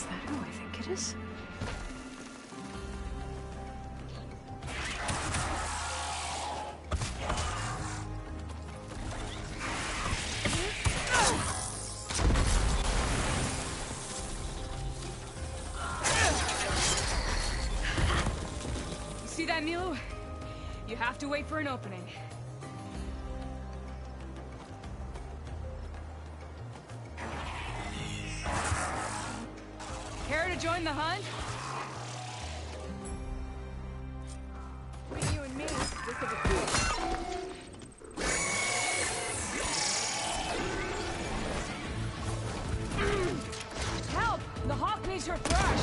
Is that who I think it is? You see that, Milu? You have to wait for an opening. Care to join the hunt? Between you and me, this is a coup. Help! The hawk needs her thrush!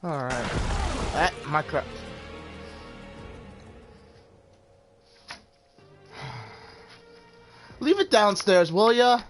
Alright. My crap. Leave it downstairs, will ya?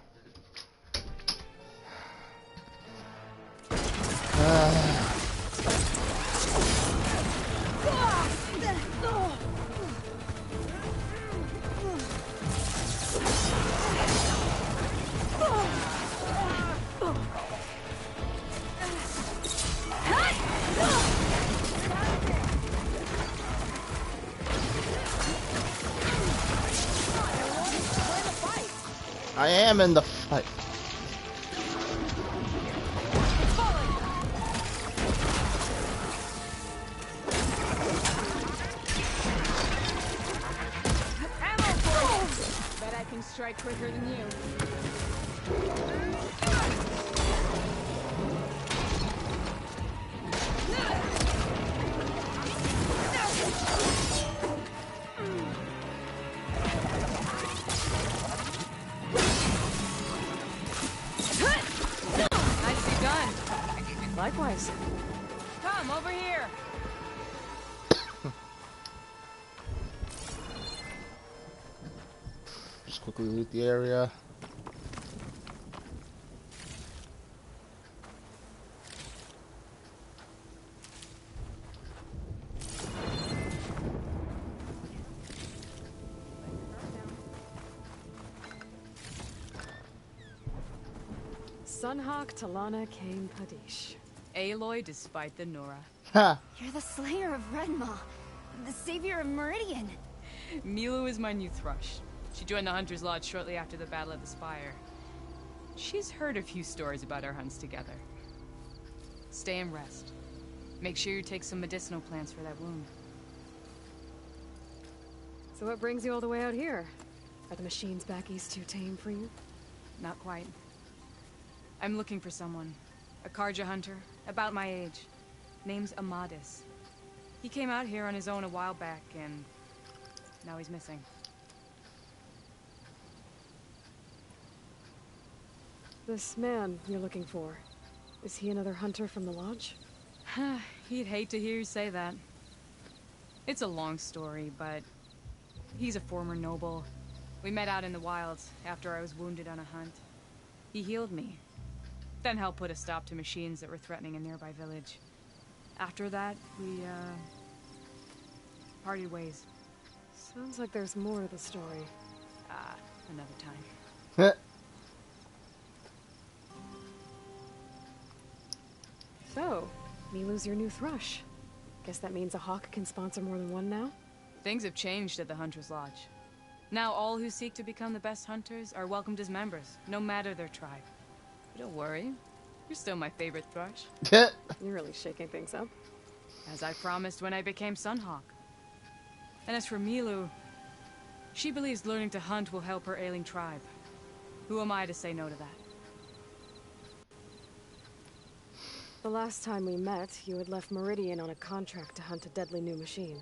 I am in the fight. Ammo for you! Bet I can strike quicker than you. Likewise. Come, over here! Just quickly loot the area. Sunhawk Talana Kane Padish. Aloy despite the Nora. Ha! You're the slayer of Redmaw, the savior of Meridian. Milu is my new thrush. She joined the Hunter's Lodge shortly after the Battle of the Spire. She's heard a few stories about our hunts together. Stay and rest. Make sure you take some medicinal plants for that wound. So what brings you all the way out here? Are the machines back east too tame for you? Not quite. I'm looking for someone. A Karja hunter, about my age. Name's Amadis. He came out here on his own a while back, and now he's missing. This man you're looking for, is he another hunter from the lodge? He'd hate to hear you say that. It's a long story, but he's a former noble. We met out in the wilds after I was wounded on a hunt. He healed me, then helped put a stop to machines that were threatening a nearby village. After that, we, parted ways. Sounds like there's more to the story. Another time. So, Milu's your new thrush. Guess that means a hawk can sponsor more than one now? Things have changed at the Hunter's Lodge. Now all who seek to become the best hunters are welcomed as members, no matter their tribe. But don't worry, you're still my favorite thrush. You're really shaking things up. As I promised when I became Sunhawk. And as for Milu, she believes learning to hunt will help her ailing tribe. Who am I to say no to that? The last time we met, you had left Meridian on a contract to hunt a deadly new machine.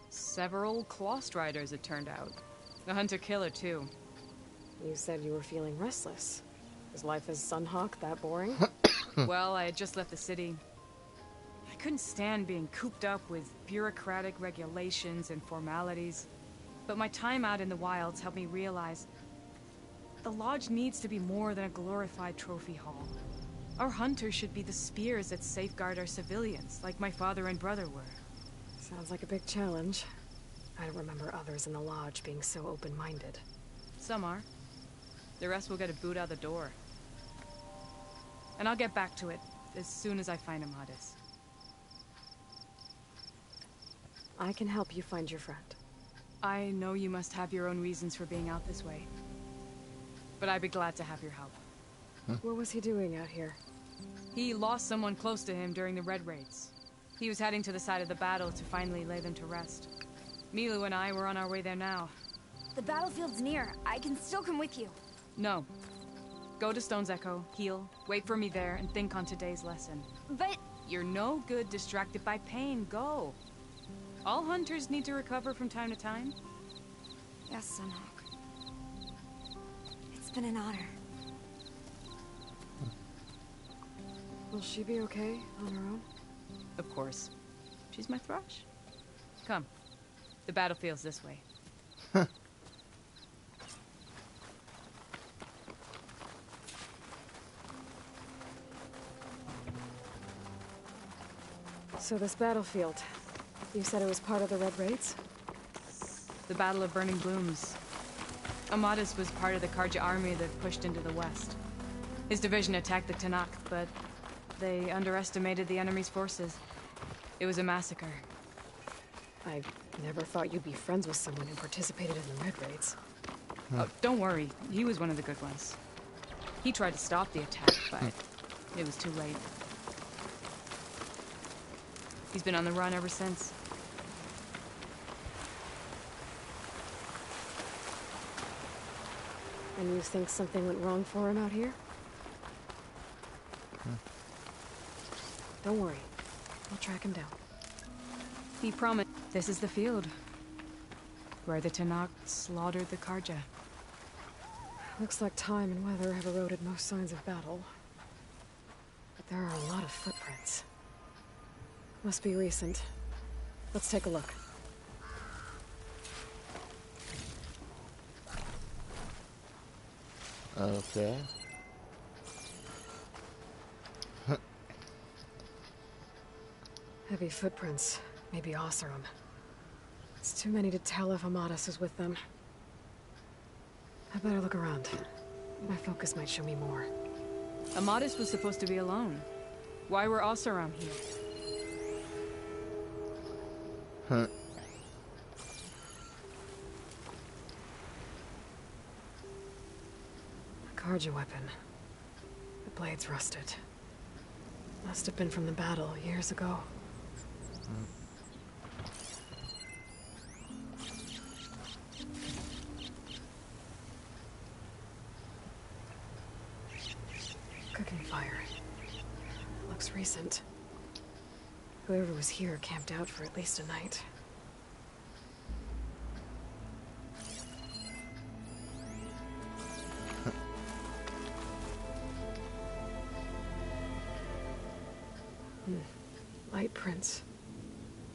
Several Clawstriders, it turned out. A hunter-killer, too. You said you were feeling restless. Is life as Sunhawk that boring? Well, I had just left the city. I couldn't stand being cooped up with bureaucratic regulations and formalities. But my time out in the wilds helped me realize the lodge needs to be more than a glorified trophy hall. Our hunters should be the spears that safeguard our civilians, like my father and brother were. Sounds like a big challenge. I don't remember others in the lodge being so open-minded. Some are. The rest will get a boot out the door. And I'll get back to it as soon as I find Amadis. I can help you find your friend. I know you must have your own reasons for being out this way. But I'd be glad to have your help. What was he doing out here? He lost someone close to him during the Red Raids. He was heading to the side of the battle to finally lay them to rest. Milu and I were on our way there now. The battlefield's near. I can still come with you. No. Go to Stone's Echo, heal, wait for me there, and think on today's lesson. But... You're no good distracted by pain. Go. All hunters need to recover from time to time. Yes, Sunhawk. It's been an honor. Will she be okay on her own? Of course. She's my thrush. Come. The battlefield's this way. So this battlefield, you said it was part of the Red Raids? The Battle of Burning Blooms. Amadis was part of the Karja army that pushed into the west. His division attacked the Tanakh, but they underestimated the enemy's forces. It was a massacre. I never thought you'd be friends with someone who participated in the Red Raids. Oh, don't worry. He was one of the good ones. He tried to stop the attack, but it was too late. He's been on the run ever since. And you think something went wrong for him out here? Don't worry. I'll track him down. He promised. This is the field. Where the Tanakh slaughtered the Karja. Looks like time and weather have eroded most signs of battle. But there are a lot of footprints. Must be recent. Let's take a look. Okay. Heavy footprints. Maybe Oseram. It's too many to tell if Amadis is with them. I better look around. My focus might show me more. Amadis was supposed to be alone. Why were Oseram here? Huh. A Karja weapon. The blade's rusted. Must have been from the battle years ago. Cooking fire. Looks recent. Whoever was here camped out for at least a night. Light prints.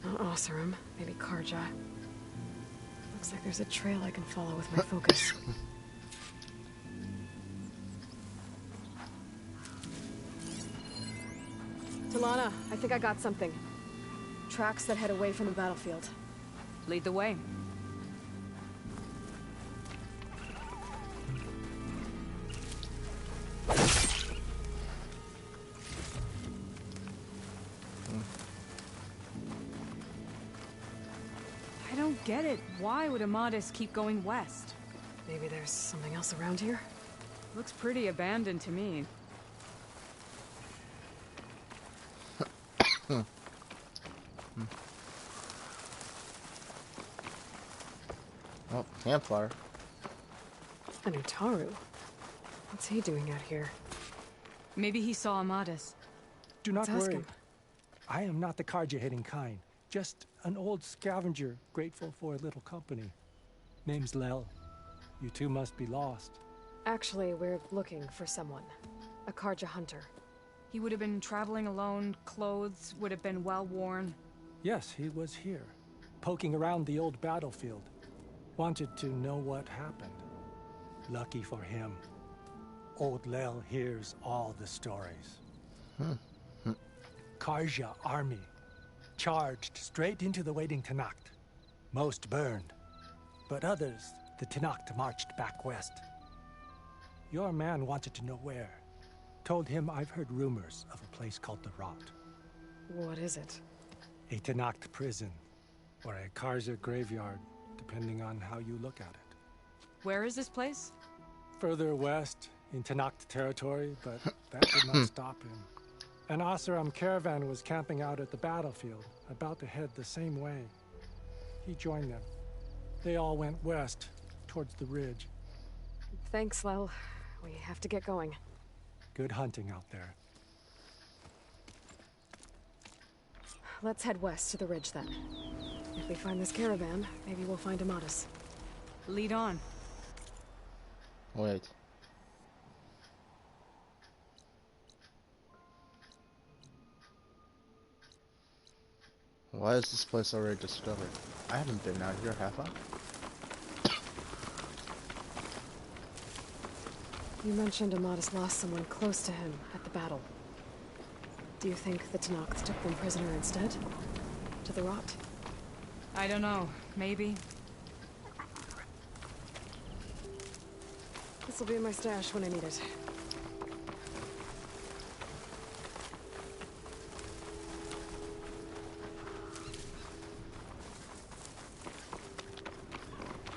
Not Oseram, maybe Karja. Looks like there's a trail I can follow with my focus. Talana, I think I got something. Tracks that head away from the battlefield. Lead the way. I don't get it. Why would Amadis keep going west? Maybe there's something else around here? Looks pretty abandoned to me. Oh, campfire. And Utaru. What's he doing out here? Maybe he saw Amadis. Do not Let's ask worry. him. I am not the Carja-hating kind. Just an old scavenger grateful for a little company. Name's Lel. You two must be lost. Actually, we're looking for someone. A Karja hunter. He would have been traveling alone, clothes would have been well worn. Yes, he was here, poking around the old battlefield. Wanted to know what happened. Lucky for him, old Lel hears all the stories. Karja army charged straight into the waiting Tenakth. Most burned, but others, the Tenakth marched back west. Your man wanted to know where. Told him I've heard rumors of a place called the Rot. What is it? A Tenakth prison, or a Karja graveyard, depending on how you look at it. Where is this place? Further west, in Tenakth territory, but that did not stop him. An Oseram caravan was camping out at the battlefield, about to head the same way. He joined them. They all went west, towards the ridge. Thanks, Lel. We have to get going. Good hunting out there. Let's head west to the ridge then. If we find this caravan, maybe we'll find Amadis. Lead on. Wait. Why is this place already discovered? I haven't been out here, have I? You mentioned Amadis lost someone close to him at the battle. Do you think the Tenakth took them prisoner instead? To the Rot? I don't know. Maybe. This will be in my stash when I need it.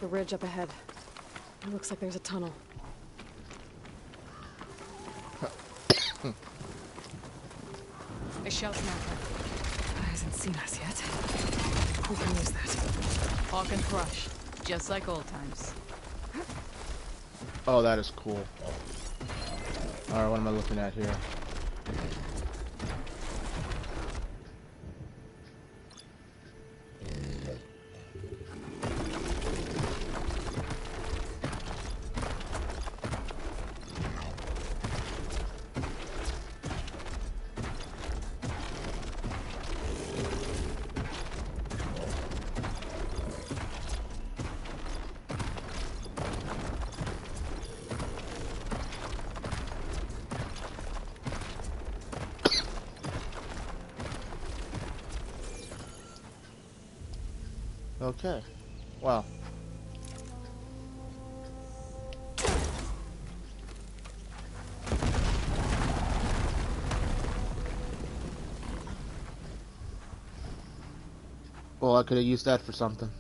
The ridge up ahead. It looks like there's a tunnel. A shelf marker. Hasn't seen us yet. We can use that. Hawk and Thrush. Just like old times. Oh, that is cool. Alright, what am I looking at here? Okay. Wow. Well, I could have used that for something.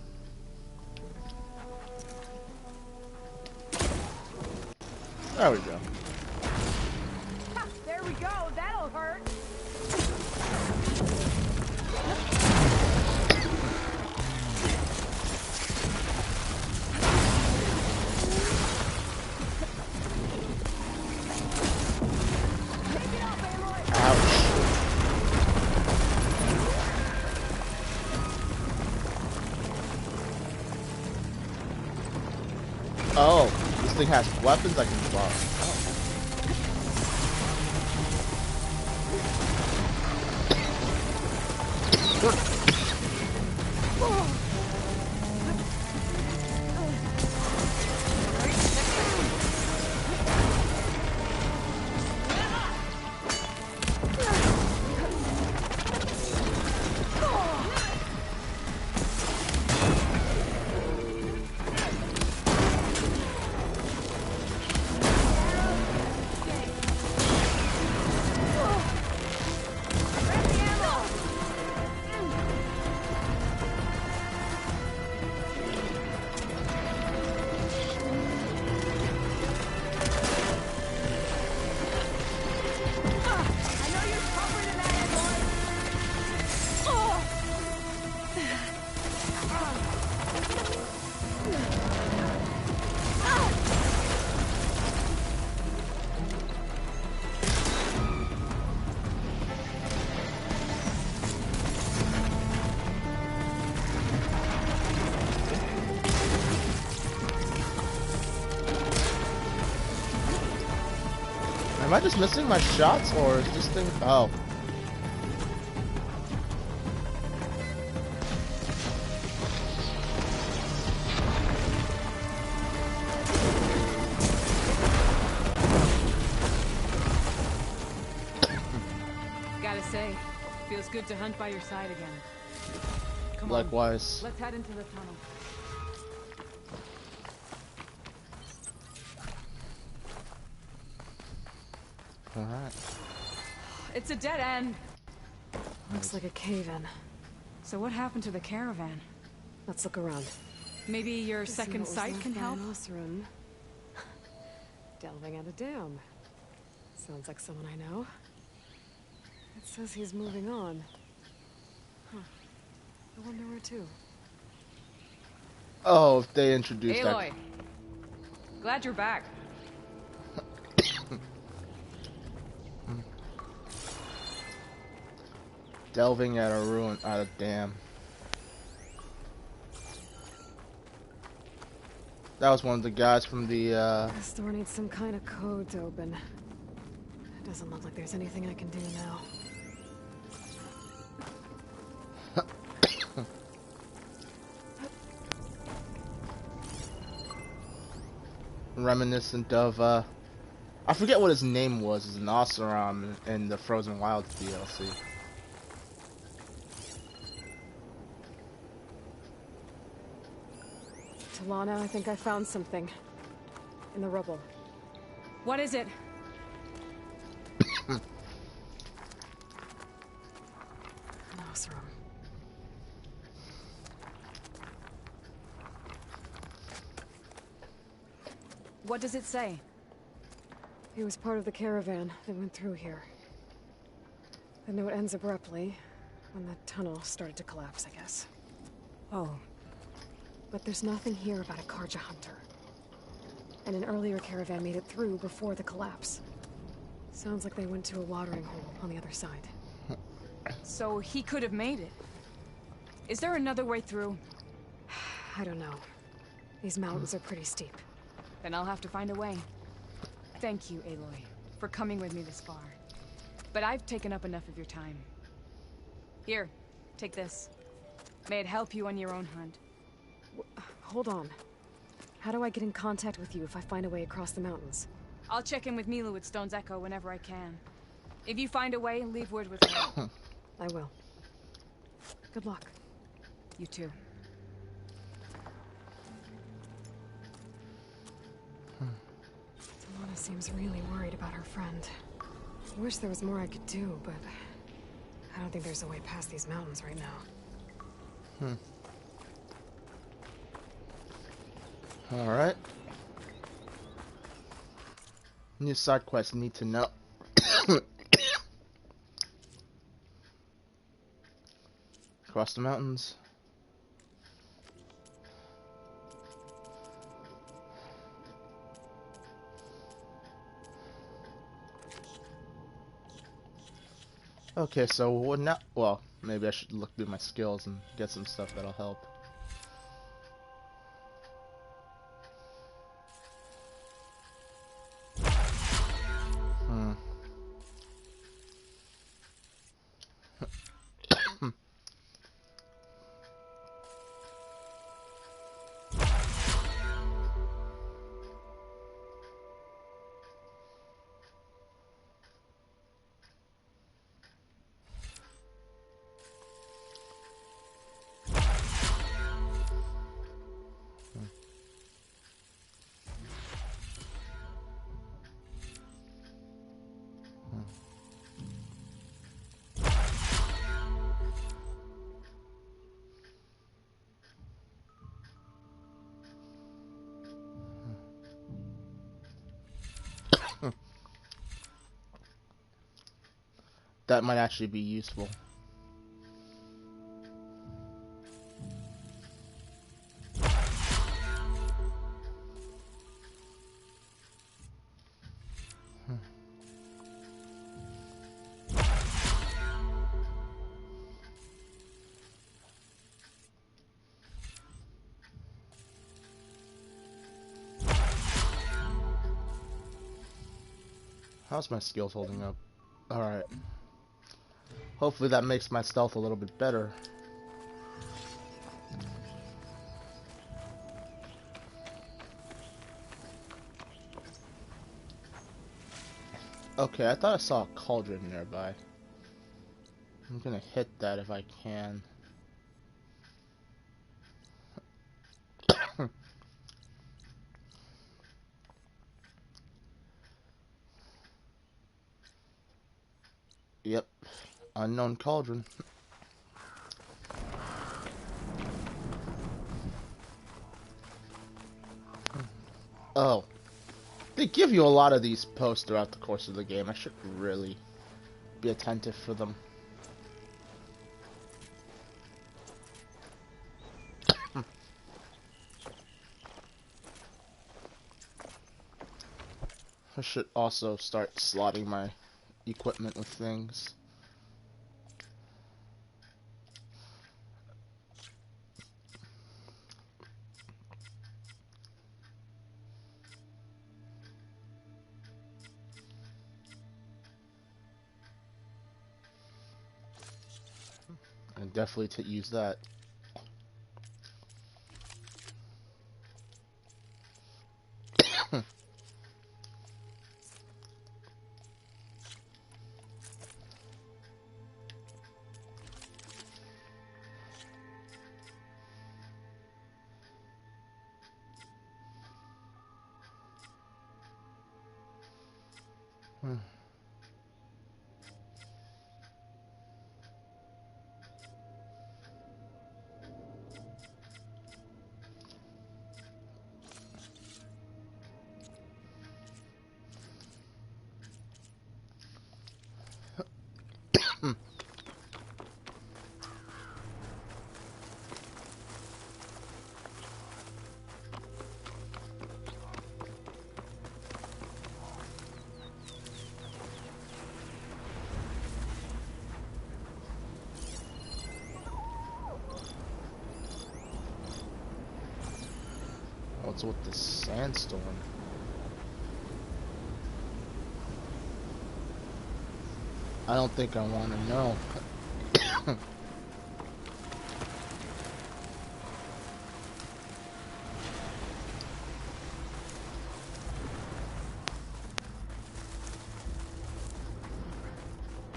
There we go. There we go, that'll hurt. Oh, this thing has weapons I can fire. Am I just missing my shots, or is this thing... Oh. Gotta say, feels good to hunt by your side again. Come on, Likewise. let's head into the tunnel. Alright. It's a dead end. Looks like a cave-in. So what happened to the caravan? Let's look around. Maybe your To see second what was sight left can by help? an Oseram. Delving at a dam. Sounds like someone I know. It says he's moving on. Huh. I wonder where to. Oh, if they introduced Aloy, glad you're back. delving at a ruin, at a dam. That was one of the guys from the, This door needs some kind of code to open. It doesn't look like there's anything I can do now. reminiscent of, I forget what his name was. It's an Oseram in the Frozen Wilds DLC. Talana, I think I found something. In the rubble. What is it? An Oseram. What does it say? He was part of the caravan that went through here. The note ends abruptly, when the tunnel started to collapse, I guess. Oh, But there's nothing here about a Karja hunter. And an earlier caravan made it through before the collapse. Sounds like they went to a watering hole on the other side. so he could have made it. Is there another way through? I don't know. These mountains are pretty steep. Then I'll have to find a way. Thank you, Aloy, for coming with me this far. But I've taken up enough of your time. Here, take this. May it help you on your own hunt. Hold on. How do I get in contact with you if I find a way across the mountains? I'll check in with Mila at Stone's Echo whenever I can. If you find a way, leave word with her. I will. Good luck. You too. Talana seems really worried about her friend. I wish there was more I could do, but I don't think there's a way past these mountains right now. Alright. New side quest, need to know. Across the mountains. Okay, so what now? Well, maybe I should look through my skills and get some stuff that'll help. That might actually be useful. How's my skills holding up? Alright. Hopefully that makes my stealth a little bit better. Okay, I thought I saw a cauldron nearby. I'm gonna hit that if I can. Yep, unknown cauldron. Oh. They give you a lot of these posts throughout the course of the game. I should really be attentive for them. I should also start slotting my equipment with things. And definitely to use that. What's with the sandstorm? I don't think I want to know.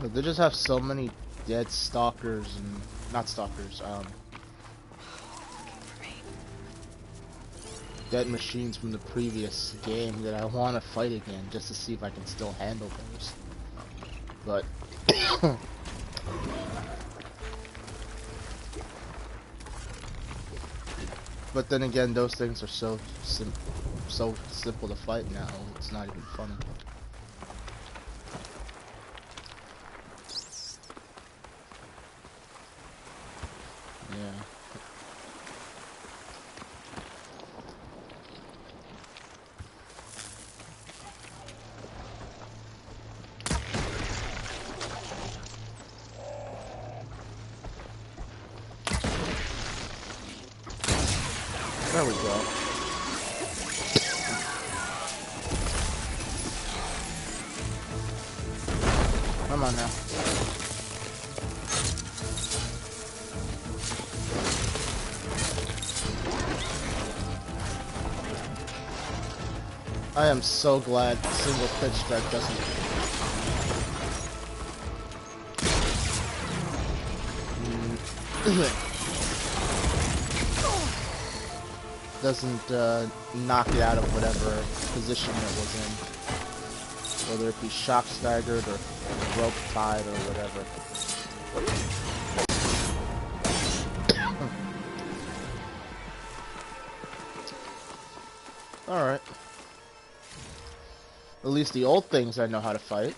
But they just have so many dead stalkers and not stalkers, dead machines from the previous game that I want to fight again just to see if I can still handle those. But but then again, those things are so simple to fight now. It's not even funny. Yeah. There we go. Come on now. I am so glad single pitch strike doesn't knock it out of whatever position it was in, whether it be shock staggered or rope tied or whatever. Alright. At least the old things I know how to fight.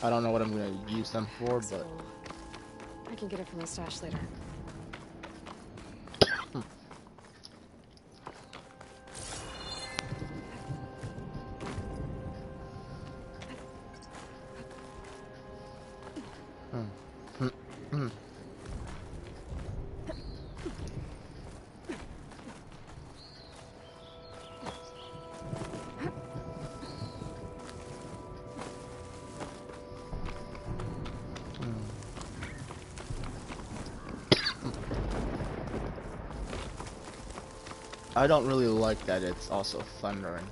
I don't know what I'm going to use them for, but I can get it from the stash later. I don't really like that it's also thundering.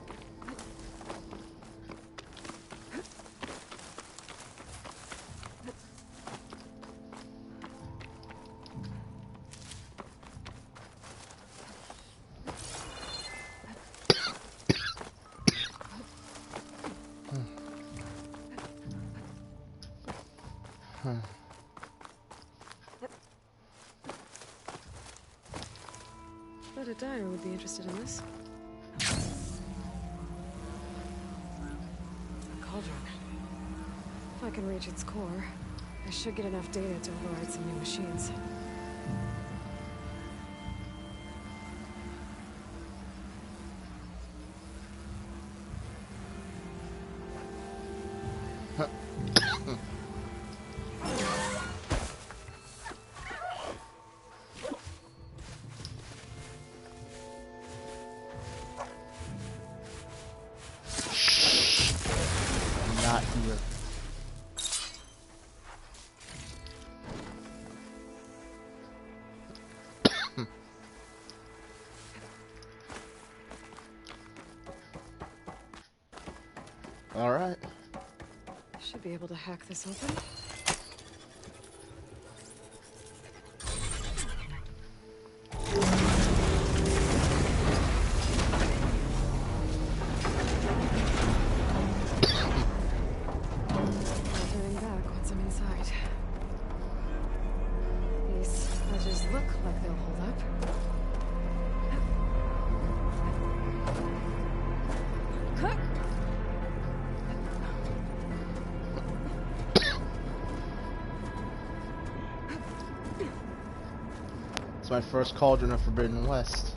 Bet a diner would be interested in this. A cauldron. If I can reach its core, I should get enough data to override some new machines. Not here. All right. Should be able to hack this open. Turning back once I'm inside. These ledges look like they'll hold up. It's my first cauldron of Forbidden West.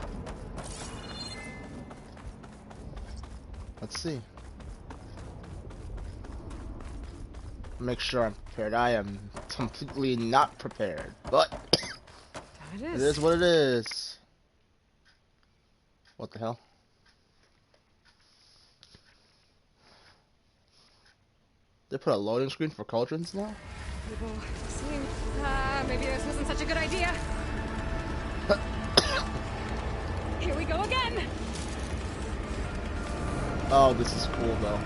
Let's see. Make sure I'm prepared. I am completely not prepared, but That it is what it is. What the hell? They put a loading screen for cauldrons now? People seem... maybe this wasn't such a good idea. Here we go again! Oh, this is cool though.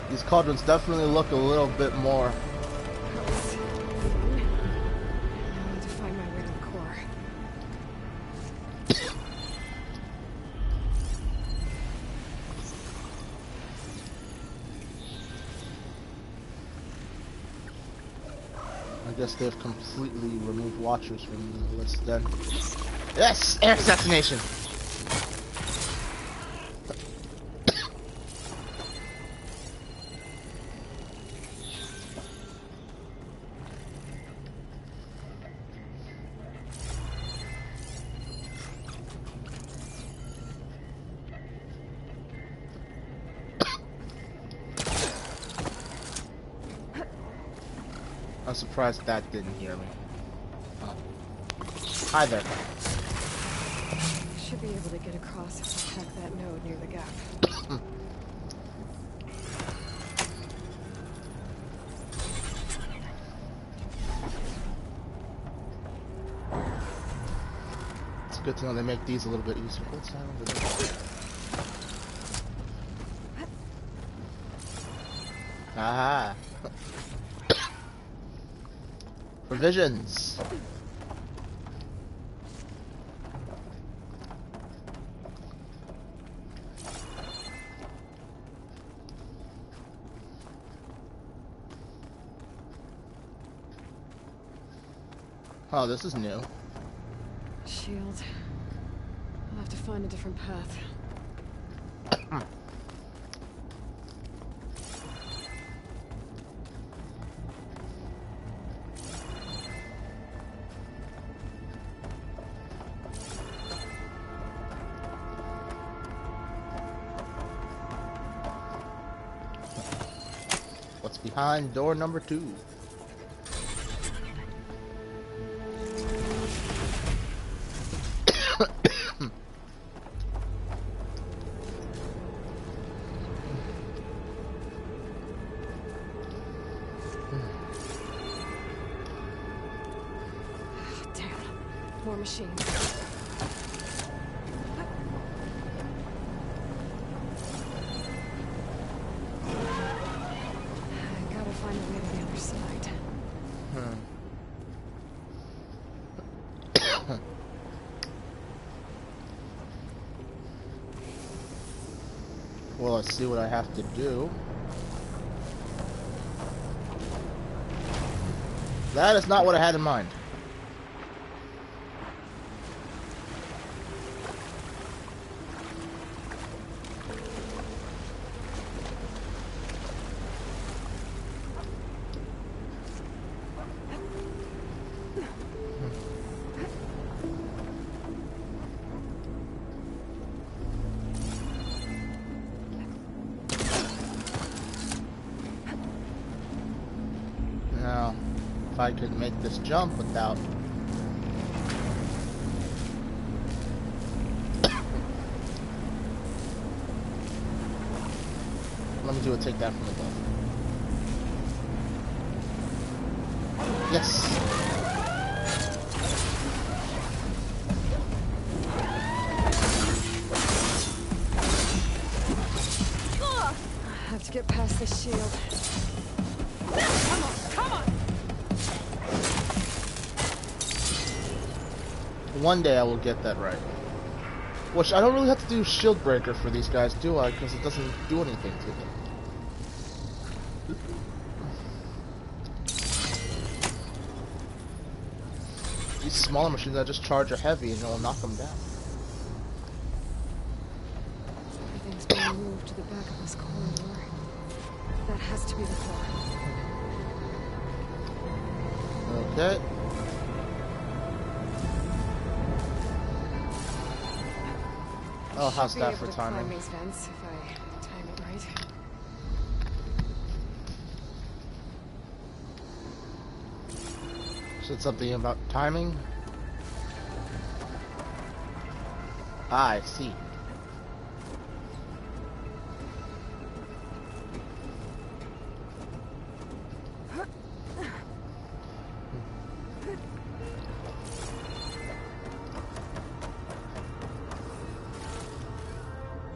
These cauldrons definitely look a little bit more. I need to find my way to the core. I guess they've completely removed Watchers from the list then. Yes! Air assassination! I'm surprised that didn't hear me. Oh. Hi there. Should be able to get across if I hack that node near the gap. It's good to know they make these a little bit easier. What's that over there? Aha! Provisions! Oh, this is new. Shield. I'll have to find a different path. What's behind door number 2? Damn. More machines. I gotta find a way to the other side. Well, let's see what I have to do. That is not what I had in mind. Now, if I could make this jump without... Let me do a take that from above. Yes! I have to get past this shield. One day I will get that right. Which I don't really have to do shield breaker for these guys, do I? Because it doesn't do anything to them. These smaller machines I just charge are heavy and it'll knock them down. Everything's being moved to the back of this corridor. That has to be the core. Okay. Oh, how's Should be that able for to climb timing? these vents if I time it right. Said something about timing? Ah, I see.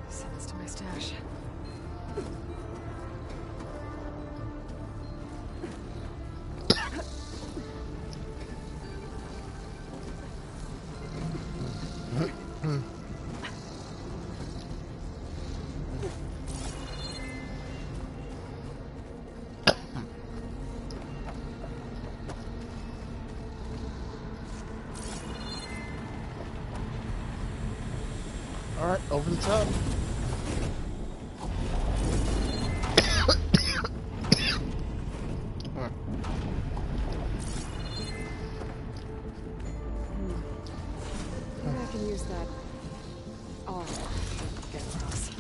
Send this to my stash. Alright, over the top. Maybe I can use that arm to get across.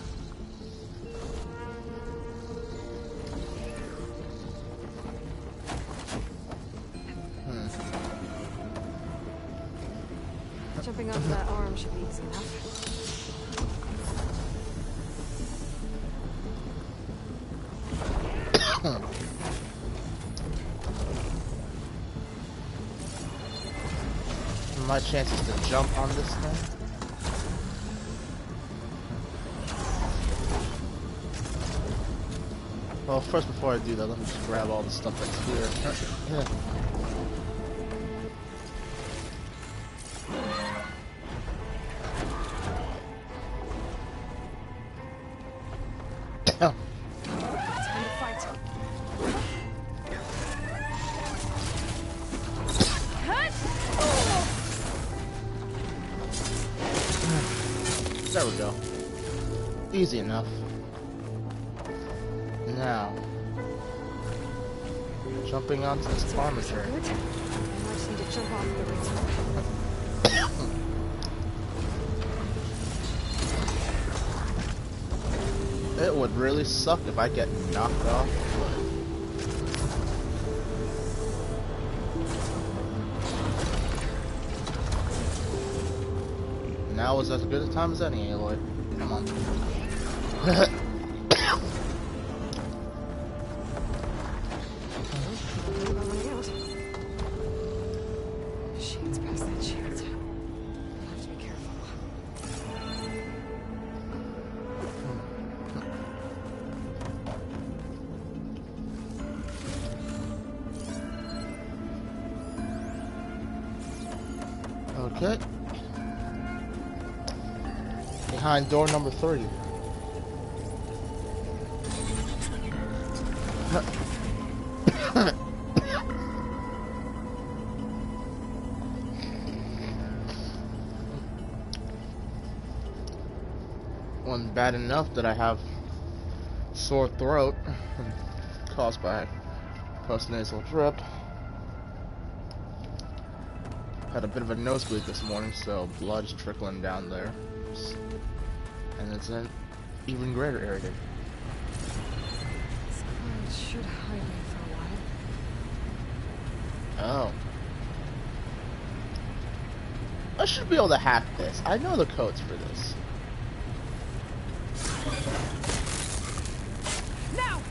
Jumping onto that arm should be easy enough. My chances to jump on this thing. Well, first before I do that, let me just grab all the stuff that's here. Time to fight. There we go. Easy enough. Now, jumping onto this armature. Good. I just need to jump off the right It would really suck if I get knocked off. Now is as good a time as any, Aloy. Come on. Shades past that shield. I'll have to be careful. Okay. Behind door number 3. One bad enough that I have sore throat caused by postnasal drip. Had a bit of a nosebleed this morning, so blood's trickling down there. And it's an even greater area. Supplies should hide me for a while. Oh. I should be able to hack this. I know the codes for this. Now!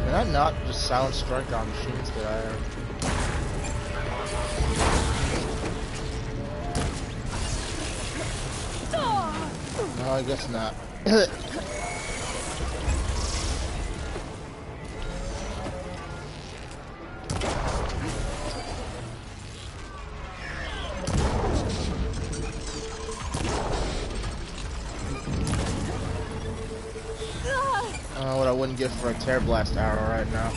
Can I not just silent strike on machines that I have? No, I guess not. What I wouldn't give for a tear blast arrow right now.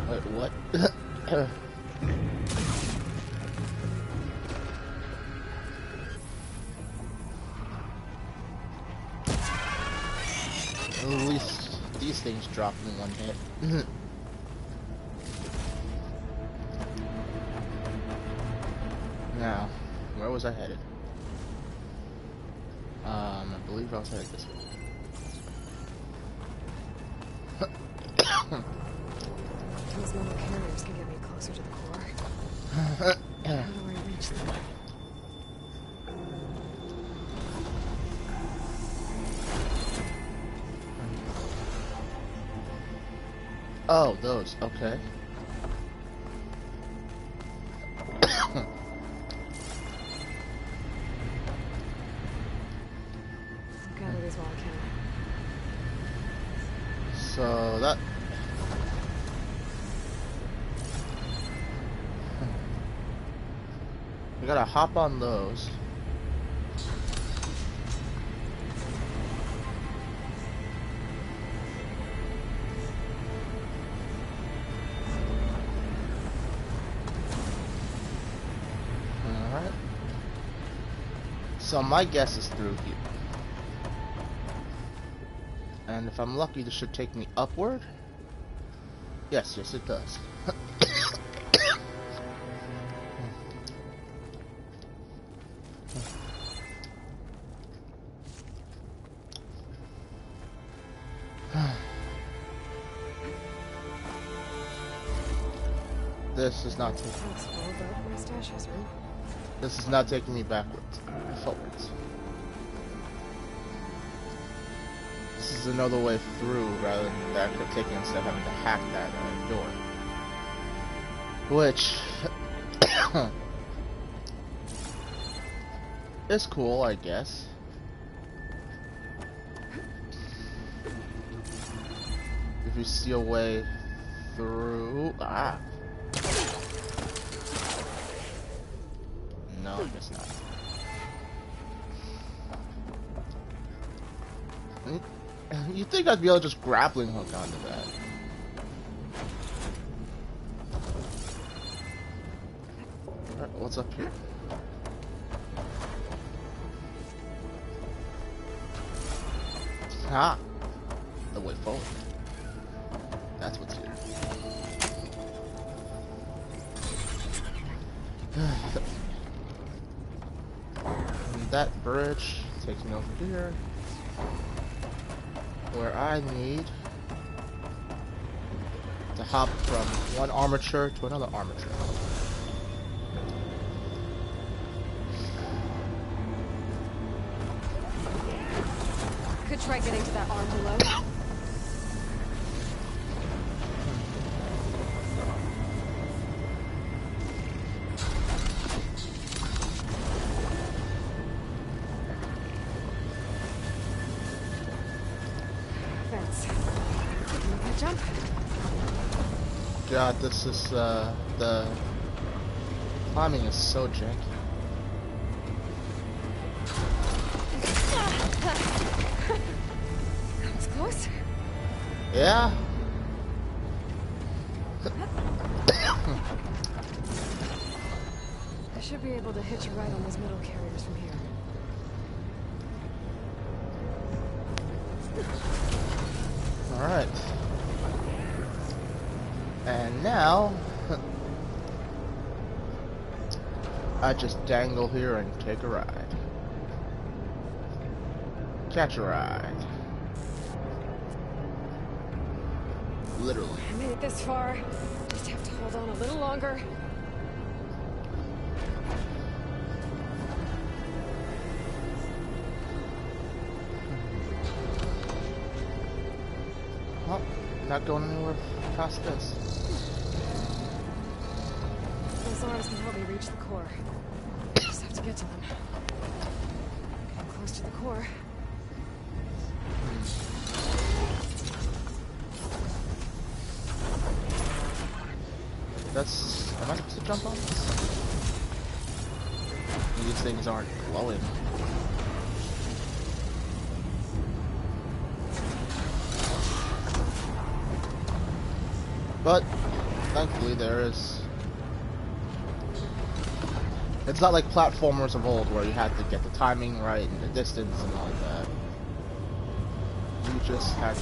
Wait, what? At least these things drop in one hit. Now, where was I headed? I believe I was headed this way. These metal carriers can get me closer to the core. How do I reach them? Oh, those. Okay. I'll gather these while I can. So that. We gotta hop on those. Alright. So my guess is through here. And if I'm lucky, this should take me upward. Yes, it does. This is not taking. Flexible, but my stash has room. This is not taking me backwards. Forwards. This is another way through rather than backward taking instead of having to hack that door. Which is cool, I guess. If you see a way through. Ah. No, I guess not. You'd think I'd be able to just grappling hook onto that. What's up here? Ah! The way forward. That's what's here. And that bridge takes me over here, where I need to hop from one armature to another armature. Could try getting to that arm below. Thanks. Make that jump. God, this is the climbing is so janky. That was close. Yeah. I should be able to hitch a ride on those metal carriers from here. All right. And now I just dangle here and take a ride. Catch a ride. Literally. I made it this far. Just have to hold on a little longer. Well, not going anywhere past this. Those arms can help me reach the core. Just have to get to them. Getting close to the core. That's... am I supposed to jump on this? These things aren't glowing. But, thankfully there is... It's not like platformers of old where you had to get the timing right and the distance and all that. You just had to...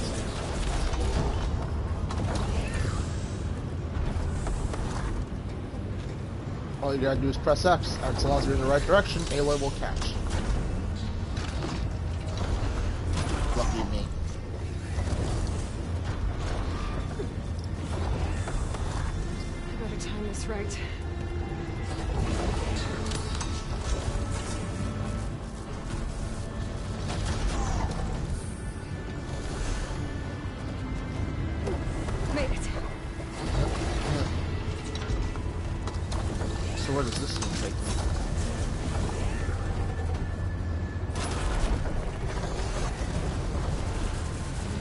All you gotta do is press X, and so long as you're in the right direction, Aloy will catch. Lucky me. I better time this right. Made it. So where does this thing take me?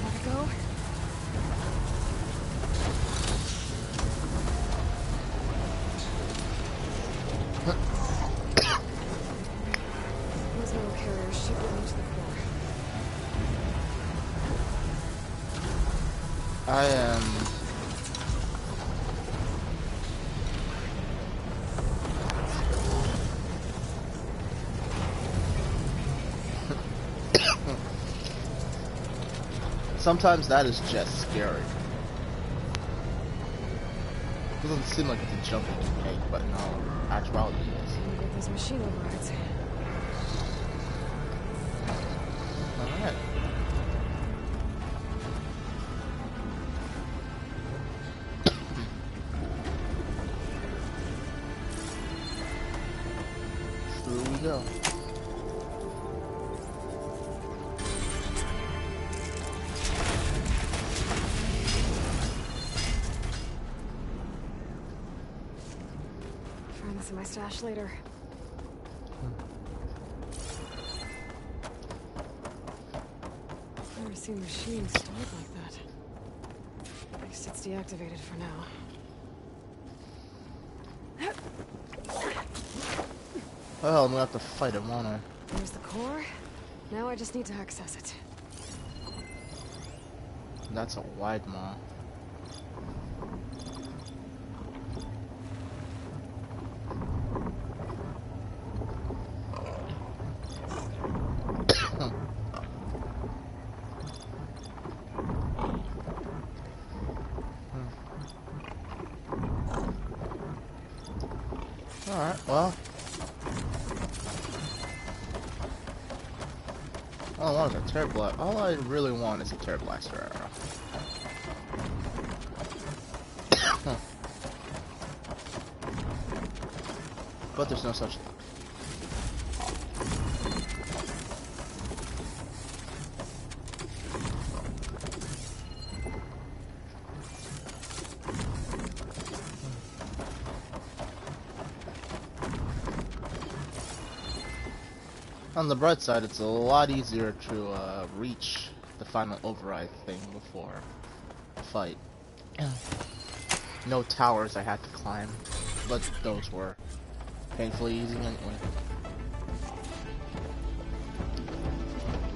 Let it go. Those metal carriers should get me to the core. I am... Sometimes that is just scary. It doesn't seem like it's a jump you can take, but no, actuality it is. Time to get those machine overrides. Alright. Through we go. Find this in my stash later. I've never seen machines stored like that. At least it's deactivated for now. Well, I'm gonna have to fight him, won't I? There's the core. Now I just need to access it. That's a wide maw. Alright, well. All I want is a tear blast. All I really want is a tear blaster arrow. But there's no such luck. On the bright side, it's a lot easier to reach the final override thing before the fight. No towers I had to climb, but those were painfully easy anyway.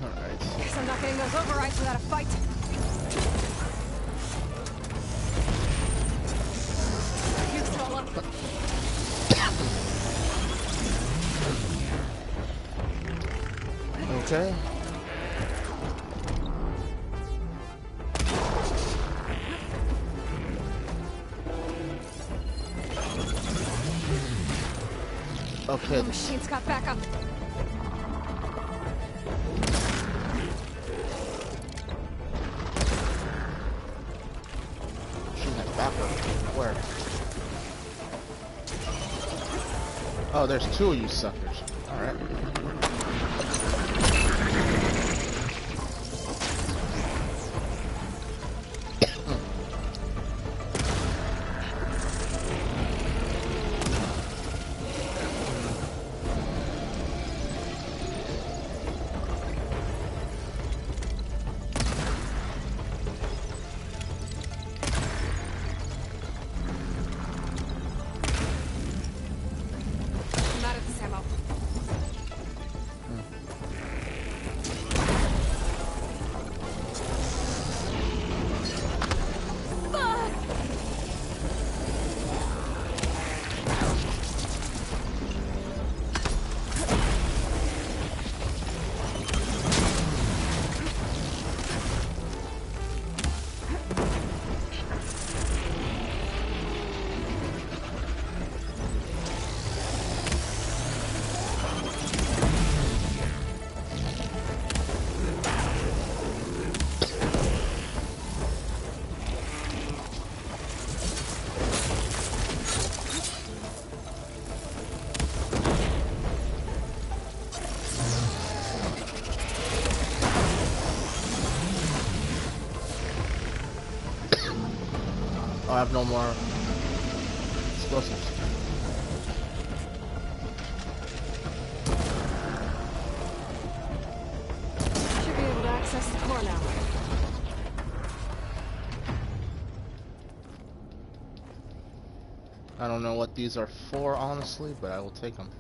Alright. Guess I'm not getting those overrides without a fight. You Solo. Okay. Okay. The machine's got backup. Machine has backup. Where? Oh, there's two of you suckers. Alright. I'm out of this ammo. I have no more explosives. Should be able to access the core now. I don't know what these are for, honestly, but I will take them.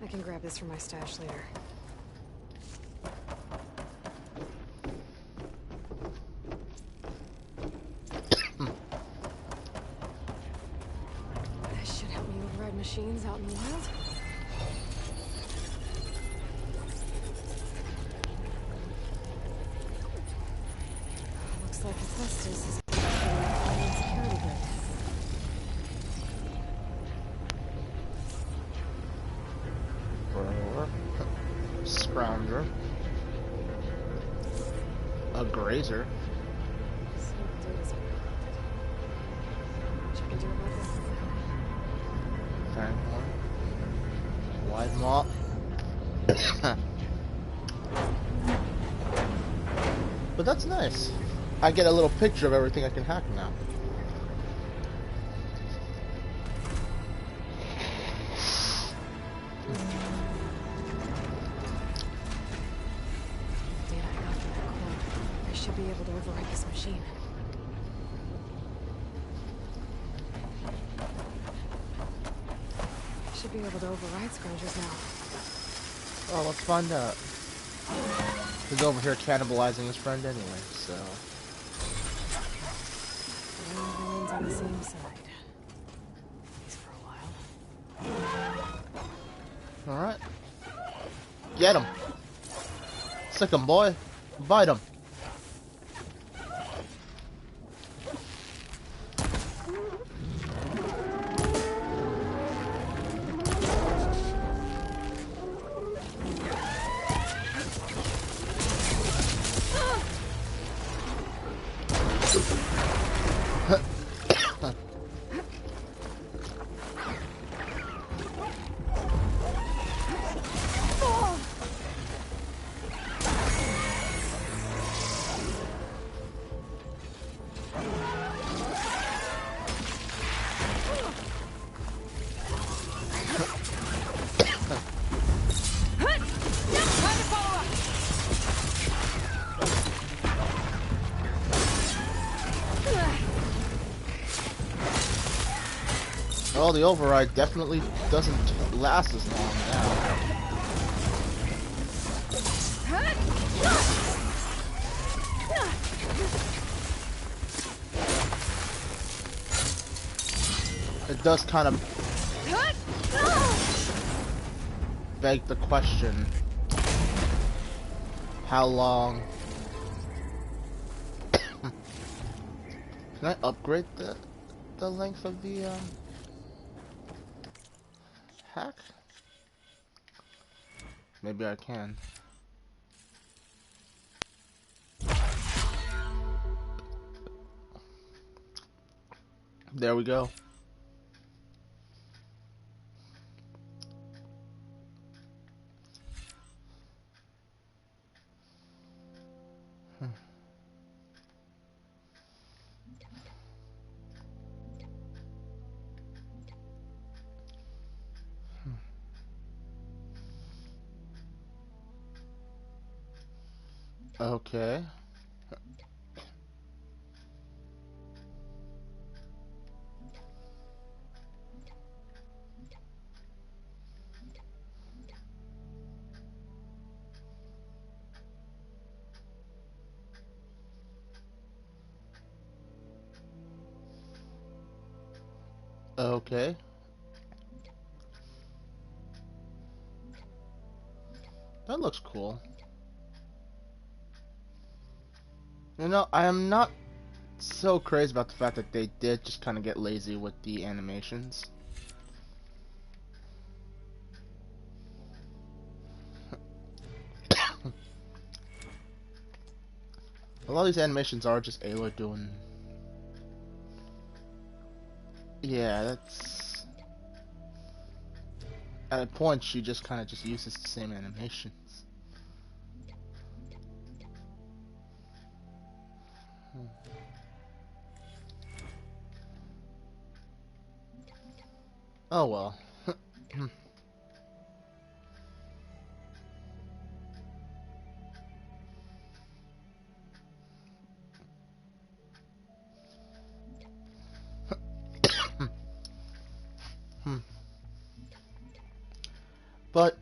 I can grab this from my stash later. This should help me override machines out in the wild. Looks like Hephaestus is in security grid. Scrounger. A grazer. See what the data's about. What you can do about this? Fang horn. Wide maw. But that's nice. I get a little picture of everything I can hack now. Data I got from that core. I should be able to override this machine. Should be able to override scroungers now. Oh, let's find out. He's over here cannibalizing his friend anyway, so. Everyone's on the same side. At least for a while. Alright. Get him. Sick him, boy. Bite him. Well, the override definitely doesn't last as long now. It does kind of beg the question, how long? Can I upgrade the length of the hack? Maybe I can. There we go. Okay. Okay. That looks cool. You know, I am not so crazy about the fact that they did just kind of get lazy with the animations. A lot of these animations are just Aloy doing... Yeah, that's... At a point, she just kind of just uses the same animations. Oh well. But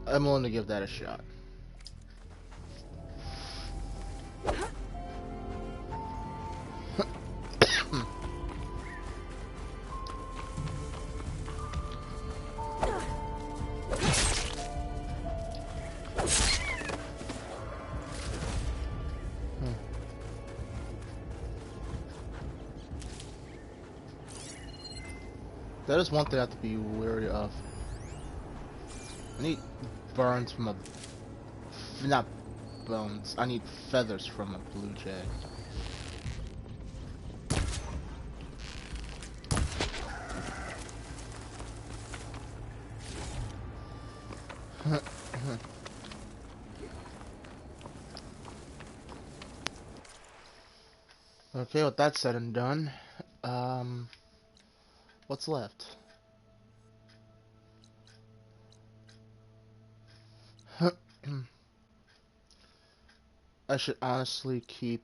I'm willing to give that a shot. That is one thing I have to be wary of. I need burns from a... not bones. I need feathers from a blue jay. Okay, with that said and done, what's left? I should honestly keep...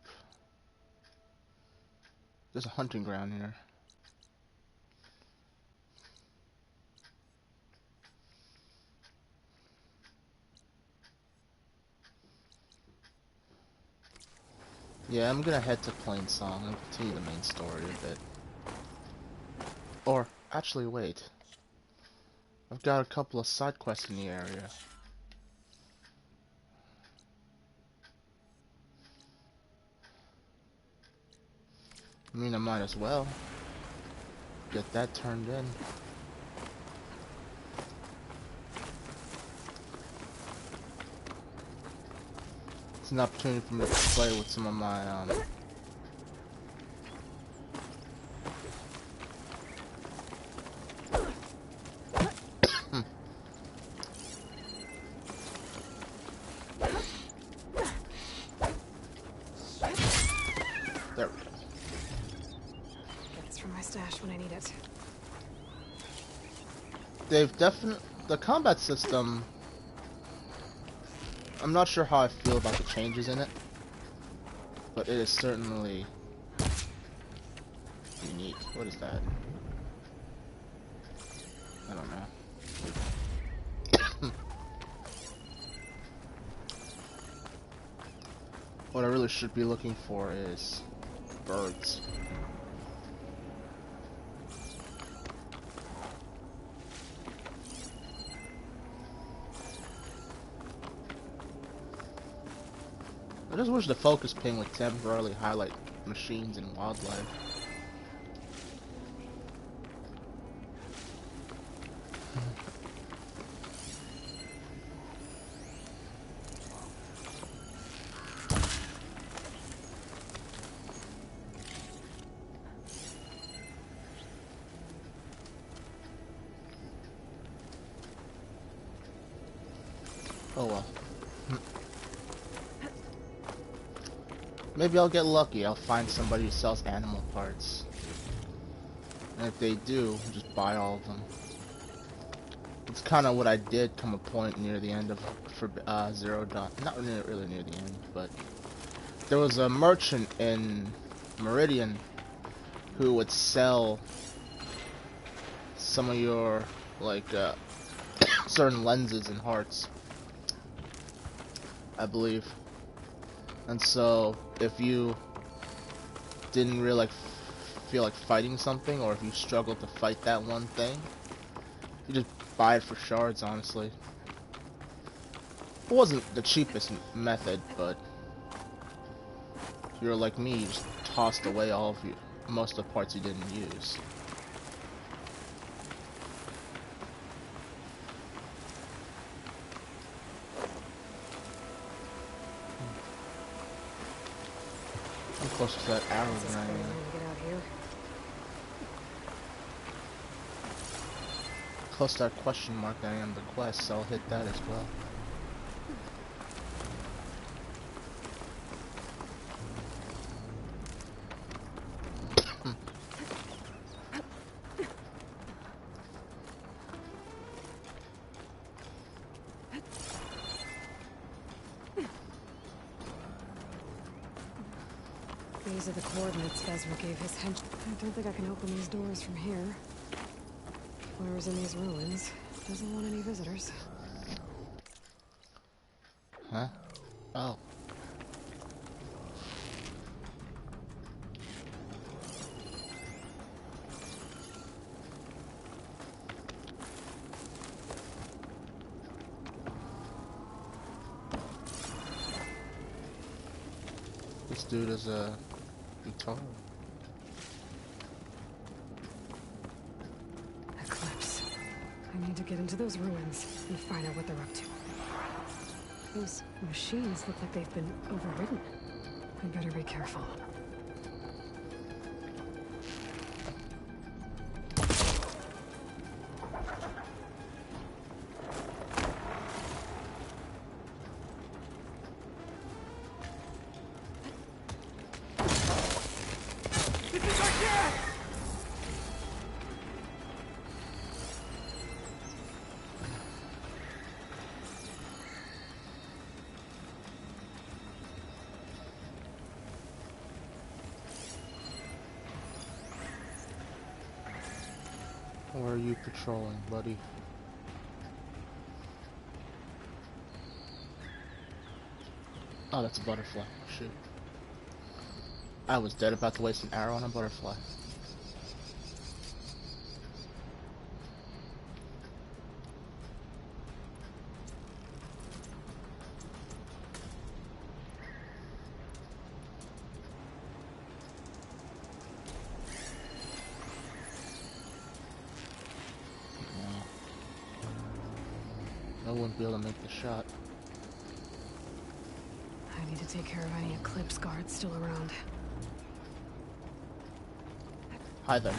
There's a hunting ground here. Yeah, I'm gonna head to Plainsong and continue the main story a bit. Or, actually wait. I've got a couple of side quests in the area. I mean, I might as well get that turned in. It's an opportunity for me to play with some of my There we go. Get this from my stash when I need it. They've definitely... The combat system... I'm not sure how I feel about the changes in it. But it is certainly... unique. What is that? I don't know. What I really should be looking for is birds. I just wish the focus ping would temporarily highlight machines and wildlife. Oh well. Maybe I'll get lucky. I'll find somebody who sells animal parts. And if they do, I'll just buy all of them. It's kind of what I did come a point near the end of Zero Dawn. Not really near the end, but there was a merchant in Meridian who would sell some of your like certain lenses and hearts, I believe. And so if you didn't really like feel like fighting something, or if you struggled to fight that one thing, you just buy it for shards, honestly. It wasn't the cheapest method, but if you're like me, you just tossed away all of most of the parts you didn't use. I'm closer to that arrow than I am. Get out here. Close to that question mark than I am the quest, so I'll hit that as well. These are the coordinates Vezra gave his hench. I don't think I can open these doors from here. Whoever's in these ruins doesn't want any visitors. Huh? Oh. This dude is a guitar. Eclipse. I need to get into those ruins and find out what they're up to. Those machines look like they've been overridden. I better be careful. Where are you patrolling, buddy? Oh, that's a butterfly. Shoot. I was dead about to waste an arrow on a butterfly. I wouldn't be able to make the shot. I need to take care of any Eclipse guards still around. Hi there.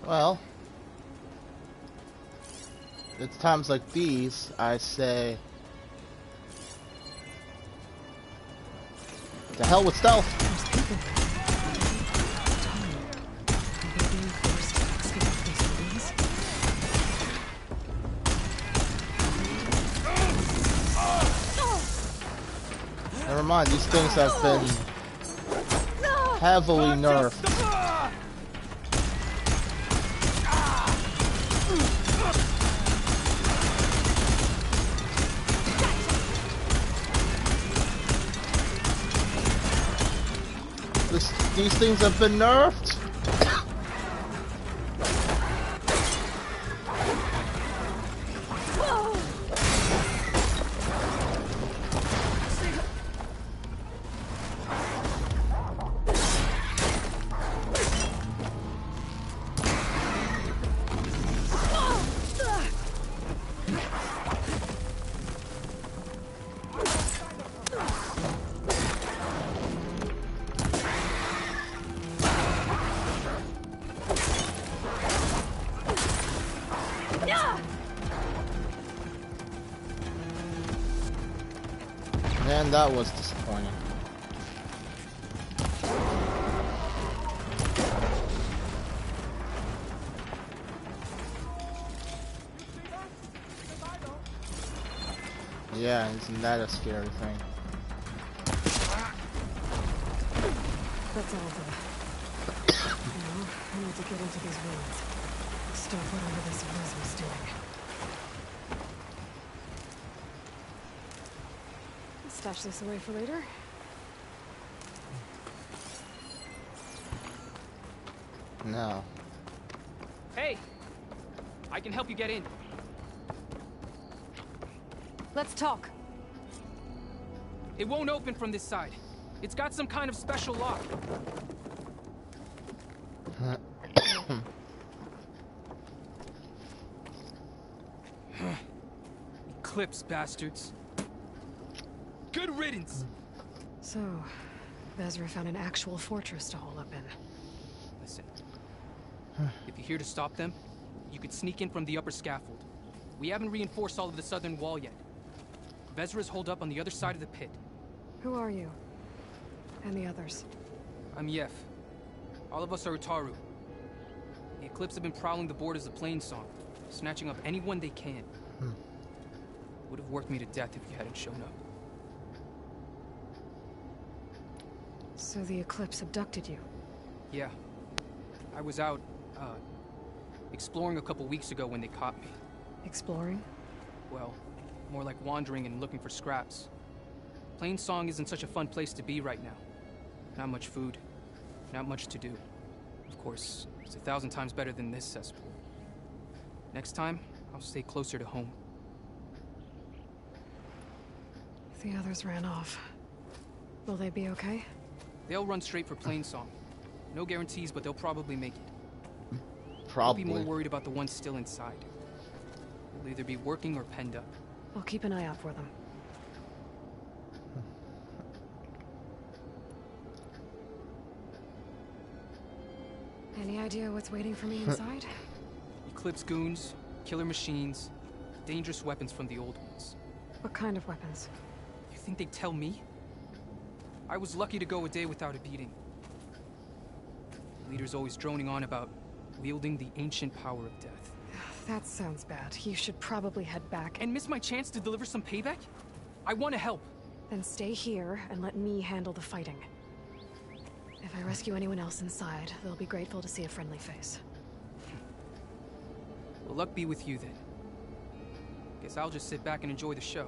Well, it's times like these I say, to hell with stealth. There's people there. Are they being forced to excavate these ruins? Never mind, these things have been heavily nerfed. These things have been nerfed. Man, that was disappointing. Yeah, isn't that a scary thing? That's all of them. Now, I need to get into these ruins. Stop whatever this Liz was doing. Stash this away for later. No. Hey! I can help you get in. Let's talk. It won't open from this side. It's got some kind of special lock. Eclipse, bastards. Good riddance! So, Vezra found an actual fortress to hole up in. Listen. If you're here to stop them, you could sneak in from the upper scaffold. We haven't reinforced all of the southern wall yet. Vezra's holed up on the other side of the pit. Who are you? And the others? I'm Yef. All of us are Utaru. The Eclipse have been prowling the borders of Plainsong, snatching up anyone they can. Would have worked me to death if you hadn't shown up. So the Eclipse abducted you? Yeah. I was out, exploring a couple weeks ago when they caught me. Exploring? Well, more like wandering and looking for scraps. Plainsong isn't such a fun place to be right now. Not much food, not much to do. Of course, it's 1,000 times better than this cesspool. Next time, I'll stay closer to home. The others ran off. Will they be okay? They'll run straight for Plainsong. No guarantees, but they'll probably make it. Probably. I'll be more worried about the ones still inside. They'll either be working or penned up. I'll keep an eye out for them. Any idea what's waiting for me inside? Eclipse goons, killer machines, dangerous weapons from the old ones. What kind of weapons? You think they'd tell me? I was lucky to go a day without a beating. The leader's always droning on about wielding the ancient power of death. That sounds bad. You should probably head back And miss my chance to deliver some payback? I want to help. then stay here and let me handle the fighting. If I rescue anyone else inside, they'll be grateful to see a friendly face. Well, luck be with you then. Guess I'll just sit back and enjoy the show.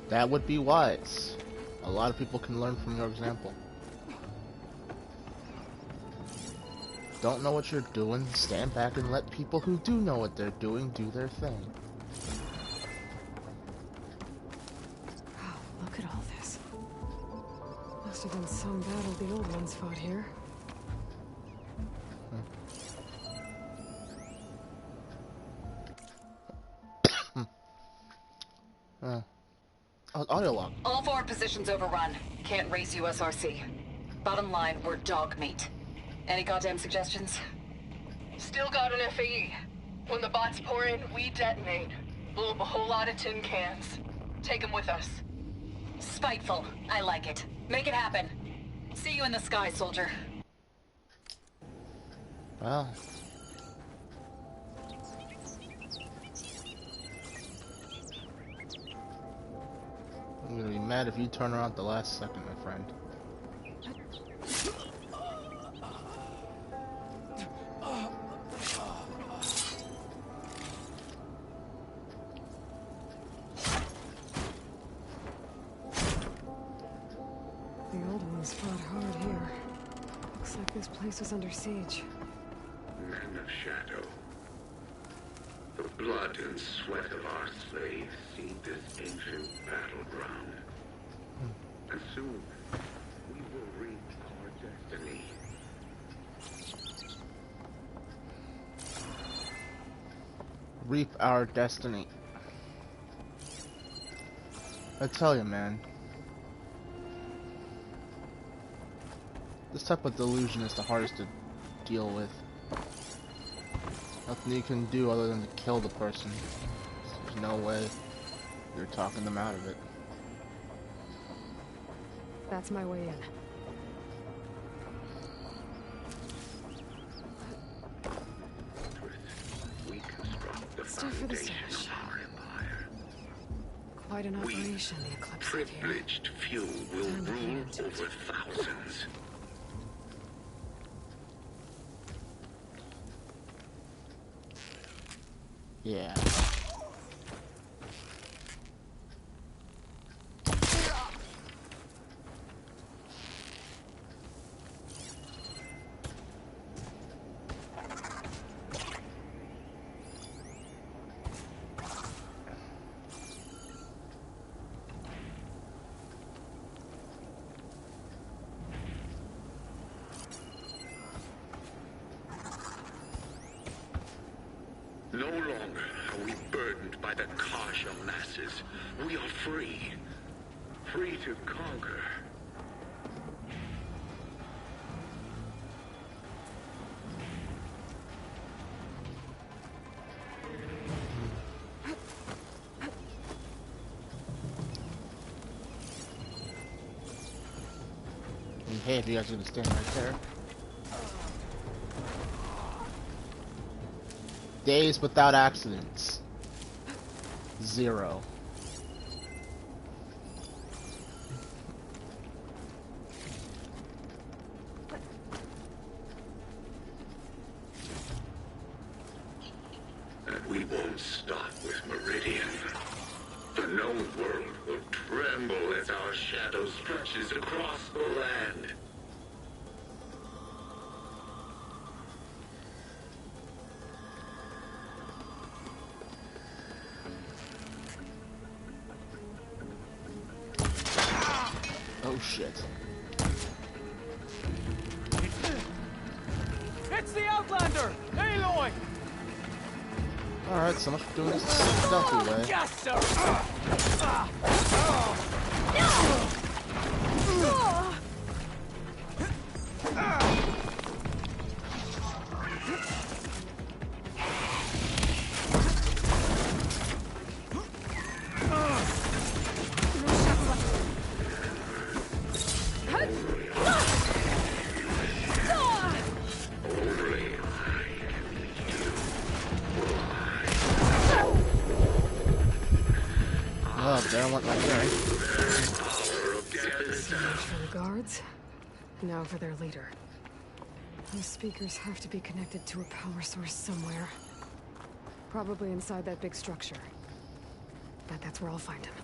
That would be wise. A lot of people can learn from your example. Don't know what you're doing, stand back and let people who do know what they're doing do their thing. Wow, look at all this. Must have been some battle the old ones fought here. Audio log. All forward positions overrun. Can't race USRC. Bottom line, we're dog meat. Any goddamn suggestions? Still got an FAE. When the bots pour in, we detonate. Blow up a whole lot of tin cans. Take them with us. Spiteful. I like it. Make it happen. See you in the sky, soldier. Well. I'm gonna be mad if you turn around at the last second, my friend. The old ones fought hard here. Looks like this place was under siege. Men of Shadow. The blood and sweat of our slaves seed this ancient battleground. And soon, we will reap our destiny. Reap our destiny. I tell you, man. This type of delusion is the hardest to deal with. Nothing you can do other than to kill the person. There's no way you're talking them out of it. That's my way in. We construct the Stuff for the foundation stash. of our empire. Quite an operation, the Eclipse out here. Privileged few will Time to rule hand it. over thousands. Yeah. No longer are we burdened by the Kasha masses. We are free. Free to conquer. Hey, if you guys are gonna stand right there. Days without accidents. 0. And we won't stop with Meridian. The known world will tremble as our shadow stretches across the land. Oh shit. It's the Outlander! Aloy! Alright, so much for doing this the stealthy way. Yes, sir! Oh, there went right there. So much for the guards. Now for their leader. Those speakers have to be connected to a power source somewhere. Probably inside that big structure. Bet that's where I'll find him.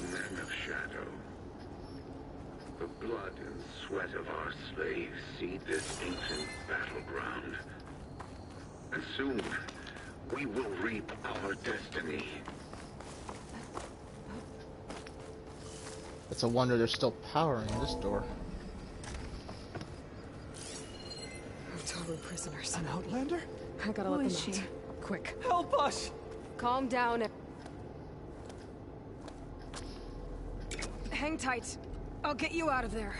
Men of Shadow. The blood and sweat of our slaves seed this ancient battleground. And soon, we will reap our destiny. It's a wonder there's still power in this door. crew prisoners. An outlander? I gotta let them out. Quick. Help us! Calm down and... Hang tight. I'll get you out of there.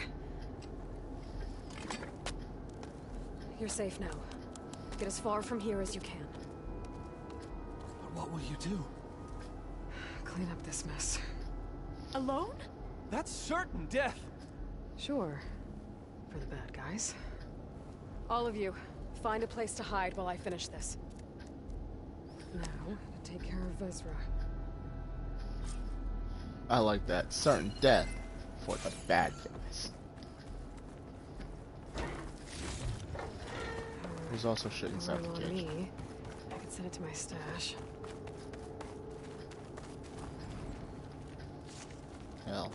You're safe now. Get as far from here as you can. But what will you do? Clean up this mess. Alone? That's certain death. Sure. For the bad guys. All of you, find a place to hide while I finish this. Now, to take care of Vezra. I like that. Certain death for the bad guys. There's also shit inside the On cage. me. I could send it to my stash. Hell.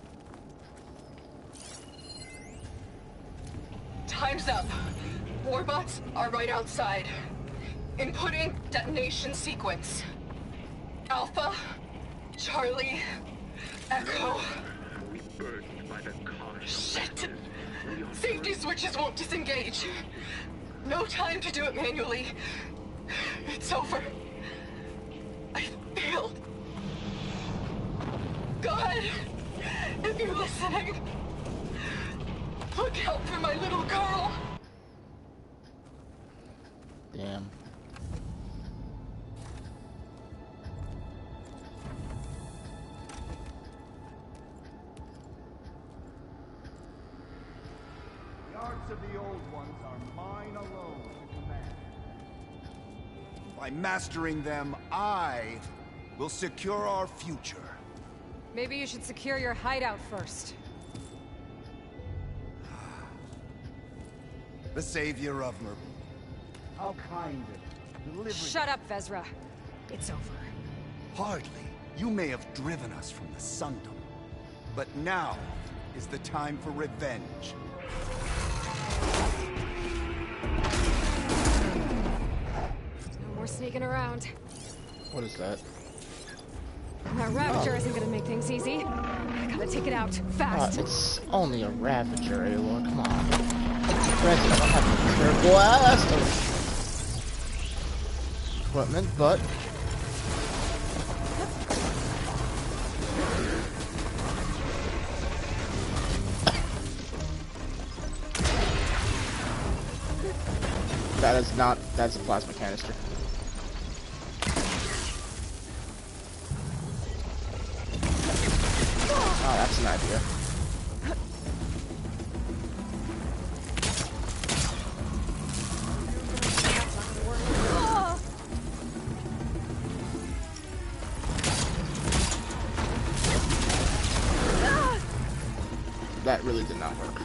Time's up. Warbots are right outside. Inputting detonation sequence. Alpha, Charlie, Echo. We burdened by the cost. Shit! Safety switches won't disengage. No time to do it manually. It's over. I failed. God, if you're listening, look out for my little girl. Damn. The arts of the old ones are mine alone to command. By mastering them, I will secure our future. Maybe you should secure your hideout first. The savior of Mer... How kind of delivering... Shut up, Vezra. It's over. Hardly. You may have driven us from the Sundom. But now is the time for revenge. No more sneaking around. What is that? That Ravager isn't gonna make things easy. I gotta take it out, fast. It's only a Ravager, Aloy. Come on. Granted, I don't have a terrible ass equipment, but... That is not... That's a plasma canister. Oh, that's an idea. That really did not work.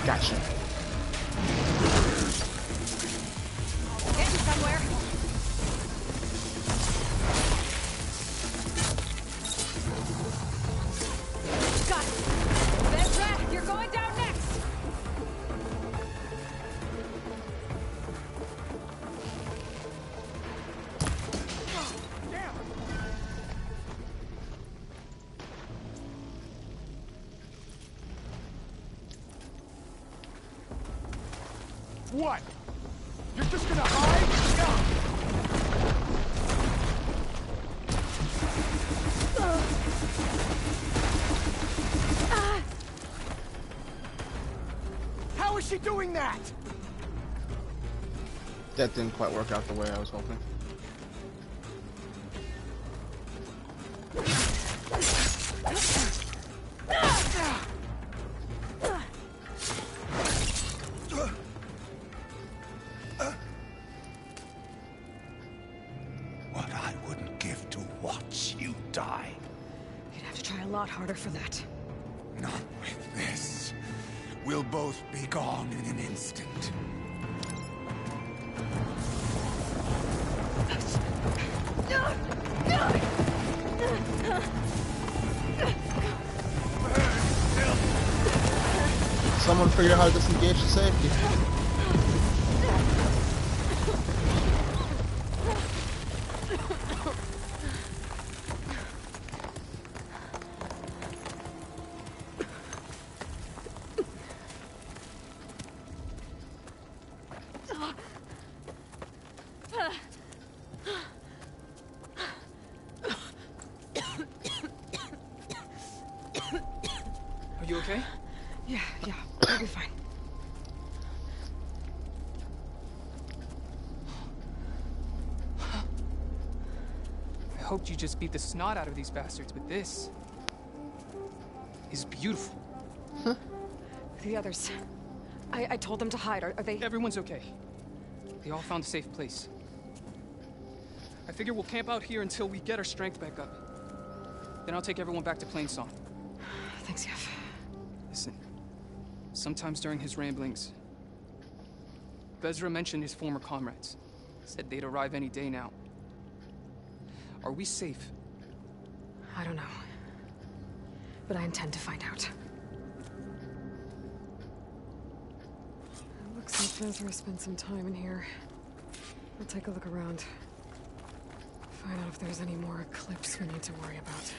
Gotcha. Getting somewhere. Got it. Vezra, you're going down next. What? You're just gonna hide? How is she doing that? That didn't quite work out the way I was hoping. have to try a lot harder for that. Not with this. We'll both be gone in an instant. Someone figure out how to disengage to safety. Are you okay? Yeah, I'll be fine. I hoped you just beat the snot out of these bastards, but this is beautiful. Huh? The others. I told them to hide. Are they... Everyone's okay. They all found a safe place. I figure we'll camp out here until we get our strength back up. Then I'll take everyone back to Plainsong. Thanks, Yeff. Listen, sometimes during his ramblings, Vezra mentioned his former comrades. Said they'd arrive any day now. Are we safe? I don't know. But I intend to find out. It looks like Vezra spent some time in here. I'll take a look around. Find out if there's any more Eclipse we need to worry about.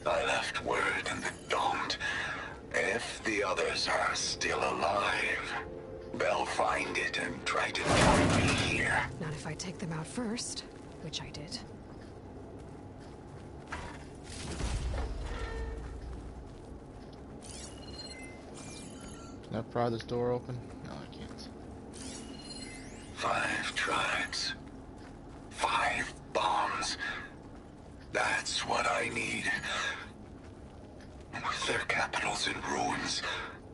I left word in the Domed. If the others are still alive, they'll find it and try to join me here. Not if I take them out first, which I did. Can I pry this door open? No, I can't. 5 tribes. 5 bombs. That's what I need. With their capitals in ruins,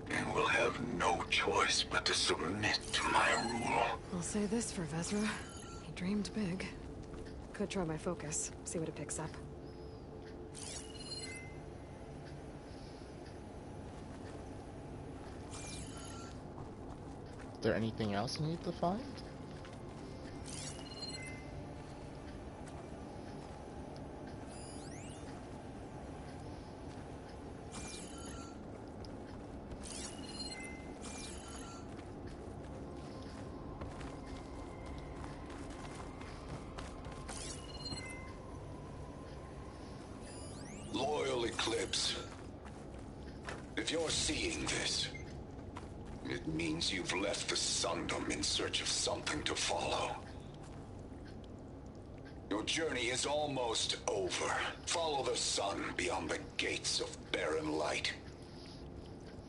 they will have no choice but to submit to my rule. I'll say this for Vezra. He dreamed big. Could try my focus, see what it picks up. Is there anything else you need to find? Loyal Eclipse, if you're seeing this, it means you've left the Sundom in search of something to follow. Your journey is almost over. Follow the sun beyond the gates of barren light,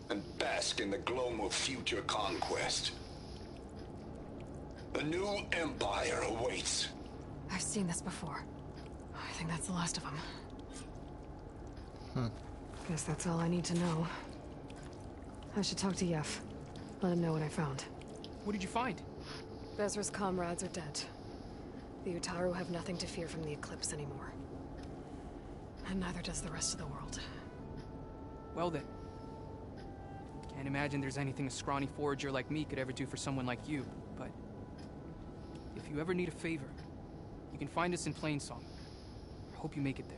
and bask in the glow of future conquest. A new empire awaits. I've seen this before. I think that's the last of them. Guess that's all I need to know. I should talk to Yeff. Let him know what I found. What did you find? Vezra's comrades are dead. The Utaru have nothing to fear from the Eclipse anymore. And neither does the rest of the world. Well then. Can't imagine there's anything a scrawny forager like me could ever do for someone like you, but... if you ever need a favor, you can find us in Plainsong. I hope you make it there.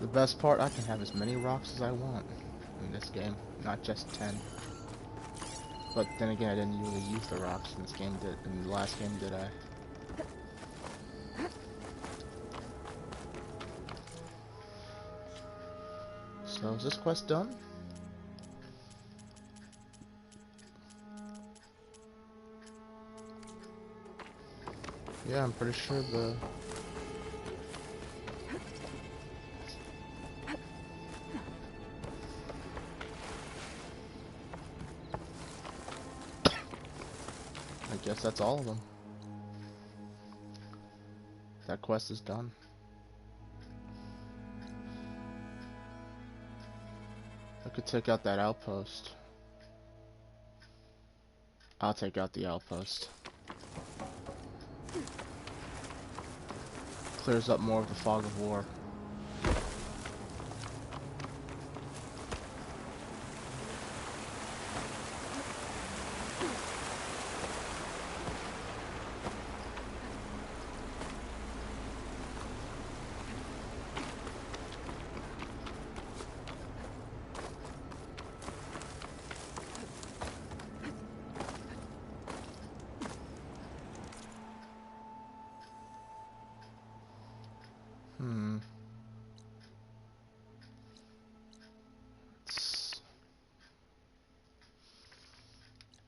The best part, I can have as many rocks as I want in this game, not just 10. But then again, I didn't really use the rocks in this game, in the last game, did I? So is this quest done? Yeah, I'm pretty sure the... I guess that's all of them. That quest is done. I could take out that outpost. I'll take out the outpost. Clears up more of the fog of war.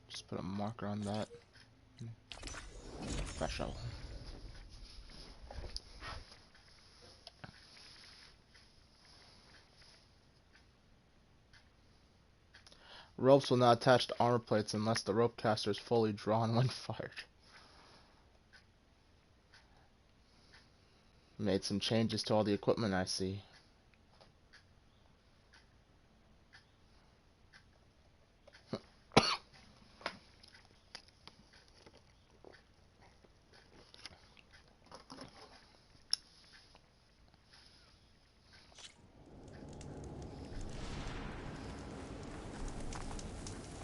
Just put a marker on that. Special. Ropes will not attach to armor plates unless the rope caster is fully drawn when fired. Made some changes to all the equipment I see.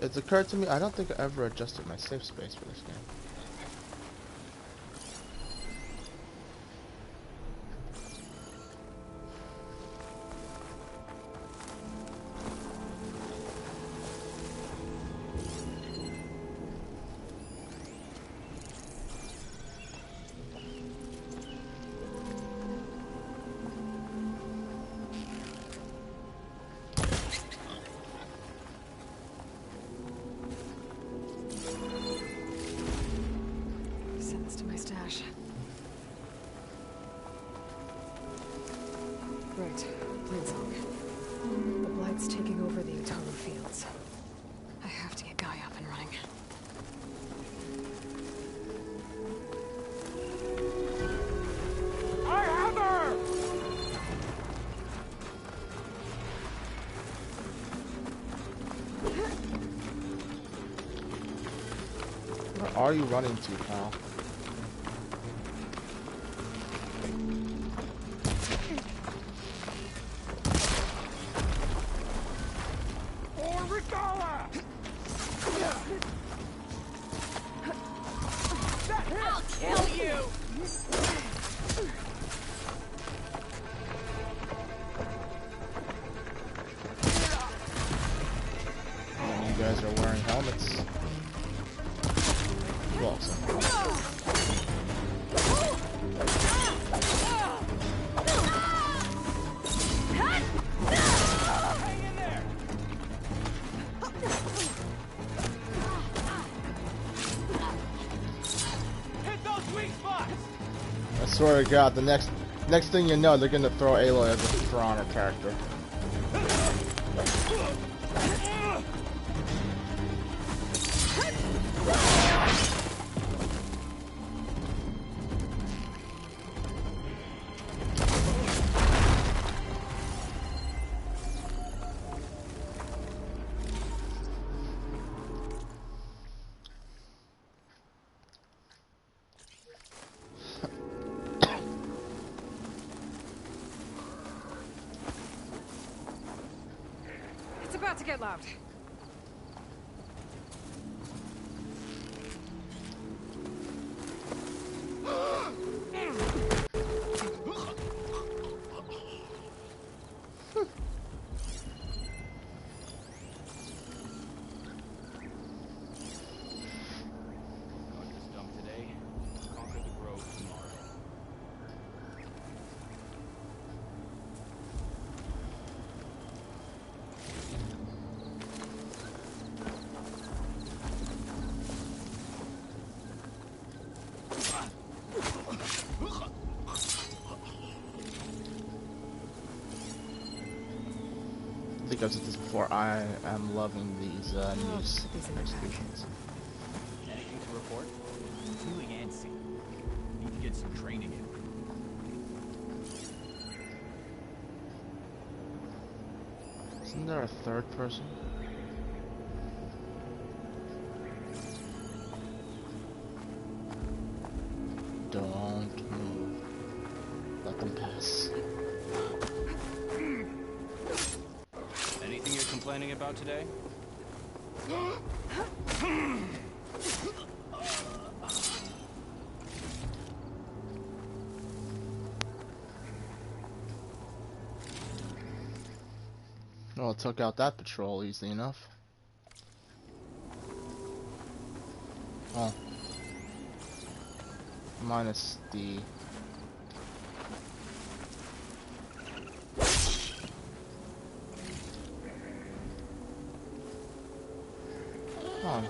It's occurred to me, I don't think I ever adjusted my safe space for this game. Right, Plainsong. The Blight's taking over the Utaru fields. I have to get Guy up and running. I have her! Where are you running to, pal? I swear to God, the next thing you know, they're gonna throw Aloy as a For Honor character. It's about to get loud. think I've said this before. I am loving these news executions. Anything to report? Feeling antsy. Need to get some training in. Isn't there a third person? Don't move. Let them pass. Anything you're complaining about today? Well, took out that patrol easily enough. Oh. Minus the... Oh.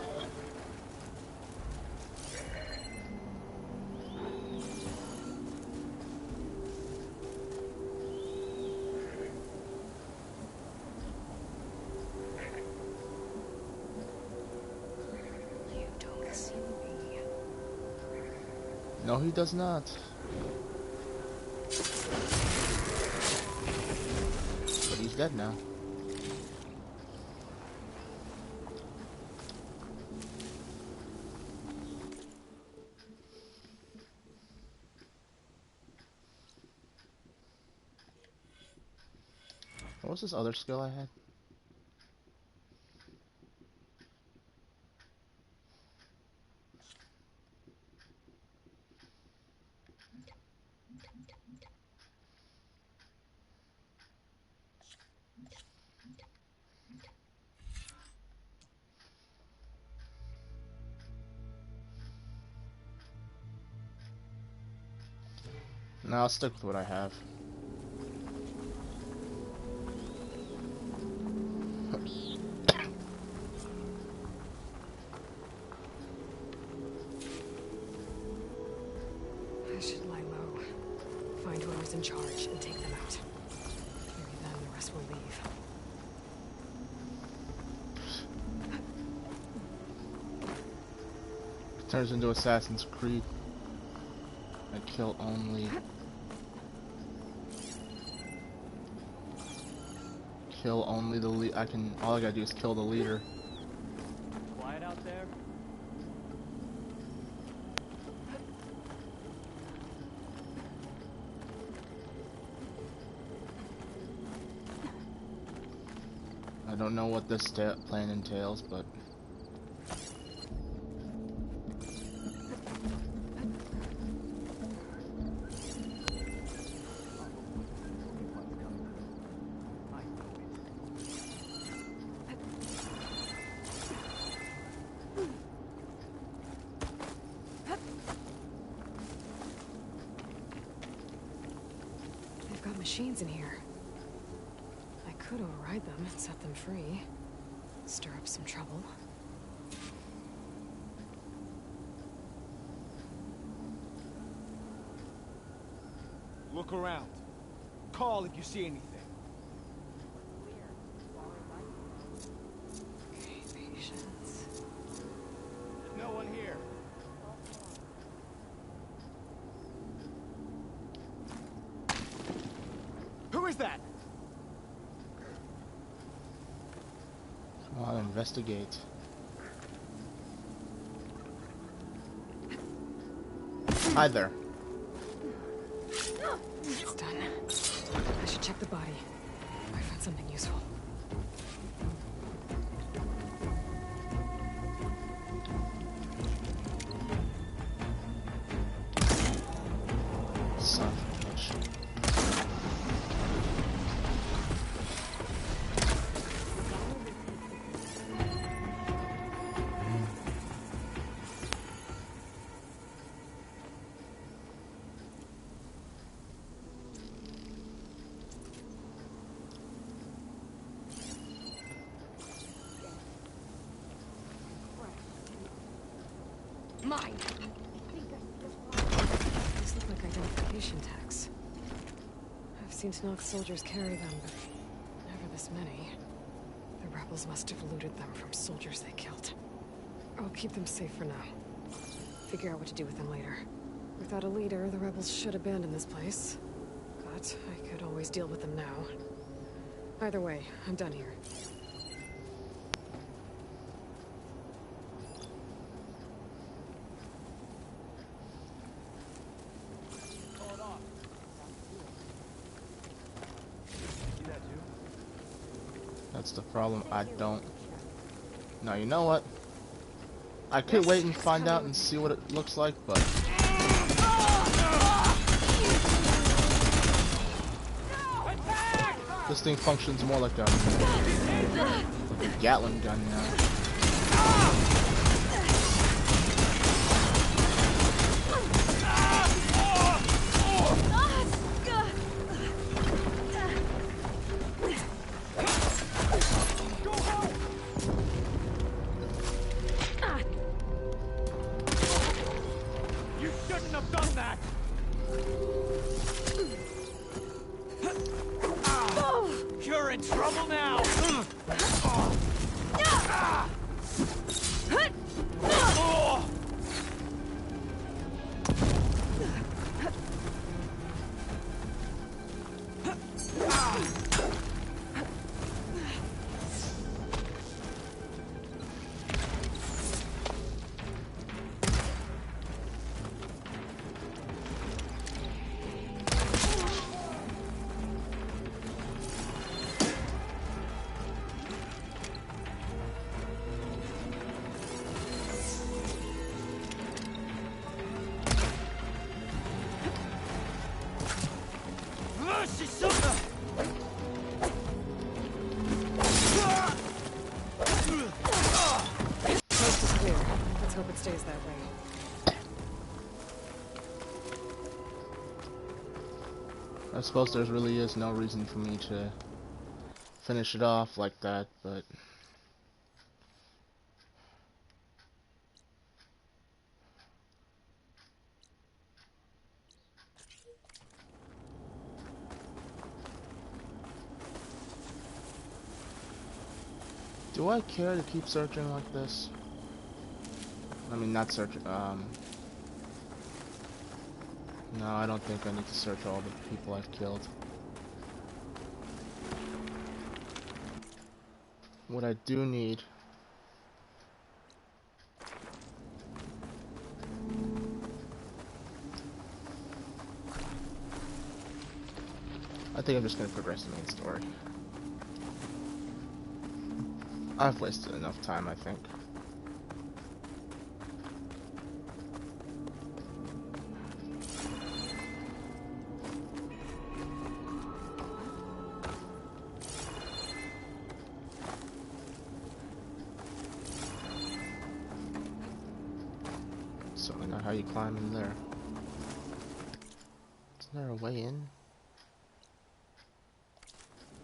You don't see me. No, he does not. But he's dead now. What was this other skill I had? No, I'll stick with what I have. I should lie low. Find whoever's in charge and take them out. Maybe then the rest will leave. Turns into Assassin's Creed. I kill only. Kill only the lead. All I gotta do is kill the leader. Quiet out there? I don't know what this plan entails, but They've got machines in here. I could override them and set them free. Stir up some trouble. Look around. Call if you see anything. Okay, patience. There's no one here. Who is that? come on, investigate. Hi there. It's done. I should check the body. Might find something useful. Son of a bitch. Mine. These look like identification tags. I've seen Tenakth soldiers carry them, but never this many. rebels must have looted them from soldiers they killed. I'll keep them safe for now. Figure out what to do with them later. Without a leader, the rebels should abandon this place. But I could always deal with them now. Either way, I'm done here. That's the problem. I don't. Now you know what? I could wait and find out and see what it looks like, but this thing functions more like a Gatling gun now. Stays that way. I suppose there really is no reason for me to finish it off like that, but do I care to keep searching like this? I mean, not search, no, I don't think I need to search all the people I've killed. What I do need I think I'm just gonna progress the main story. I've wasted enough time, I think. Certainly not how you climb in there. Is there a way in?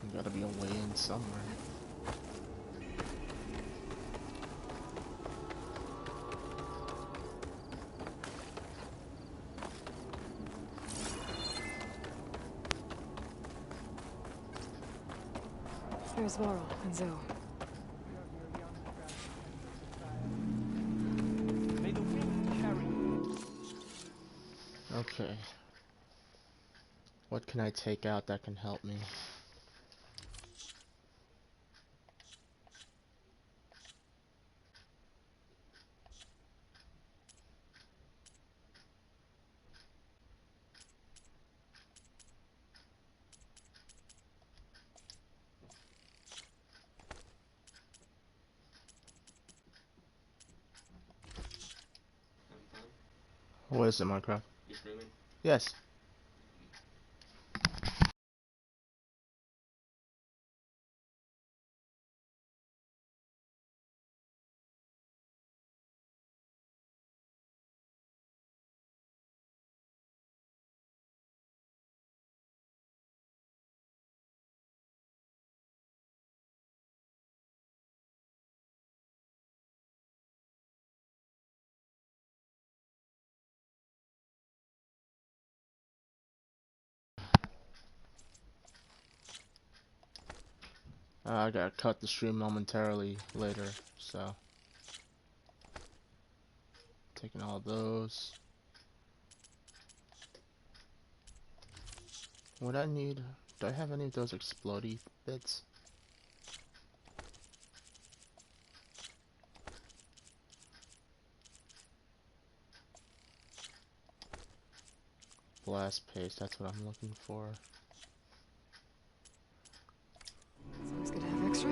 There's gotta be a way in somewhere. There's Varl and Zoe. Okay. What can I take out that can help me? What is it, Minecraft? You streaming? Yes. I gotta cut the stream momentarily later, so taking all those. What I need? Do I have any of those explodey bits? Blast paste, that's what I'm looking for. It's always good to have extra.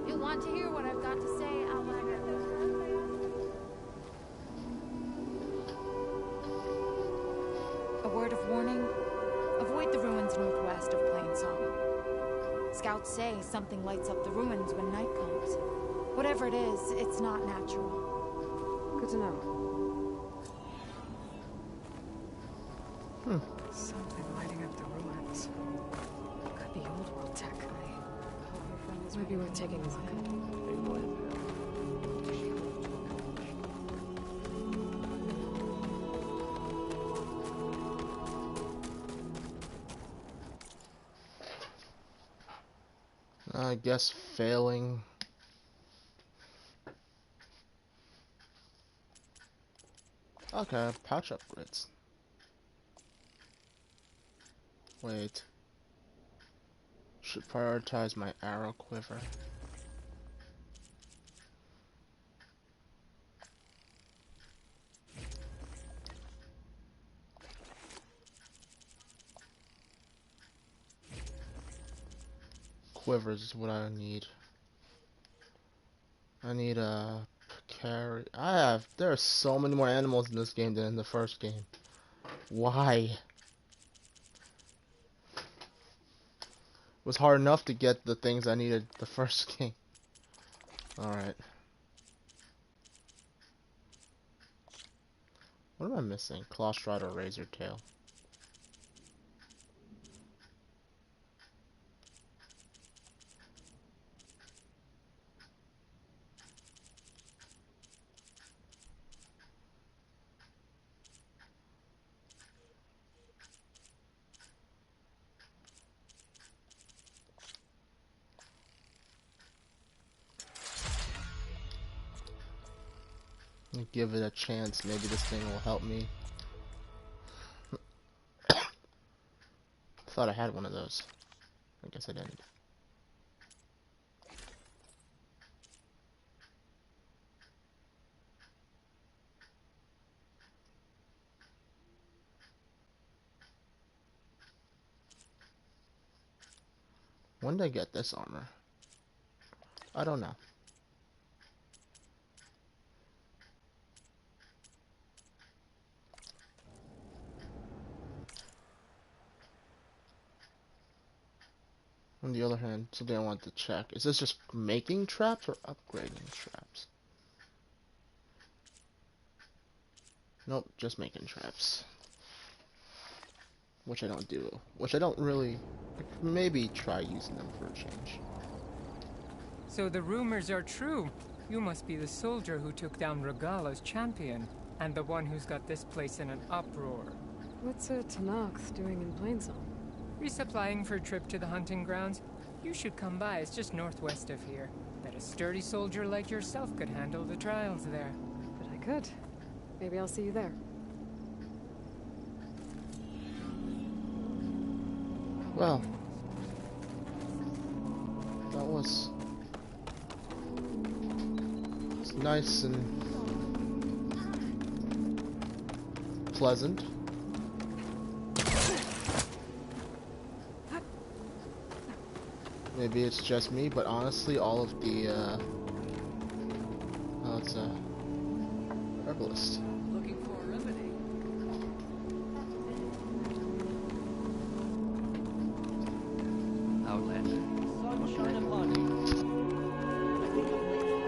You want to hear what I've got to say, Outlander? A word of warning. Avoid the ruins northwest of Plainsong. Scouts say something lights up the ruins when night comes. Whatever it is, it's not natural. Good to know. Something lighting up the ruins. Could be old world tech. Might be worth taking a look. I guess failing. Okay, pouch upgrades. Wait. Should prioritize my arrow quiver. Quivers is what I need. I need a carry. There are so many more animals in this game than in the first game. Why? It was hard enough to get the things I needed the first game. Alright. What am I missing? Claw Stride or Razor Tail? Give it a chance. Maybe this thing will help me. Thought I had one of those. I guess I didn't. When did I get this armor? I don't know. On the other hand, something I want to check. Is this just making traps or upgrading traps? Nope, just making traps. Which I don't do. Which I don't really... Maybe try using them for a change. So the rumors are true. You must be the soldier who took down Regala's champion, and the one who's got this place in an uproar. What's a Tenakth doing in Plainsong? Resupplying for a trip to the hunting grounds? You should come by, it's just northwest of here. Bet a sturdy soldier like yourself could handle the trials there. But I could. Maybe I'll see you there. Well, that was nice and pleasant. Maybe it's just me, but honestly, all of the oh, it's a herbalist. Looking for a remedy. Outlander. Sunshine upon you. I think I'm late today.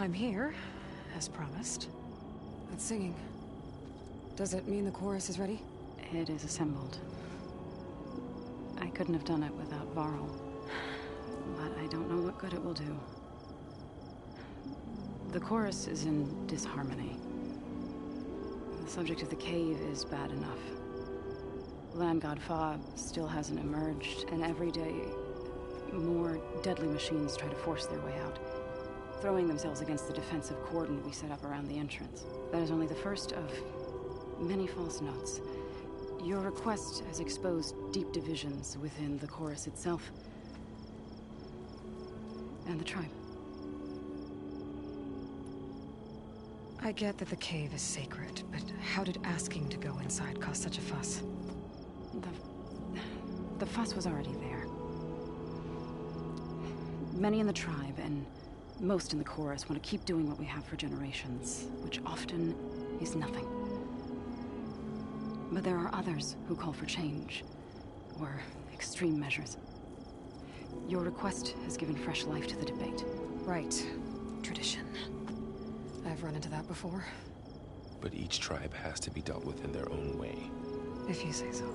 I'm here, as promised. That's singing. Does it mean the chorus is ready? It is assembled. I couldn't have done it without Varl. But I don't know what good it will do. The chorus is in disharmony. The subject of the cave is bad enough. Land God Fa still hasn't emerged, and every day, more deadly machines try to force their way out, throwing themselves against the defensive cordon we set up around the entrance. That is only the first of many false notes. Your request has exposed deep divisions within the chorus itself and the tribe. I get that the cave is sacred, but how did asking to go inside cause such a fuss? The fuss was already there. Many in the tribe, and most in the chorus, want to keep doing what we have for generations, which often is nothing. But there are others who call for change, or extreme measures. Your request has given fresh life to the debate. Right. Tradition. I've run into that before. But each tribe has to be dealt with in their own way. If you say so.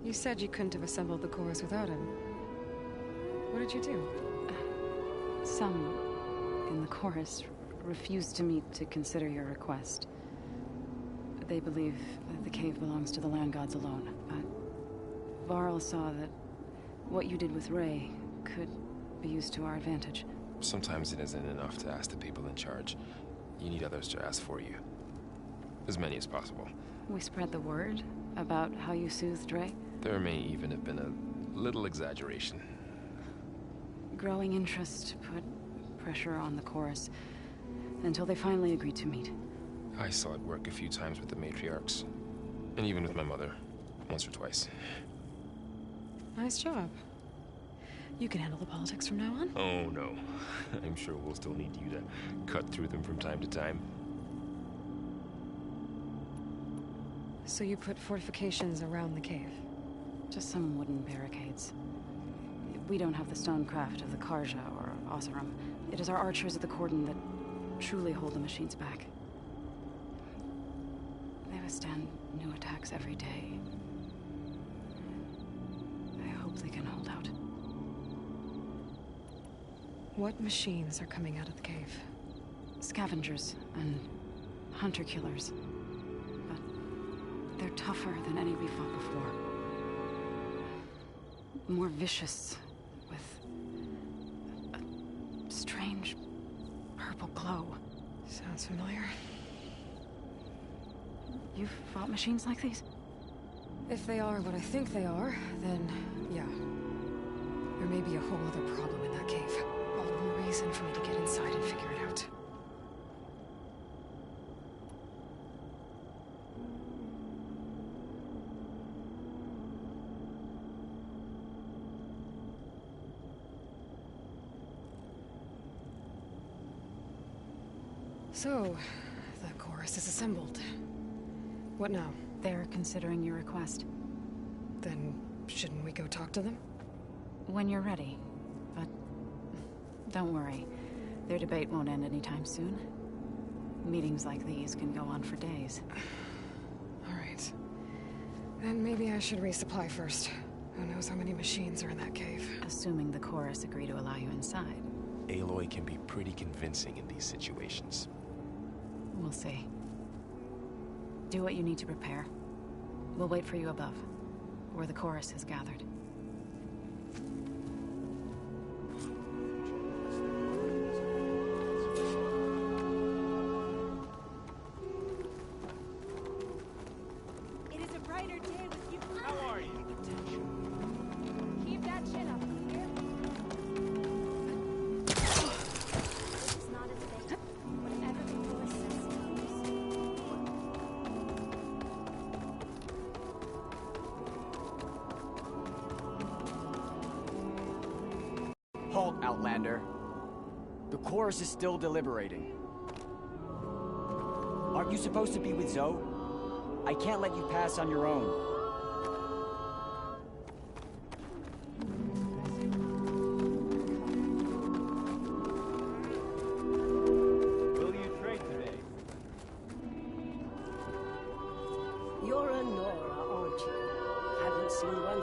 You said you couldn't have assembled the chorus without him. What did you do? Some in the chorus refused to meet to consider your request. They believe that the cave belongs to the land gods alone, but Varl saw that what you did with Ray could be used to our advantage. Sometimes it isn't enough to ask the people in charge. You need others to ask for you. As many as possible. We spread the word about how you soothed Ray. There may even have been a little exaggeration. Growing interest put pressure on the chorus until they finally agreed to meet. I saw it work a few times with the matriarchs. And even with my mother. Once or twice. Nice job. You can handle the politics from now on? Oh, no. I'm sure we'll still need you to cut through them from time to time. So you put fortifications around the cave? Just some wooden barricades. We don't have the stonecraft of the Karja or Oseram. It is our archers at the cordon that truly hold the machines back. They withstand new attacks every day. I hope they can hold out. What machines are coming out of the cave? Scavengers and hunter-killers. But they're tougher than any we fought before. More vicious, with a strange purple glow. Sounds familiar. You've fought machines like these? If they are what I think they are, then yeah. There may be a whole other problem in that cave. All the more reason for me to get inside and figure it out. So, the chorus is assembled. What now? They're considering your request. Then, shouldn't we go talk to them? When you're ready. But don't worry. Their debate won't end anytime soon. Meetings like these can go on for days. All right. Then maybe I should resupply first. Who knows how many machines are in that cave? Assuming the chorus agree to allow you inside. Aloy can be pretty convincing in these situations. We'll see. Do what you need to prepare. We'll wait for you above, where the chorus has gathered. It is a brighter day with you. How are you? Keep that chin up, here. It's not a debate. Whatever the chorus says goes. Halt, Outlander. The chorus is still deliberating. Aren't you supposed to be with Zoe? I can't let you pass on your own.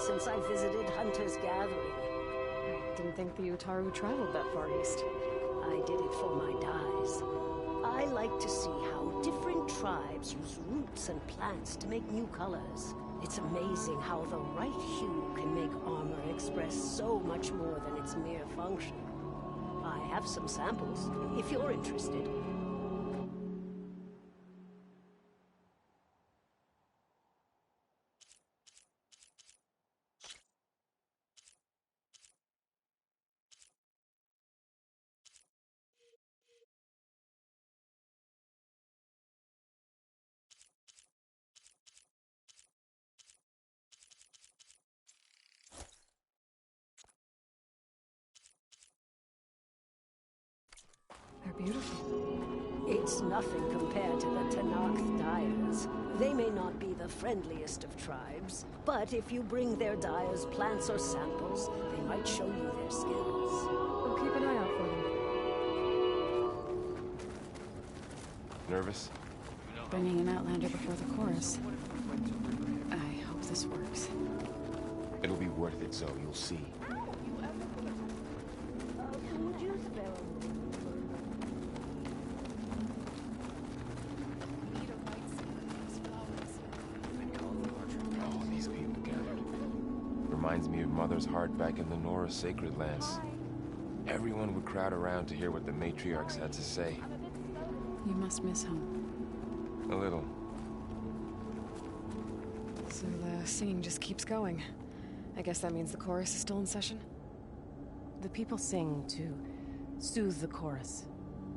since I visited Hunter's Gathering. I didn't think the Utaru traveled that far east. I did it for my dyes. I like to see how different tribes use roots and plants to make new colors. It's amazing how the right hue can make armor express so much more than its mere function. I have some samples, if you're interested. They're beautiful. It's nothing compared to the Tenakth dyers. They may not be the friendliest of tribes, but if you bring their dyers plants or samples, they might show you their skills. We'll keep an eye out for them. Nervous? Bringing an Outlander before the chorus. I hope this works. It'll be worth it, Zoe. You'll see. Would you spare Oh, these people gathered. Reminds me of Mother's heart back in the Nora sacred lands. Everyone would crowd around to hear what the matriarchs had to say. You must miss home. A little. So the singing just keeps going. I guess that means the chorus is still in session? The people sing to soothe the chorus,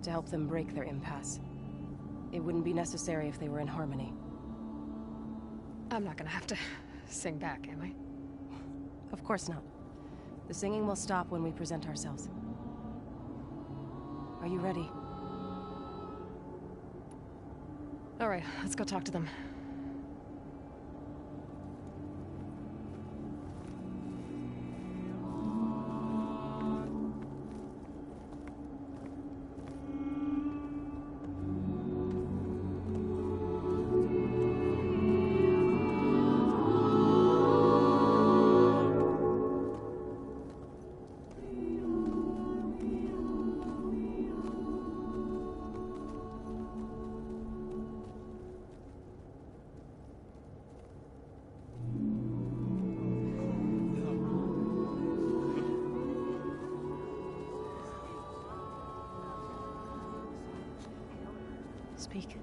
to help them break their impasse. It wouldn't be necessary if they were in harmony. I'm not gonna have to sing back, am I? Of course not. The singing will stop when we present ourselves. Are you ready? All right, let's go talk to them. Speak.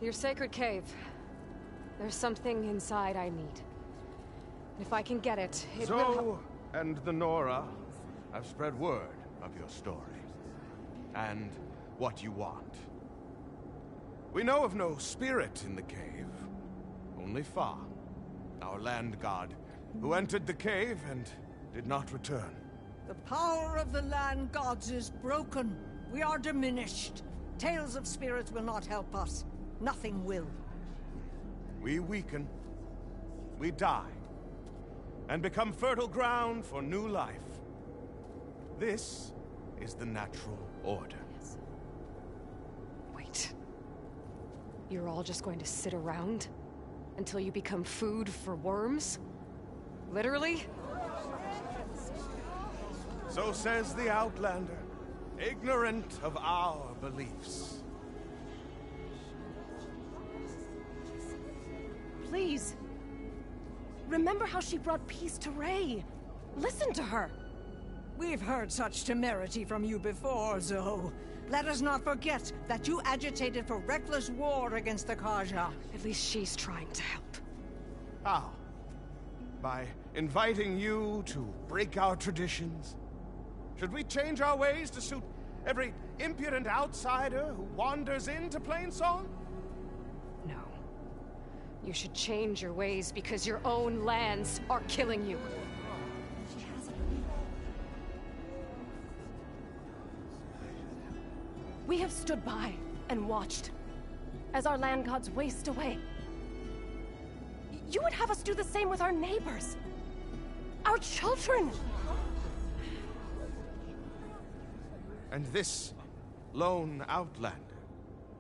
Your sacred cave. There's something inside I need. And if I can get it, it will help. Zoe and the Nora have spread word of your story. And what you want. We know of no spirit in the cave. Only Fa, our land god, who entered the cave and did not return. The power of the land gods is broken. We are diminished. Tales of spirits will not help us. Nothing will. We weaken. We die. And become fertile ground for new life. This is the natural order. Wait. You're all just going to sit around? Until you become food for worms? Literally? So says the Outlander, ignorant of our beliefs. Please. Remember how she brought peace to Ray. Listen to her. We've heard such temerity from you before, Zoe. Let us not forget that you agitated for reckless war against the Kaja. At least she's trying to help. How? By inviting you to break our traditions? Should we change our ways to suit every impudent outsider who wanders into Plainsong? No. You should change your ways because your own lands are killing you. We have stood by and watched as our land gods waste away. You would have us do the same with our neighbors, our children. And this lone Outlander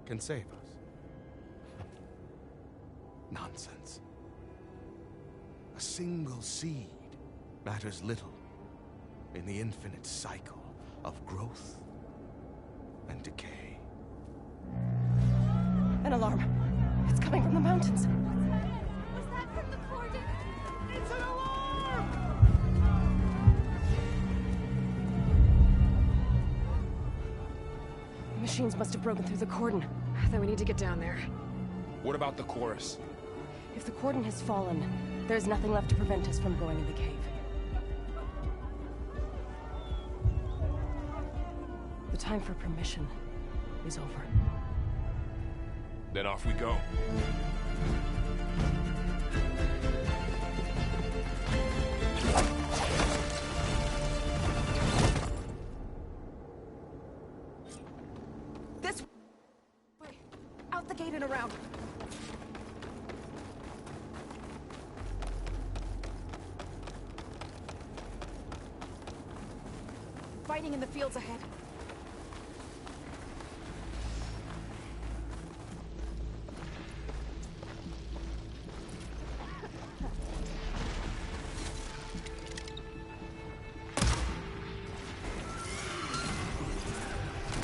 can save us. Nonsense. single seed matters little in the infinite cycle of growth and decay. An alarm. It's coming from the mountains. Was that from the cordon? It's an alarm! Machines must have broken through the cordon. Then we need to get down there. What about the chorus? If the cordon has fallen, there's nothing left to prevent us from going in the cave. The time for permission is over. Then off we go. This way! Out the gate and around! Fighting in the fields ahead.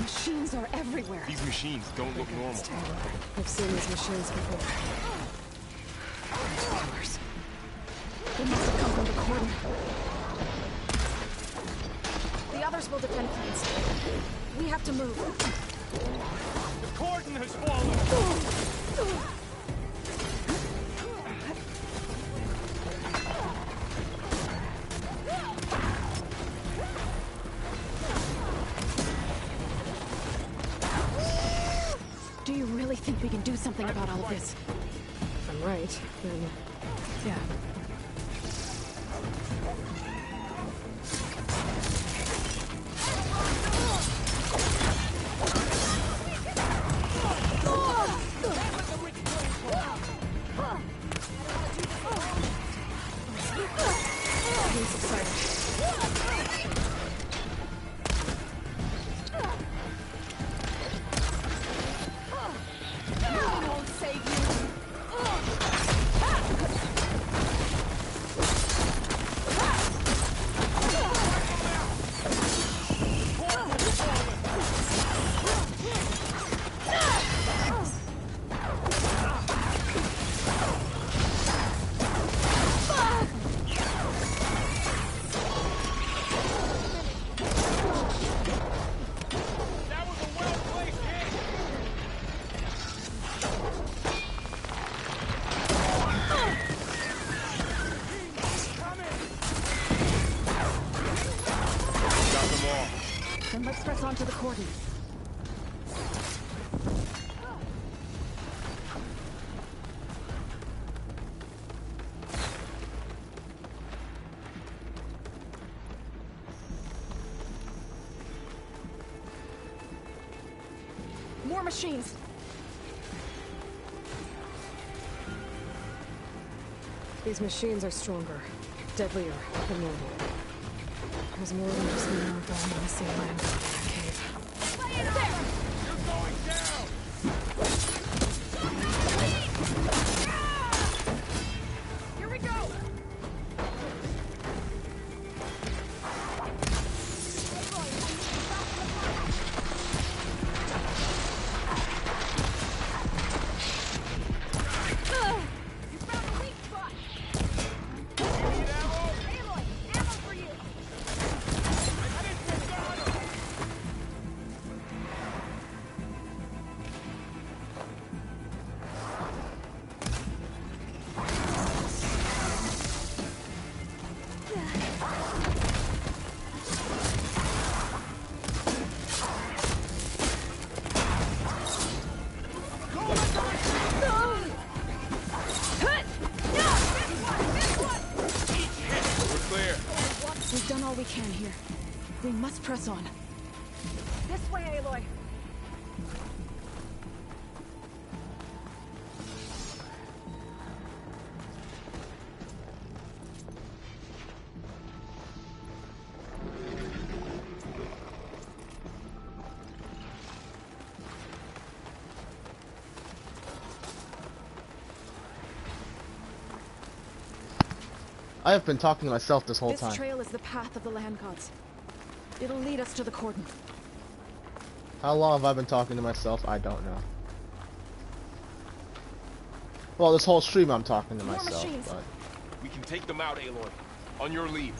Machines are everywhere. These machines don't look normal. I've seen these machines before. Towers. They must have come from the cordon. The others will defend Plains. We have to move. The cordon has fallen! Do you really think we can do something about all of this? If I'm right, then... Yeah. Then let's press on to the cordon. More machines! These machines are stronger, deadlier than normal. There's more than just an arm on the same land in that cave. You're going down! Here we go! You found a weak spot! Aloy, ammo for you! We've done all we can here. We must press on. This way, Aloy! I have been talking to myself this whole time. This trail is the path of the land gods. It'll lead us to the cordon. How long have I been talking to myself? I don't know. Well, this whole stream I'm talking to myself, but... We can take them out, Aloy. On your lead.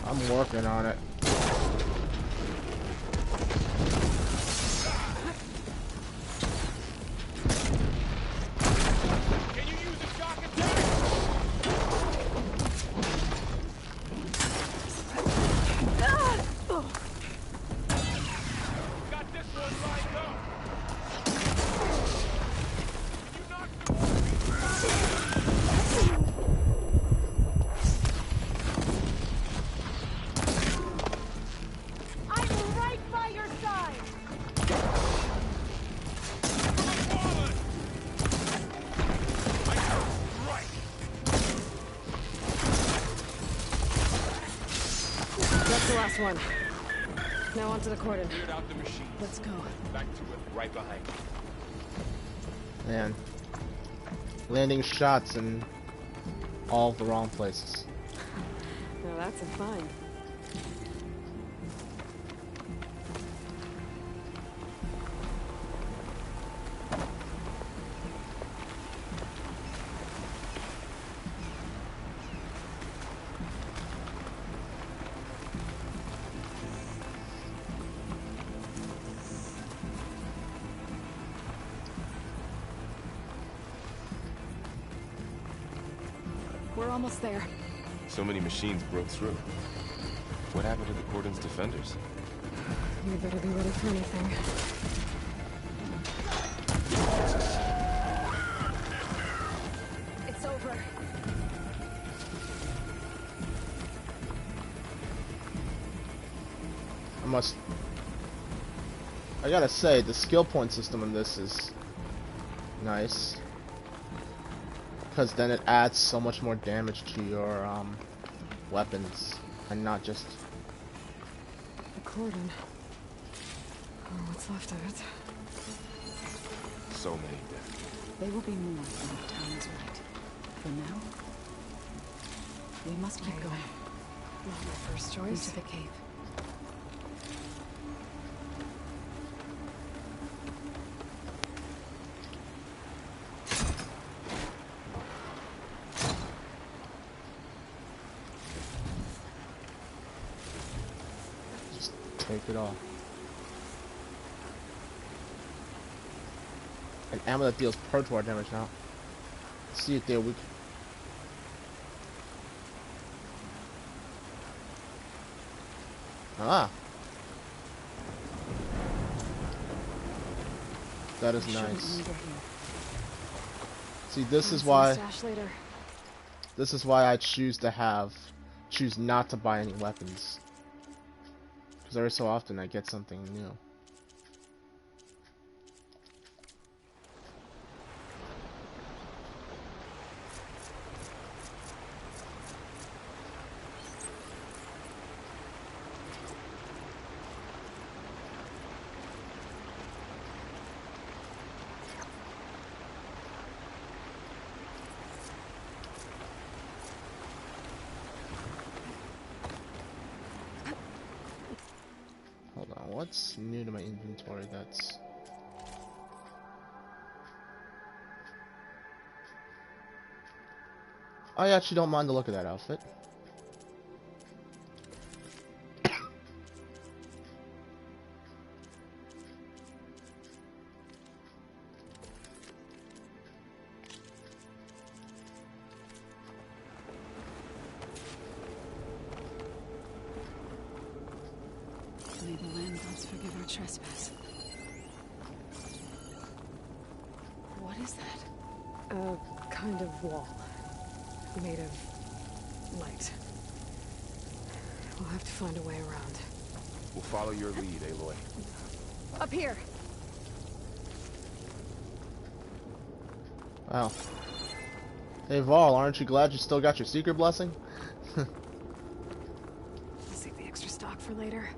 I'm working on it. Last one. Now onto the cordon. Cleared out the machine. Let's go. Back to it, right behind you. Man. Landing shots in all the wrong places. Now that's a find. We're almost there. So many machines broke through. What happened to the Cordon's defenders? You better be ready for anything. It's over. I gotta say, the skill point system in this is nice. Because then it adds so much more damage to your weapons, and not just... The cordon. Oh, what's left of it? So many dead. They will be more when the time is right. For now, we must keep going. Not my first choice. Into the cave. Take it off. An ammo that deals purge war damage now. Let's see if they're weak. Ah. That is nice. See, this is why I choose not to buy any weapons. Because every so often I get something new. What's new to my inventory that's... I actually don't mind the look of that outfit. May the land gods forgive our trespass. What is that? A kind of wall. Made of light. We'll have to find a way around. We'll follow your lead, Aloy. Up here! Wow. Hey Varl, aren't you glad you still got your secret blessing? I'll save the extra stock for later.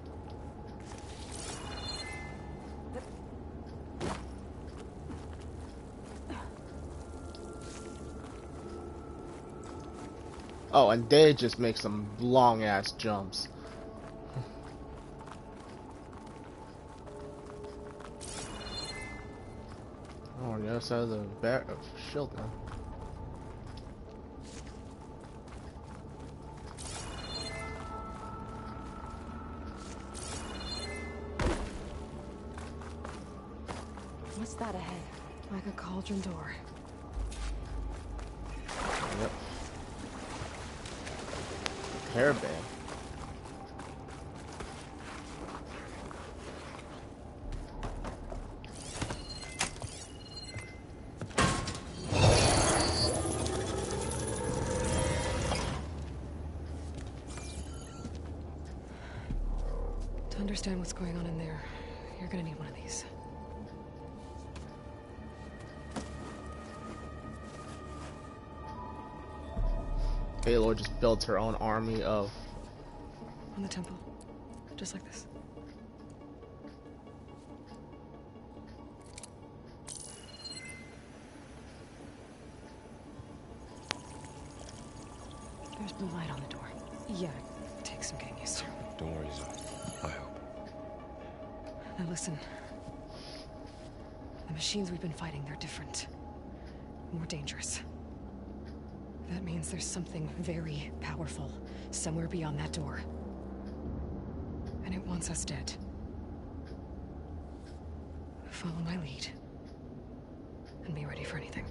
Oh, and they just make some long-ass jumps. Oh, on the other side of the shield now. What's that ahead? Like a cauldron door. Yep. Hairband. To understand what's going on in there, you're gonna need one of these. Aloy just built her own army of... On the temple. Just like this. There's blue light on the door. Yeah, it takes some getting used to. Don't worry, Zoe. I hope. Now listen. The machines we've been fighting, they're different. More dangerous. That means there's something very powerful somewhere beyond that door. And it wants us dead. Follow my lead. And be ready for anything.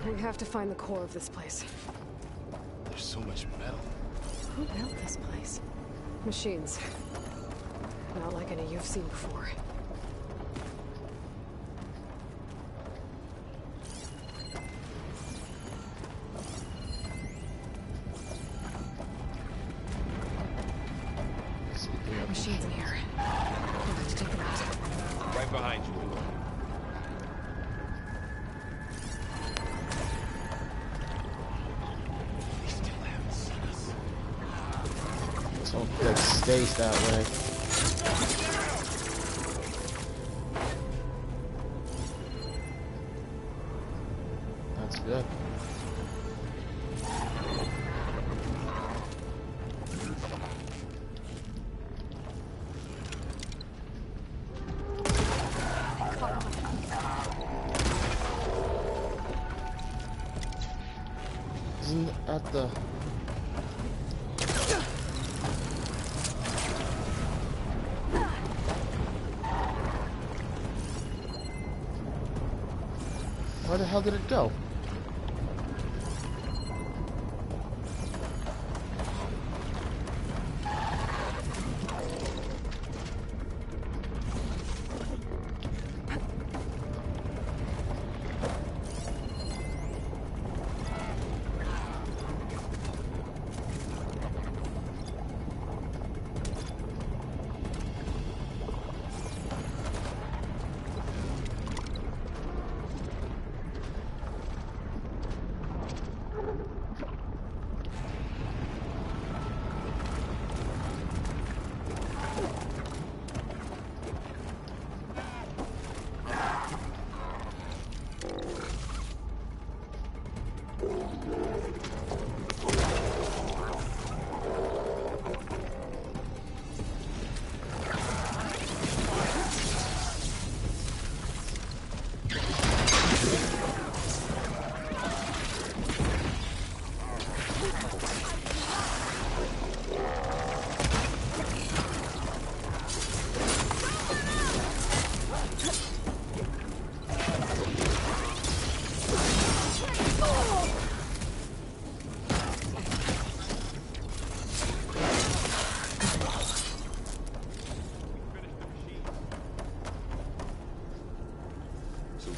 We have to find the core of this place. There's so much metal. Who built this place? Machines. Not like any you've seen before. Machines in here. We'll have to take them out. Right behind you, Aloy. It stays that way. That's good. Isn't at the... Where the hell did it go?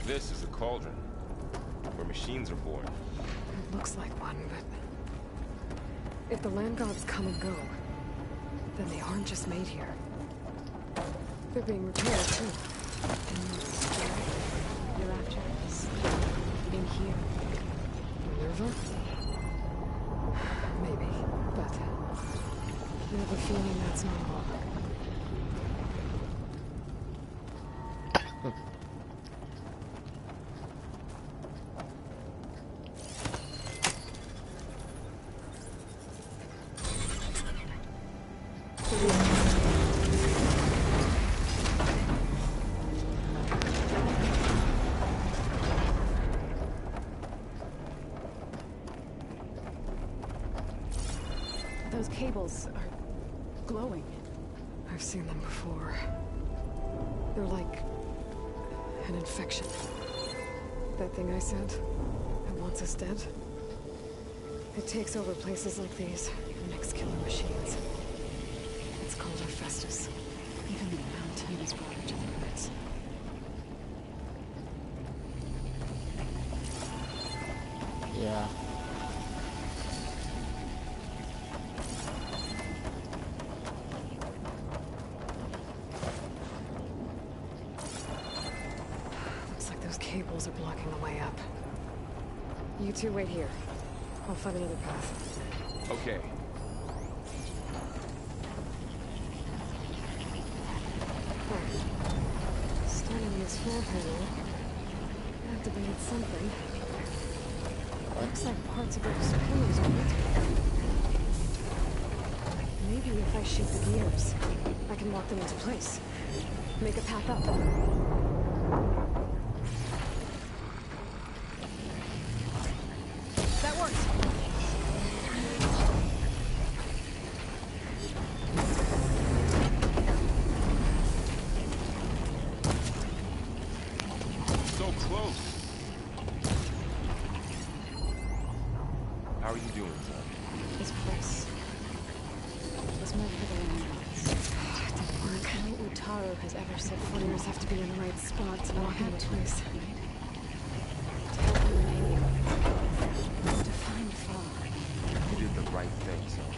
This is a cauldron, where machines are born. It looks like one, but... if the land gods come and go, then they aren't just made here. They're being repaired, too. And you're after this being here. Minerva? Maybe, but... I have a feeling that's not all. Those cables are glowing. I've seen them before. They're like an infection. That thing I said that wants us dead. It takes over places like these and makes killer machines. It's called Hephaestus. Even the mountain is brought her to the roots. Yeah. Looks like those cables are blocking the way up. You two wait here. I'll find another path. Okay. Starting on this floor panel. Activated something. Looks like parts of those pillars are metal. Maybe if I shoot the gears, I can lock them into place. Make a path up. That worked! So close. How are you doing, son? This place was meant for the land gods. It didn't work. No Utaru has ever said Warriors have to be in the right spot to lock into place. To help them remain you. To find Fa. You did the right thing, son.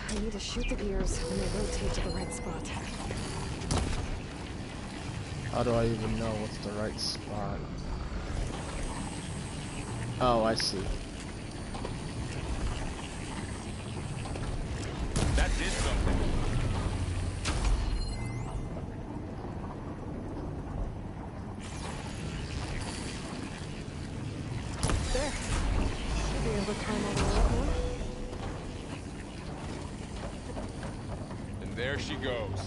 I need to shoot the gears when they rotate to the right spot. How do I even know what's the right spot? Oh, I see. That did something. There. Should be able to climb all the way up now. And there she goes.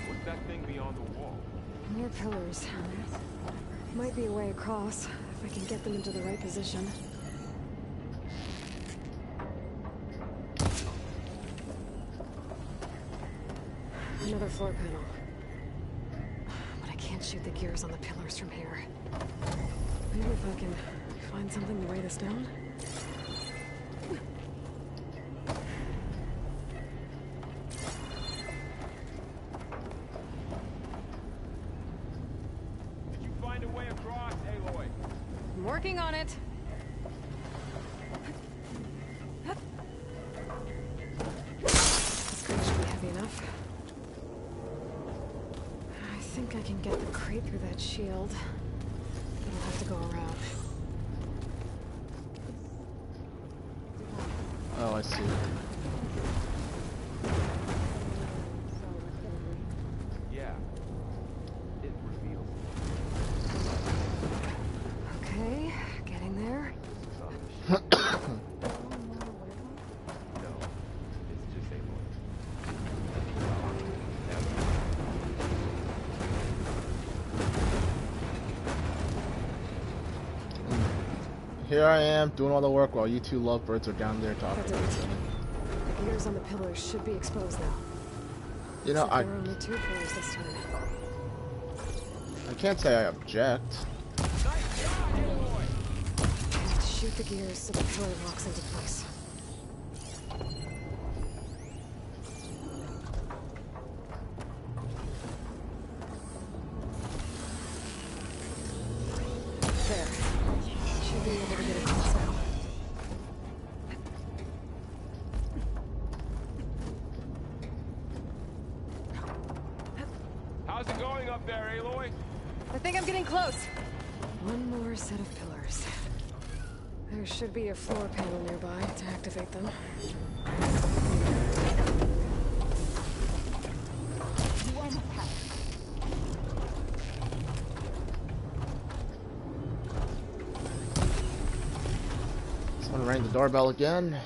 What's that thing beyond the wall? More pillars. Might be a way across, If I can get them into the right position. Another floor panel. But I can't shoot the gears on the pillars from here. Maybe if I can find something to weigh this down? Did you find a way across, Aloy? I'm working on it. This crate should be heavy enough. I think I can get the crate through that shield. But I'll have to go around. Oh, I see. Yeah. It reveals. Okay, getting there. No, it's just Aloy. Here I am doing all the work while you two lovebirds are down there talking. That's everything. The gears on the pillars should be exposed now. You know, Except there are only 2 pillars this time. I can't say I object. Let's shoot the gears so the pillar locks into place. There. Should be able to get across now. How's it going up there, Aloy? I think I'm getting close. One more set of pillars. There should be a floor panel nearby to activate them. Someone rang the doorbell again.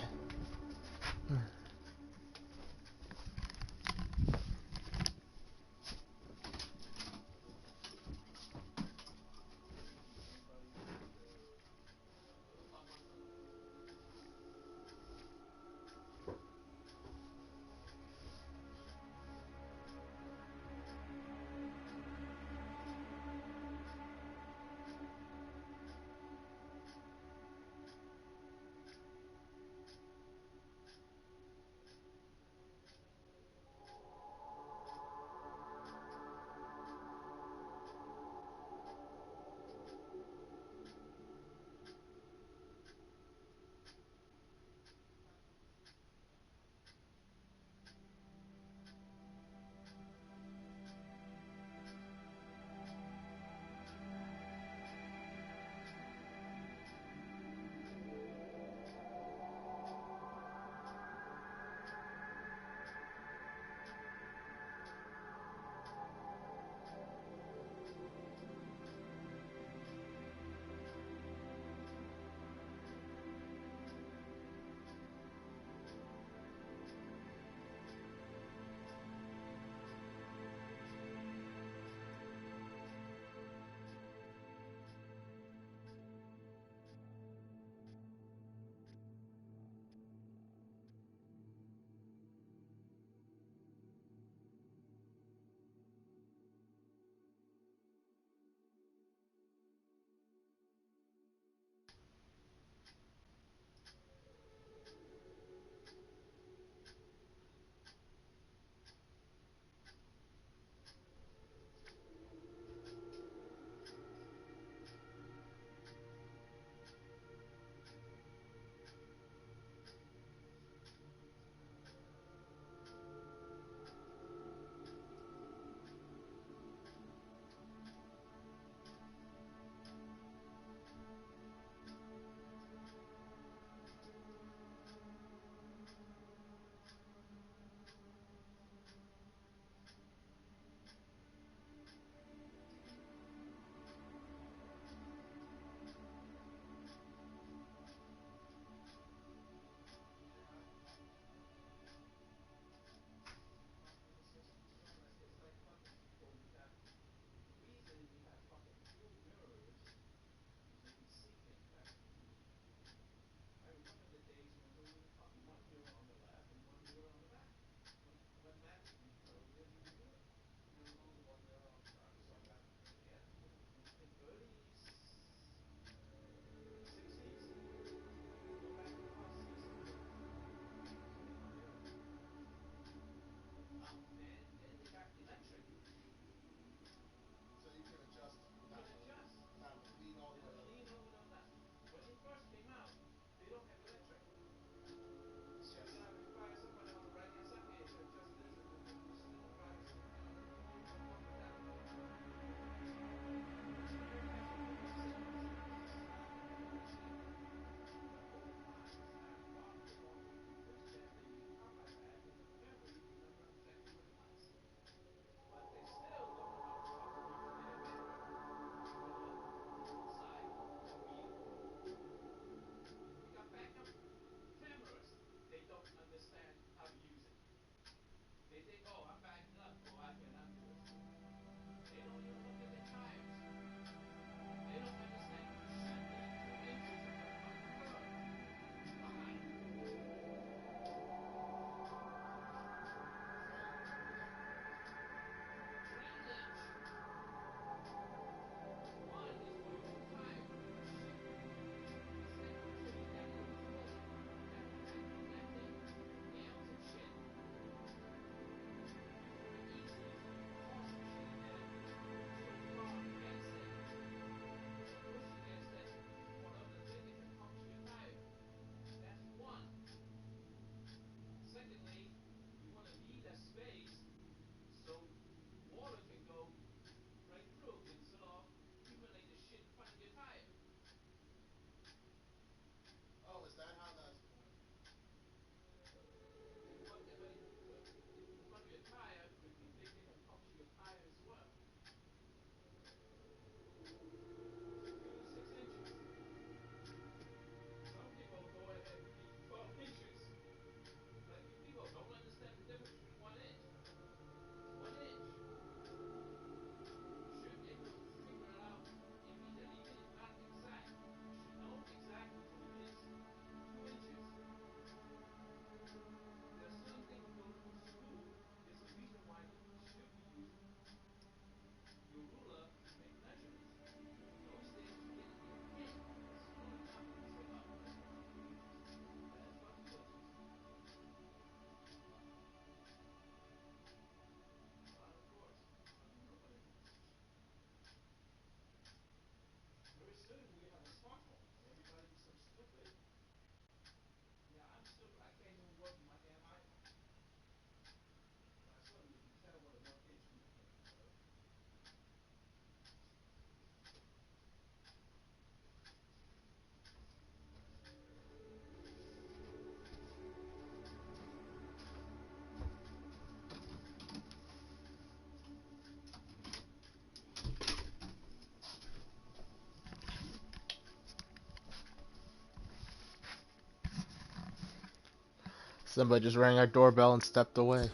Somebody just rang our doorbell and stepped away.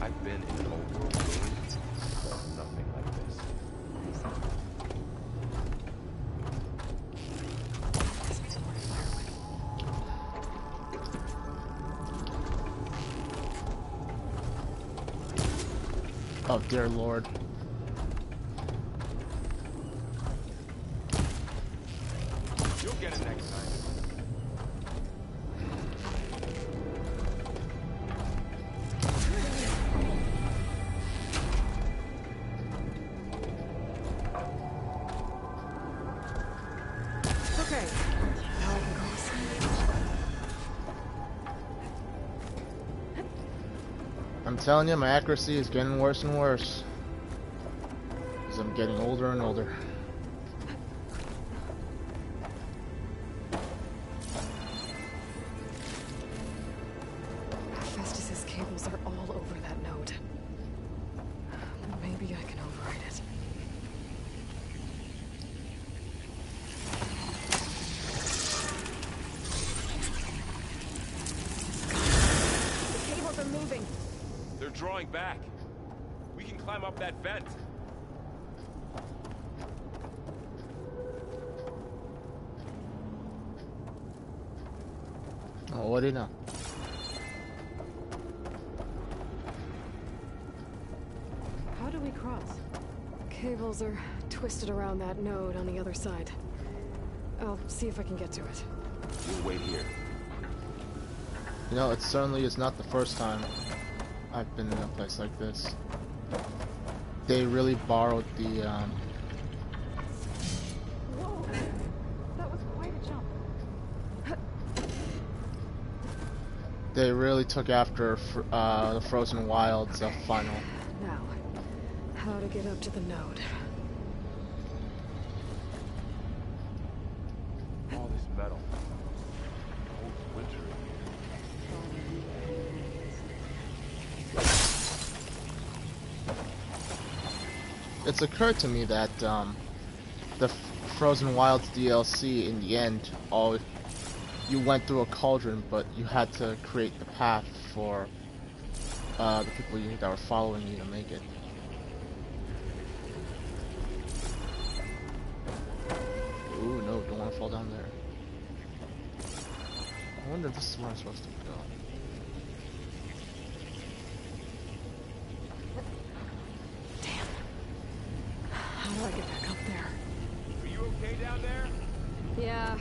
I've been in an old world game, but nothing like this. Oh dear Lord. You'll get it next time. Okay. Now I can cross. I'm telling you, my accuracy is getting worse and worse. As I'm getting older and older. Festus's cables are all over that node. Maybe I can override it. The cables are moving. They're drawing back. We can climb up that vent. Oh, what do you know? How do we cross? Cables are twisted around that node on the other side. I'll see if I can get to it. We'll wait here. You know, it certainly is not the first time I've been in a place like this. They really borrowed the, Whoa! That was quite a jump. They really took after the Frozen Wilds final. Now, how to get up to the node. All this metal. Cold winter in It's occurred to me that the Frozen Wilds DLC in the end, you went through a cauldron, but you had to create the path for the people that were following you to make it. Ooh, no, don't want to fall down there. I wonder if this is where I'm supposed to go. How do I get back up there? Are you okay down there? Yeah.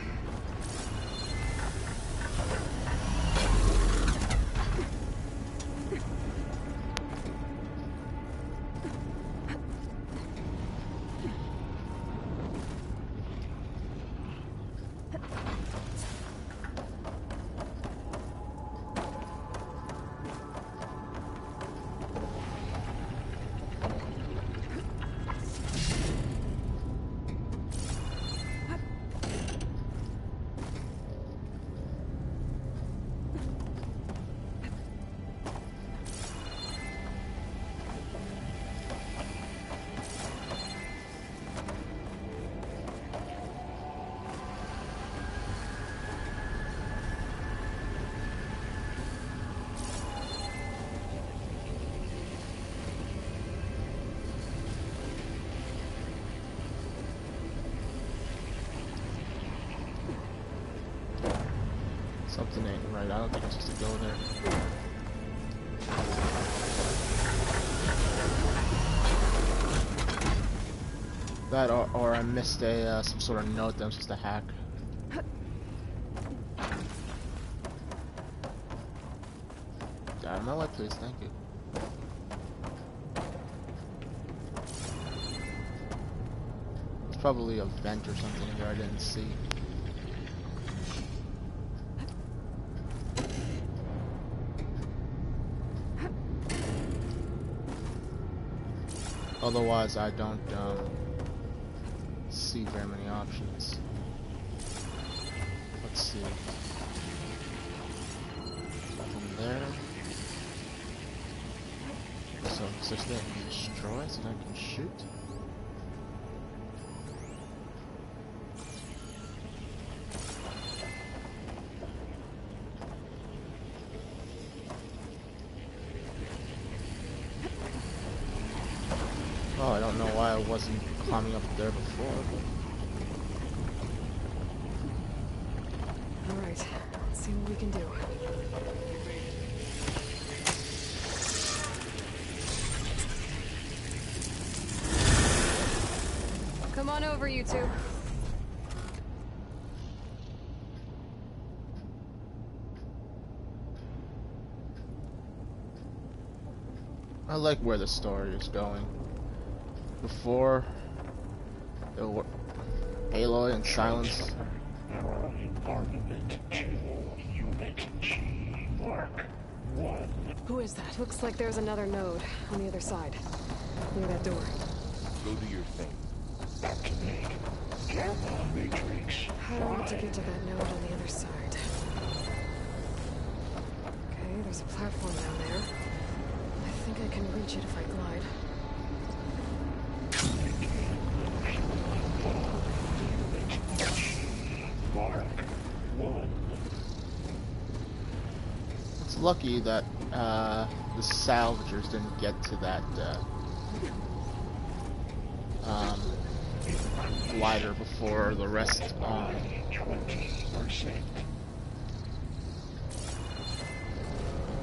Something ain't right. I don't think I'm supposed to go there. That or I missed a some sort of note that I'm supposed to hack. Get out of my way, please. Thank you. It's probably a vent or something in there I didn't see. Otherwise, I don't see very many options. Let's see. Nothing there. So such thing I can destroy, so that I can shoot. Oh, I don't know why I wasn't climbing up there before, but... Alright, let's see what we can do. Come on over, you two. I like where the story is going. Before, there were Aloy and Silence. Who is that? Looks like there's another node on the other side, near that door. Go do your thing. How to get to that node on the other side? Okay, there's a platform down there. I think I can reach it if I glide. It's lucky that the salvagers didn't get to that glider before the rest.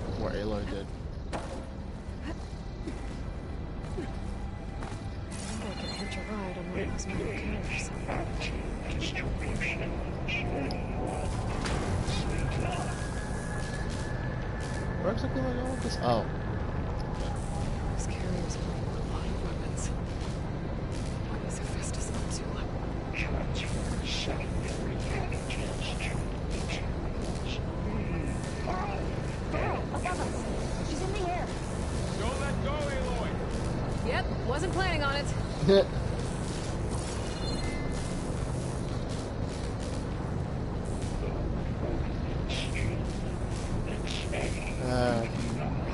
Before Aloy did. I think I can hitch a ride on one of those metal carriers. Where exactly am I going with this? Oh. Those carriers bring a lot of weapons. What is Hephaestus up to? She's in the air. Don't let go, Aloy! Yep, wasn't planning on it.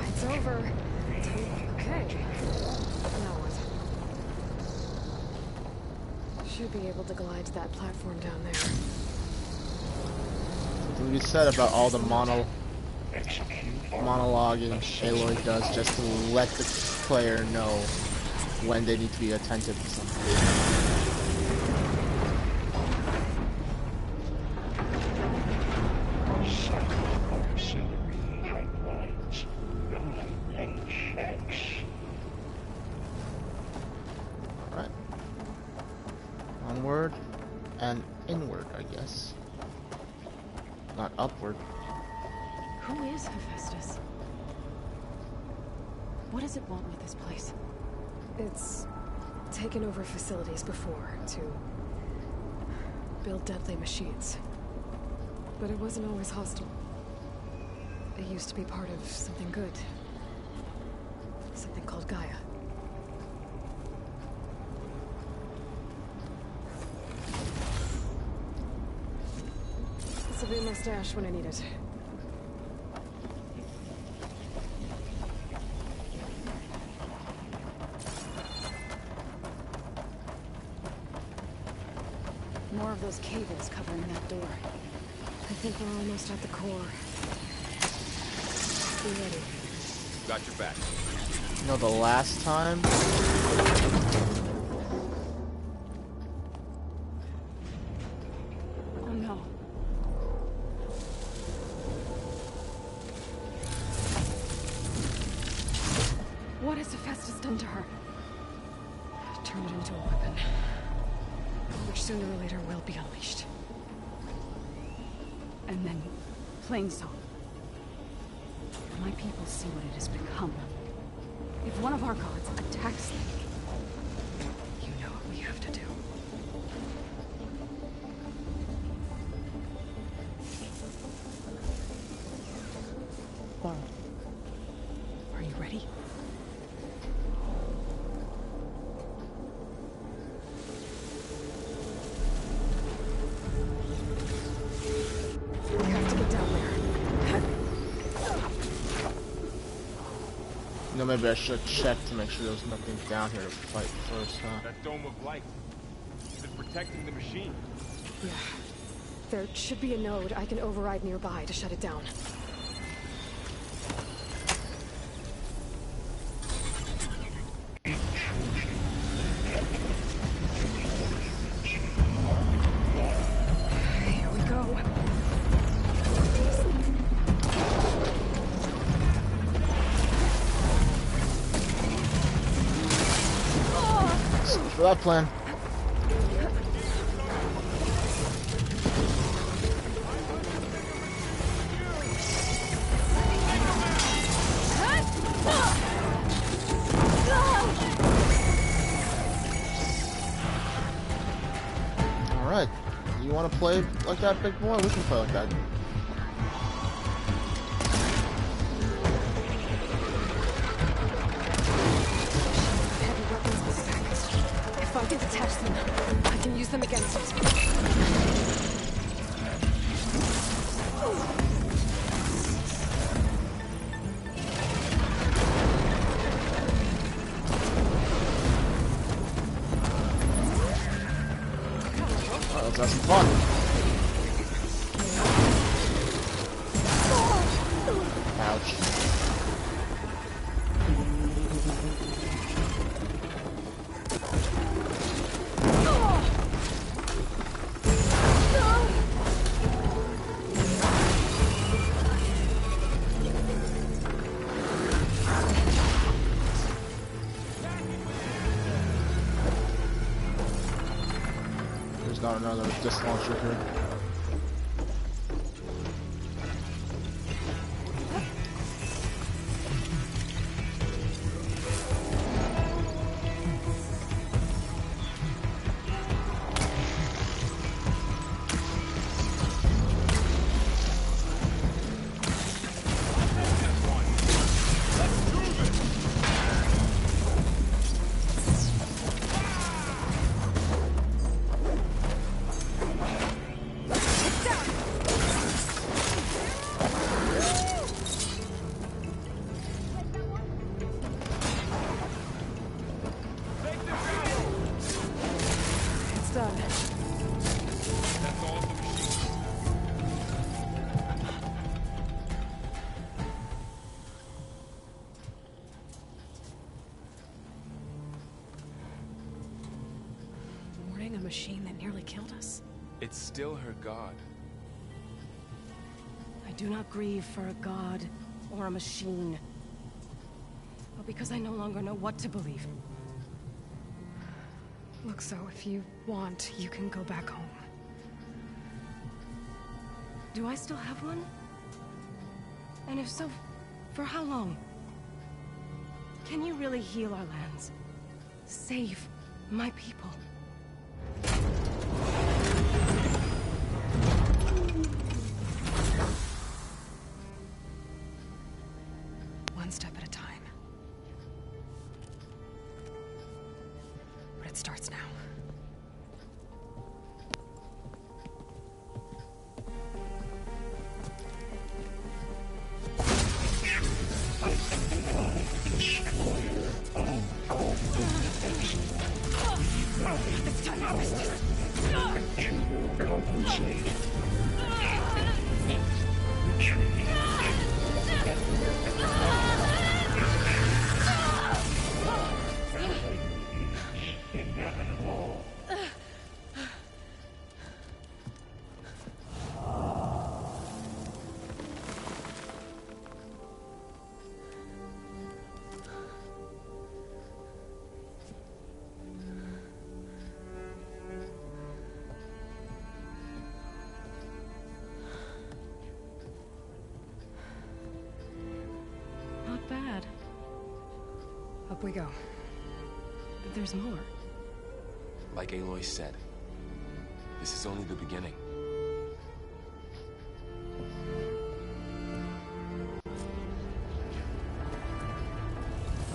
It's over. Okay. Now what? Should be able to glide to that platform down there. Something we said about all the monologuing Aloy does just to let the player know when they need to be attentive to something. Alright. Onward and inward, I guess. Not upward. Who is Hephaestus? What does it want with this place? It's taken over facilities before to build deadly machines. But it wasn't always hostile. It used to be part of something good. Something called Gaia. This'll be my stash when I need it. More of those cables covering that door. I think we're almost at the core. Be ready. Got your back. You know, the last time... Oh no. What has Hephaestus done to her? Turned it into a weapon. Which sooner or later will be unleashed. And then, Plainsong. My people see what it has become. If one of our gods attacks them, you know what we have to do. Are you ready? We have to get down there. You know, maybe I should check to make sure there's nothing down here to fight first, huh? That dome of light. Is it protecting the machine? Yeah. There should be a node I can override nearby to shut it down. Here we go. For that plan. Alright. You want to play like that, big boy? We can play like that. If I can detach them, I can use them against it. Alright, let's have some fun. Ouch. Not another disc launcher here. A machine that nearly killed us. It's still her god. I do not grieve for a god or a machine, but because I no longer know what to believe. Look, so if you want, you can go back home. Do I still have one? And if so, for how long? Can you really heal our lands? Save my people? One step at a time. But it starts now. It's time to compensate. Bad. Up we go. But there's more. Like Aloy said, this is only the beginning.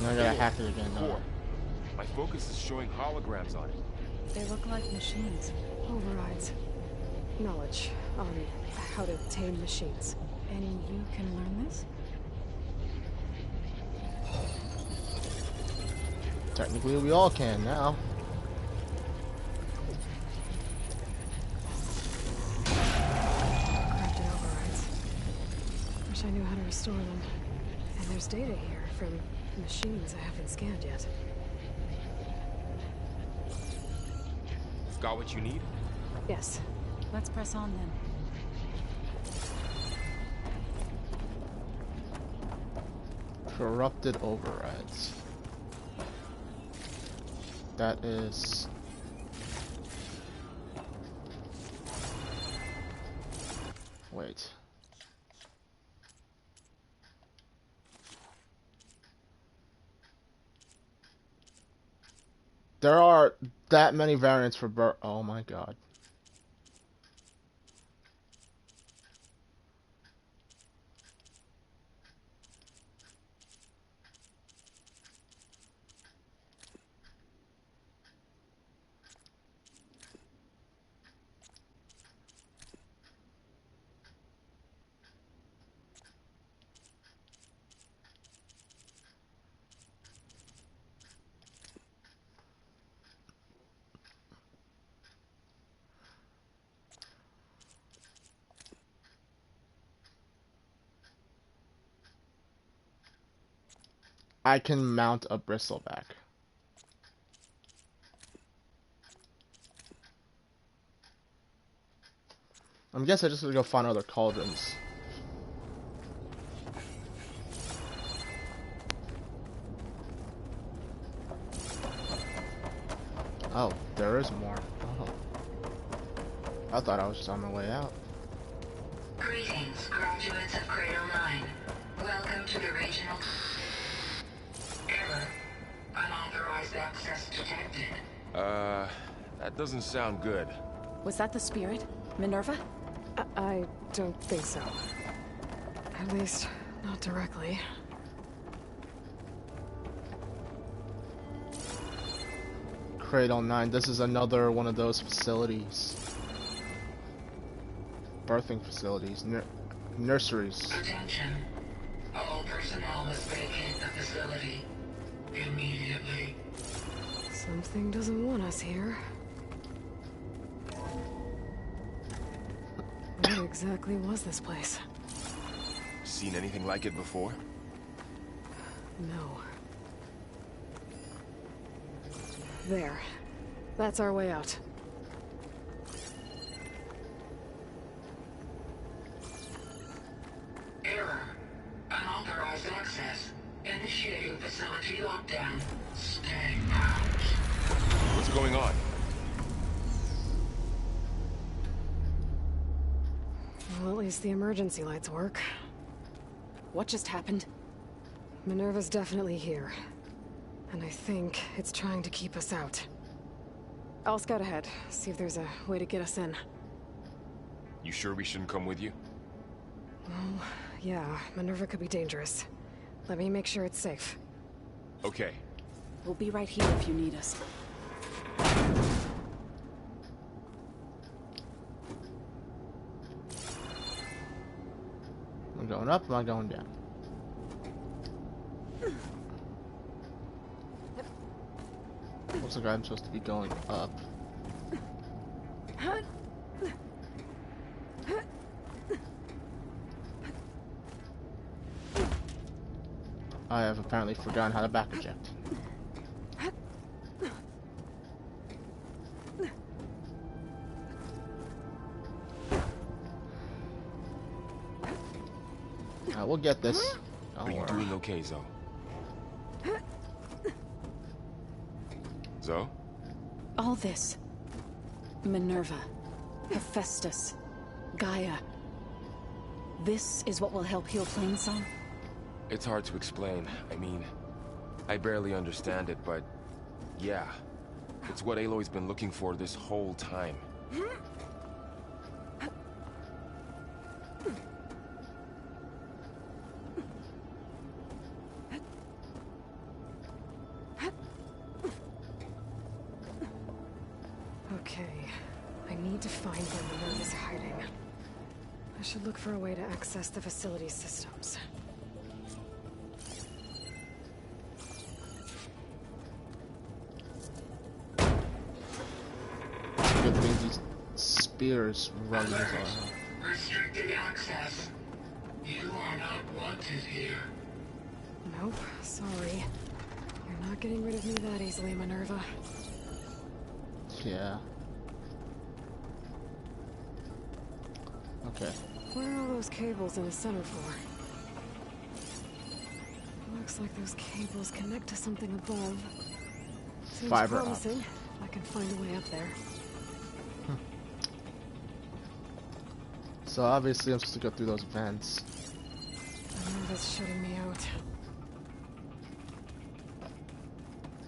I gotta hack it again, no. My focus is showing holograms on it. They look like machines. Overrides. Knowledge on how to tame machines. And you can learn this? Technically, we all can now. Corrupted overrides. Wish I knew how to restore them. And there's data here from machines I haven't scanned yet. Got what you need? Yes. Let's press on then. Corrupted overrides. That is... Wait. There are that many variants for oh my god. I can mount a bristleback. I guess I just gotta go find other cauldrons. Oh, there is more. Oh. I thought I was just on my way out. Greetings, graduates of Cradle 9. Welcome to the regional... Error. Unauthorized access detected. That doesn't sound good. Was that the spirit? Minerva? I don't think so. At least, not directly. Cradle 9, this is another one of those facilities. Birthing facilities, nurseries. Attention. All personnel must vacate the facility immediately. Something doesn't want us here. What exactly was this place? Seen anything like it before? No. There. That's our way out. Error. Unauthorized access. Initiating facility lockdown. Stay out. What's going on? Well, at least the emergency lights work. What just happened? Minerva's definitely here. And I think it's trying to keep us out. I'll scout ahead, see if there's a way to get us in. You sure we shouldn't come with you? Well, yeah, Minerva could be dangerous. Let me make sure it's safe. Okay. We'll be right here if you need us. Am I going up? Am I going down? Looks like I'm supposed to be going up. I have apparently forgotten how to back eject. We'll get this. Are you doing okay, Zoe? Zoe? All this. Minerva. Hephaestus. Gaia. This is what will help heal Plainsong? It's hard to explain. I mean, I barely understand it, but yeah. It's what Aloy's been looking for this whole time. Okay. I need to find where Minerva's hiding. I should look for a way to access the facility systems. spears rugged as Alert. well. Restricted access. You are not wanted here. Nope, sorry. You're not getting rid of me that easily, Minerva. Yeah. Okay. What are all those cables in the center for? Looks like those cables connect to something above. Seems Fiber promising. I can find a way up there. So obviously I'm supposed to go through those vents. Minerva's shutting me out.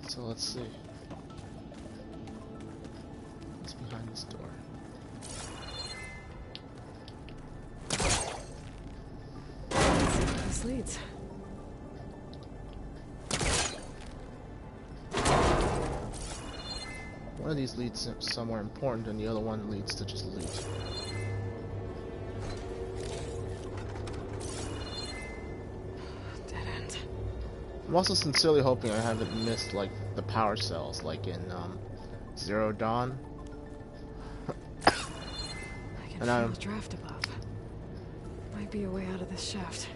So let's see. What's behind this door? Let's see where this leads. One of these leads somewhere important and the other one leads to just loot. Dead end. I'm also sincerely hoping I haven't missed like the power cells like in Zero Dawn. I can feel the draft above. Might be a way out of this shaft.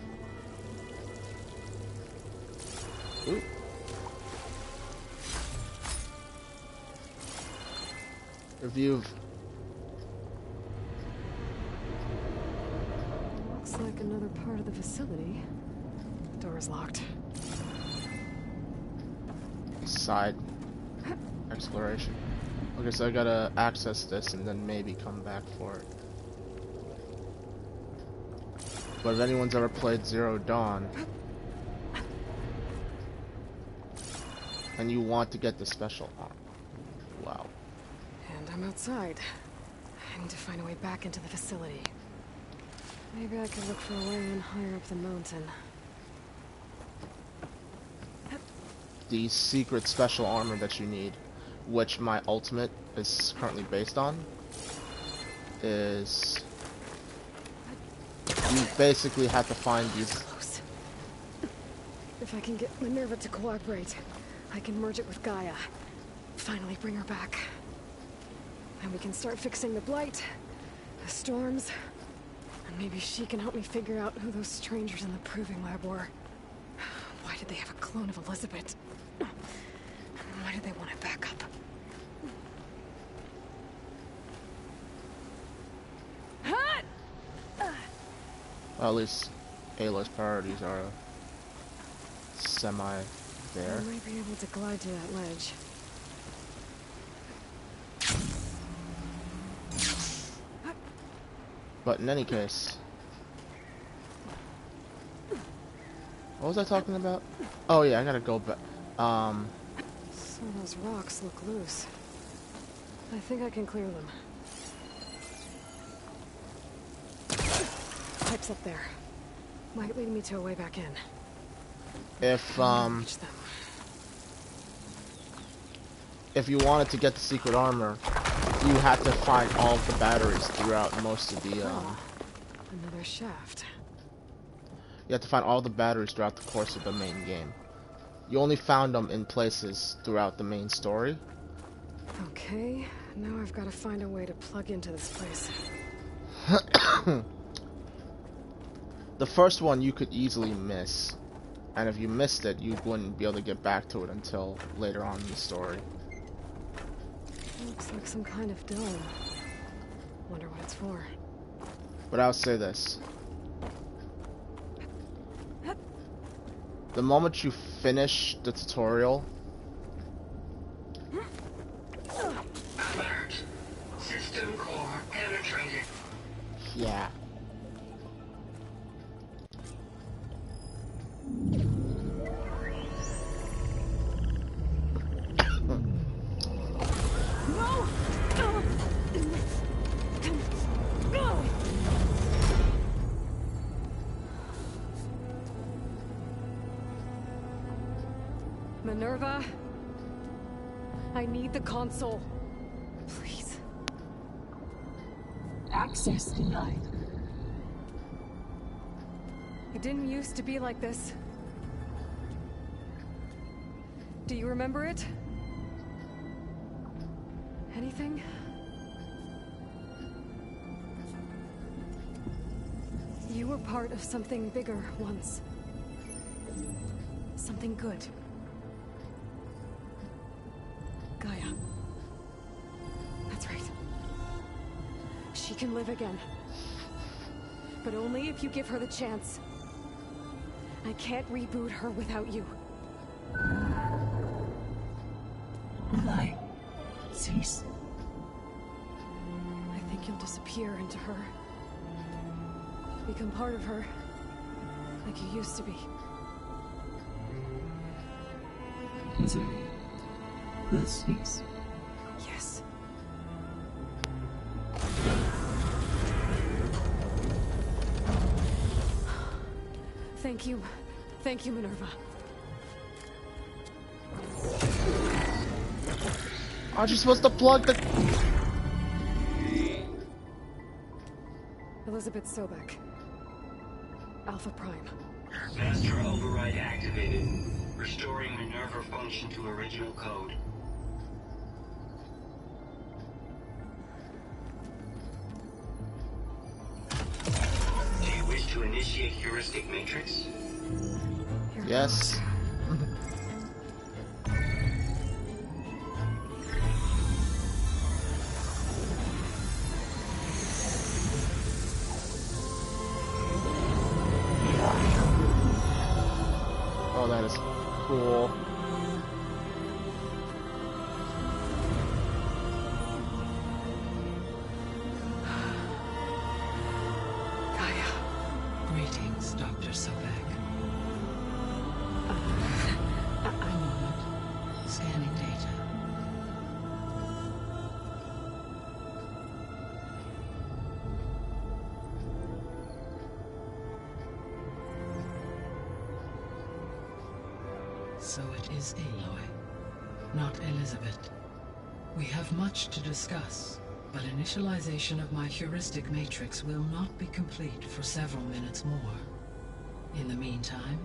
Ooh. Review of... Looks like another part of the facility. Door's locked. Side exploration. Okay, so I gotta access this and then maybe come back for it. But if anyone's ever played Zero Dawn and you want to get the special arm, wow. And I'm outside. I need to find a way back into the facility. Maybe I could look for a way in higher up the mountain. The secret special armor that you need, which my ultimate is currently based on, is you basically have to find these. Close. If I can get Minerva to cooperate, I can merge it with Gaia. Finally bring her back. And we can start fixing the blight, the storms, and maybe she can help me figure out who those strangers in the proving lab were. Why did they have a clone of Elizabeth? Why did they want it back up? Well, at least Ayla's priorities are semi there. I might be able to glide to that ledge. But in any case, what was I talking about? Oh yeah, I gotta go back. Some of those rocks look loose. I think I can clear them. Pipes up there. Might lead me to a way back in. If you wanted to get the secret armor, you had to find all of the batteries throughout most of the Another shaft. You have to find all the batteries throughout the course of the main game. You only found them in places throughout the main story. Okay, now I've got to find a way to plug into this place. The first one you could easily miss, and if you missed it, you wouldn't be able to get back to it until later on in the story. Looks like some kind of dome. Wonder what it's for. But I'll say this. The moment you finish the tutorial... Alert. System core penetrated. Yeah. Minerva, I need the console. Please. Access denied. It didn't used to be like this. Do you remember it? Anything? You were part of something bigger once. Something good. Gaia. That's right. She can live again. But only if you give her the chance. I can't reboot her without you. Light. Cease. I think you'll disappear into her. Become part of her. Like you used to be. Misery. The cease. Yes. Thank you. Thank you, Minerva. Aren't you supposed to plug the... Elizabeth Sobek. Alpha Prime. Master override activated. Restoring Minerva function to original code. Do you wish to initiate heuristic matrix? Yes. Oh, that is cool. Gaia. Greetings, Dr. Sobek. A moment. Scanning data. So it is Aloy, not Elizabeth. We have much to discuss, but initialization of my heuristic matrix will not be complete for several minutes more. In the meantime,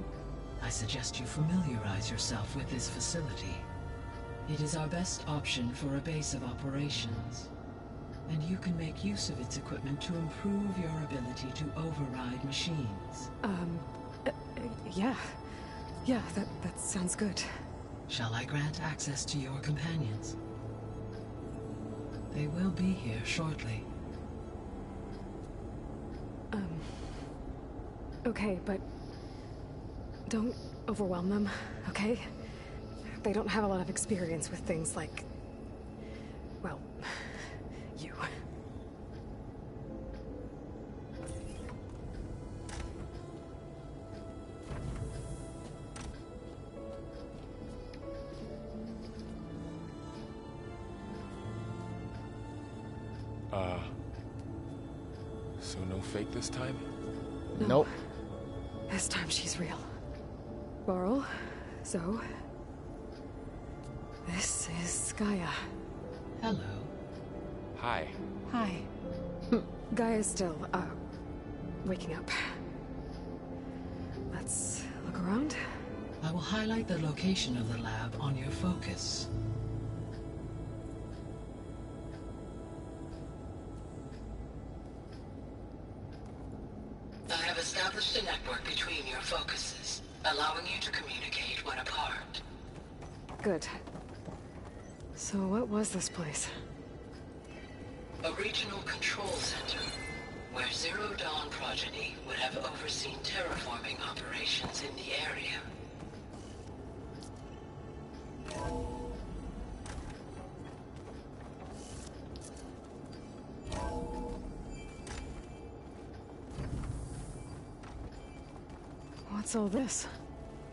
I suggest you familiarize yourself with this facility. It is our best option for a base of operations, and you can make use of its equipment to improve your ability to override machines. Yeah. Yeah, that sounds good. Shall I grant access to your companions? They will be here shortly. Okay, but don't overwhelm them, okay? They don't have a lot of experience with things like, well, you. So no fake this time? Nope. This time she's real. Varl, so... This is Gaia. Hello. Hi. Hi. Gaia's still, waking up. Let's look around. I will highlight the location of the lab on your focus. I have established a network between your focuses, allowing you to communicate when apart. Good. So what was this place? A regional control center, where Zero Dawn progeny would have overseen terraforming operations in the area. What's all this?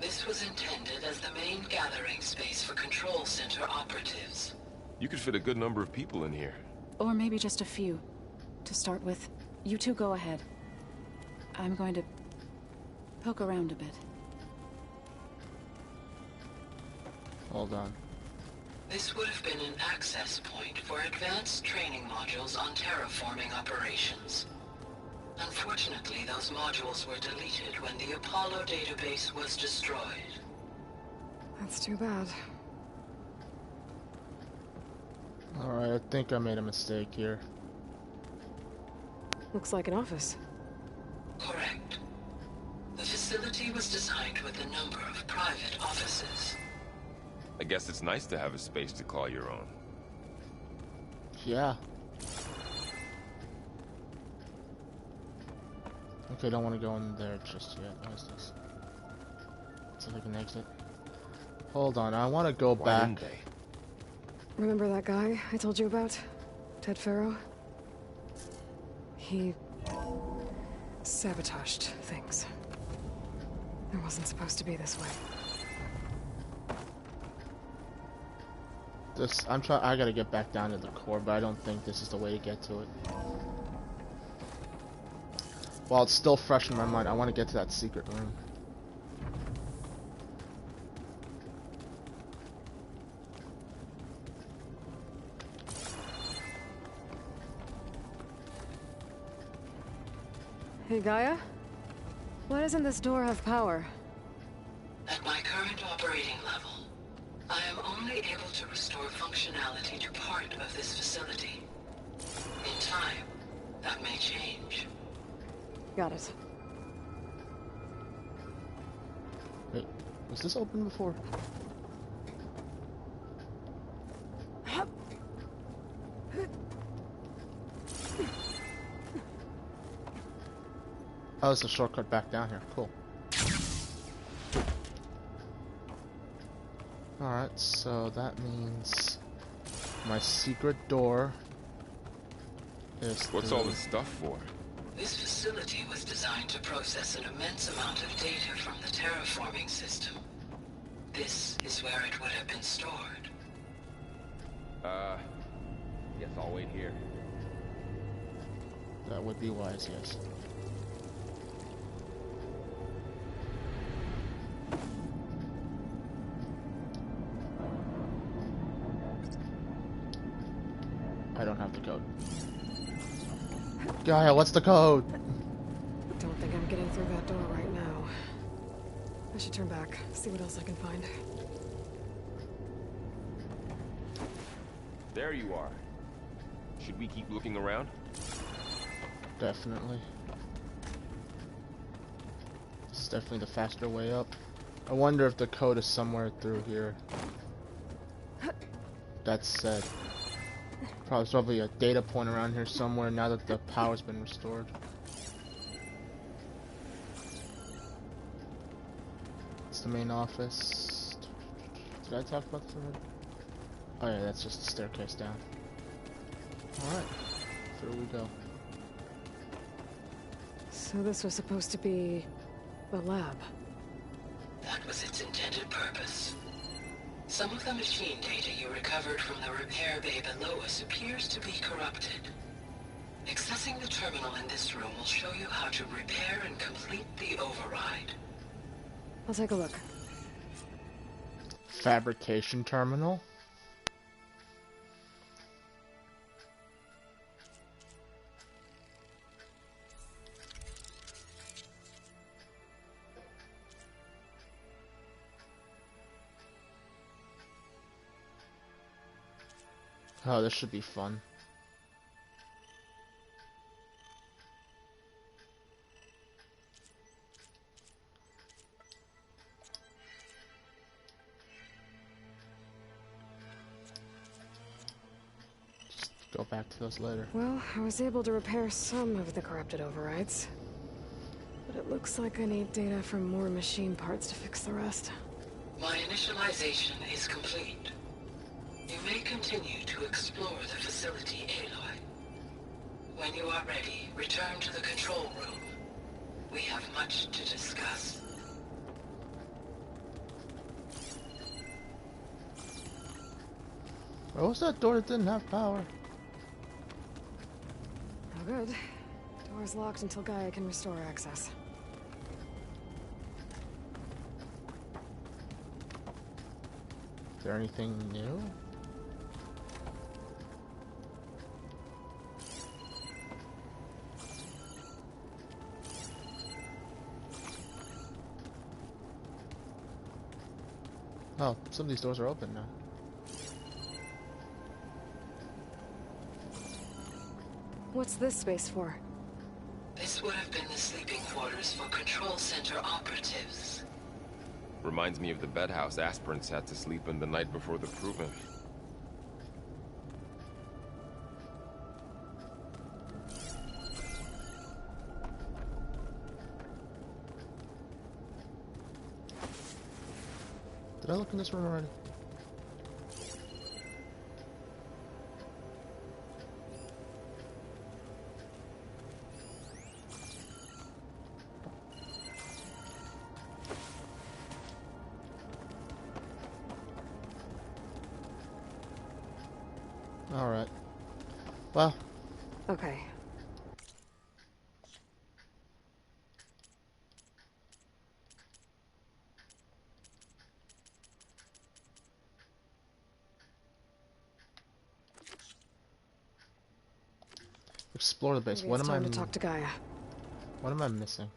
This was intended as the main gathering space for control center operatives. You could fit a good number of people in here. Or maybe just a few. To start with, you two go ahead. I'm going to poke around a bit. Hold on. This would have been an access point for advanced training modules on terraforming operations. Unfortunately, those modules were deleted when the Apollo database was destroyed. That's too bad. Alright, I think I made a mistake here. Looks like an office. Correct. The facility was designed with a number of private offices. I guess it's nice to have a space to call your own. Yeah. Okay, don't want to go in there just yet. What is this? Let's see if I can exit. Hold on, I want to go back. Remember that guy I told you about? Ted Farrow? He sabotaged things. It wasn't supposed to be this way. I gotta get back down to the core, but I don't think this is the way to get to it. While it's still fresh in my mind, I want to get to that secret room. Hey, Gaia? Why doesn't this door have power? At my current operating level, I am only able to restore functionality to part of this facility. In time, that may change. Got it. Wait, was this open before? Oh, it's a shortcut back down here. Cool. Alright, so that means my secret door is... What's all this stuff for? This facility was designed to process an immense amount of data from the terraforming system. This is where it would have been stored. Guess I'll wait here. That would be wise, yes. I don't have the code. Gaia, what's the code? Don't think I'm getting through that door right now. I should turn back, see what else I can find. There you are. Should we keep looking around? Definitely. This is definitely the faster way up. I wonder if the code is somewhere through here. That said, probably a data point around here somewhere now that the power's been restored. It's the main office. Did I talk about this already? Oh yeah, that's just the staircase down. Alright, through we go. So this was supposed to be the lab. That was its intended purpose. Some of the machine data you recovered from the repair bay below us appears to be corrupted. Accessing the terminal in this room will show you how to repair and complete the override. I'll take a look. Fabrication terminal? Oh, this should be fun. Just go back to those later. Well, I was able to repair some of the corrupted overrides. But it looks like I need data from more machine parts to fix the rest. My initialization is complete. You may continue to explore the facility, Aloy. When you are ready, return to the control room. We have much to discuss. What was that door that didn't have power? Oh good. Door's locked until Gaia can restore access. Is there anything new? Oh, some of these doors are open now. What's this space for? This would have been the sleeping quarters for Control Center operatives. Reminds me of the bedhouse aspirants had to sleep in the night before the proving. Did I look in this room already? Alright. Well. Okay. Explore the base. Maybe What it's am I? time to talk to Gaia. What am I missing?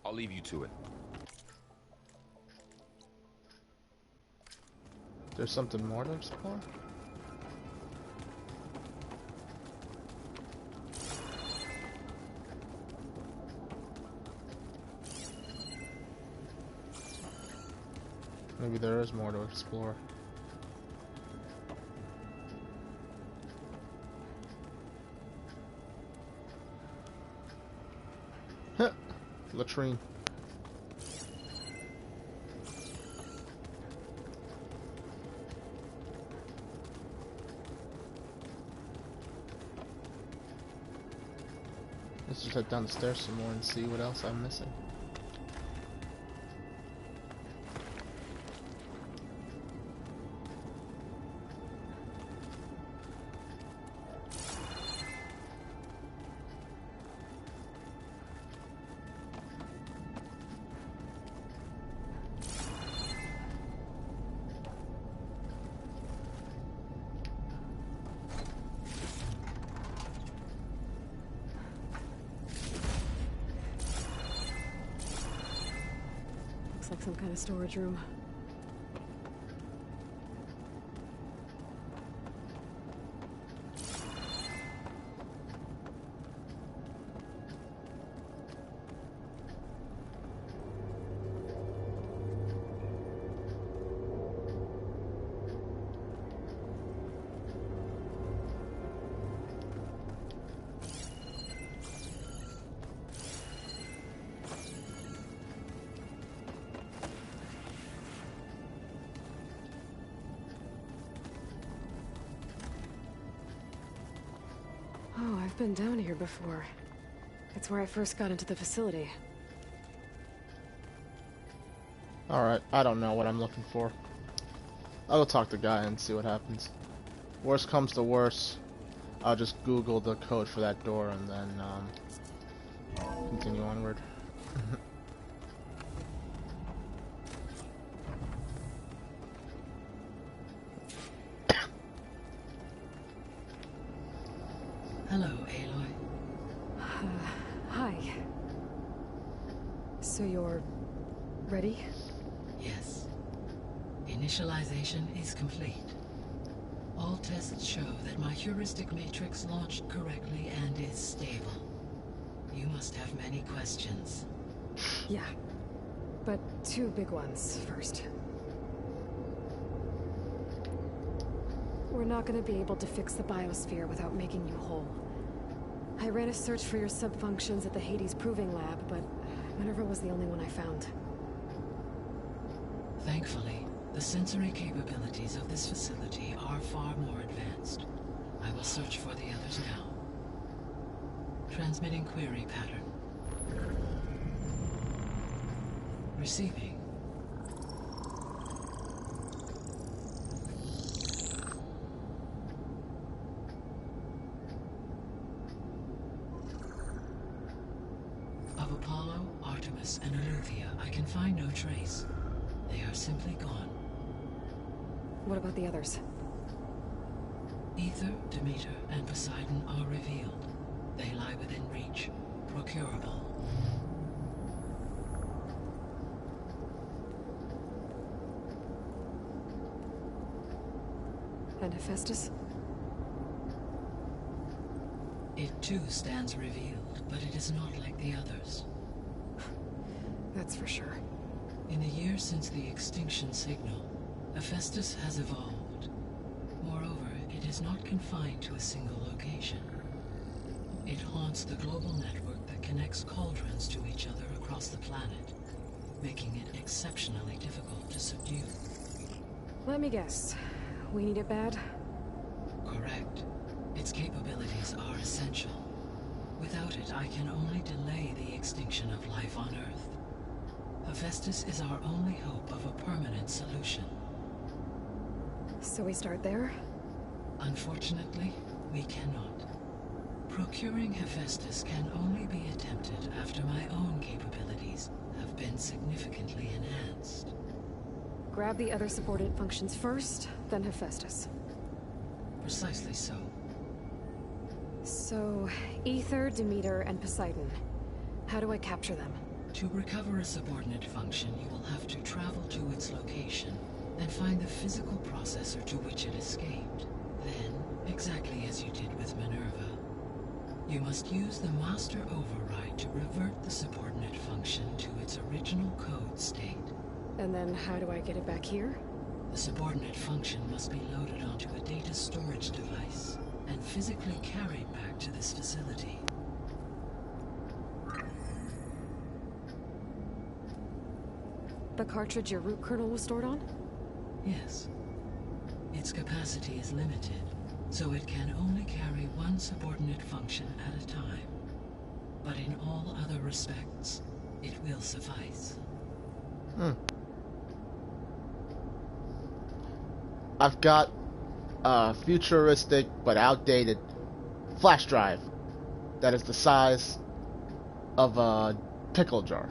I'll leave you to it. There's something more to explore? Maybe there is more to explore. Huh. Latrine. Let's just head down the stairs some more and see what else I'm missing. Looks like some kind of storage room. Oh, I've been down here before. It's where I first got into the facility. Alright, I don't know what I'm looking for. I'll talk to Gaia and see what happens. Worst comes to worst, I'll just Google the code for that door and then continue onward. Hello, Aloy. Hi. So you're ready? Yes. Initialization is complete. All tests show that my heuristic matrix launched correctly and is stable. You must have many questions. Yeah. But two big ones first. We're not gonna be able to fix the biosphere without making you whole. I ran a search for your subfunctions at the Hades Proving Lab, but Minerva was the only one I found. Thankfully, the sensory capabilities of this facility are far more advanced. I will search for the others now. Transmitting query pattern. Receiving. Of Apollo, Artemis, and Eleuthia, I can find no trace. They are simply gone. What about the others? Ether, Demeter, and Poseidon are revealed. They lie within reach, procurable. And Hephaestus? It too stands revealed, but it is not like the others. That's for sure. In the years since the extinction signal, Hephaestus has evolved. Moreover, it is not confined to a single location. It haunts the global network that connects cauldrons to each other across the planet, making it exceptionally difficult to subdue. Let me guess. We need it bad? Correct. Its capabilities are essential. Without it, I can only delay the extinction of life on Earth. Hephaestus is our only hope of a permanent solution. So we start there? Unfortunately, we cannot. Procuring Hephaestus can only be attempted after my own capabilities have been significantly enhanced. Grab the other subordinate functions first, then Hephaestus. Precisely so. So, Aether, Demeter, and Poseidon. How do I capture them? To recover a subordinate function, you will have to travel to its location and find the physical processor to which it escaped. Then, exactly as you did with Minerva, you must use the master override to revert the subordinate function to its original code state. And then how do I get it back here? The subordinate function must be loaded onto a data storage device and physically carried back to this facility. The cartridge your root kernel was stored on? Yes. Its capacity is limited, so it can only carry one subordinate function at a time. But in all other respects, it will suffice. I've got a futuristic but outdated flash drive that is the size of a pickle jar.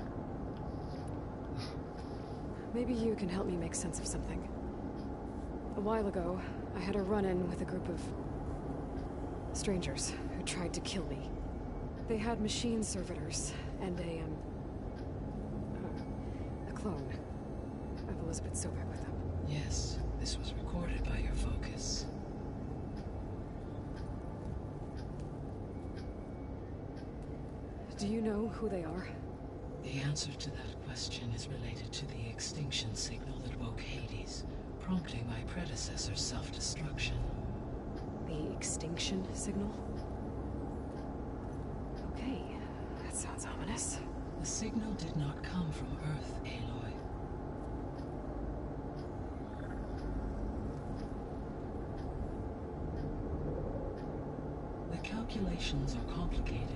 Maybe you can help me make sense of something. A while ago, I had a run-in with a group of strangers who tried to kill me. They had machine servitors and a clone of Elizabeth Sobek with them. Yes, this was recorded by your focus. Do you know who they are? The answer to that question is related to the extinction signal that woke Hades, prompting my predecessor's self-destruction. The extinction signal? Okay, that sounds ominous. The signal did not come from Earth, Aloy. The calculations are complicated,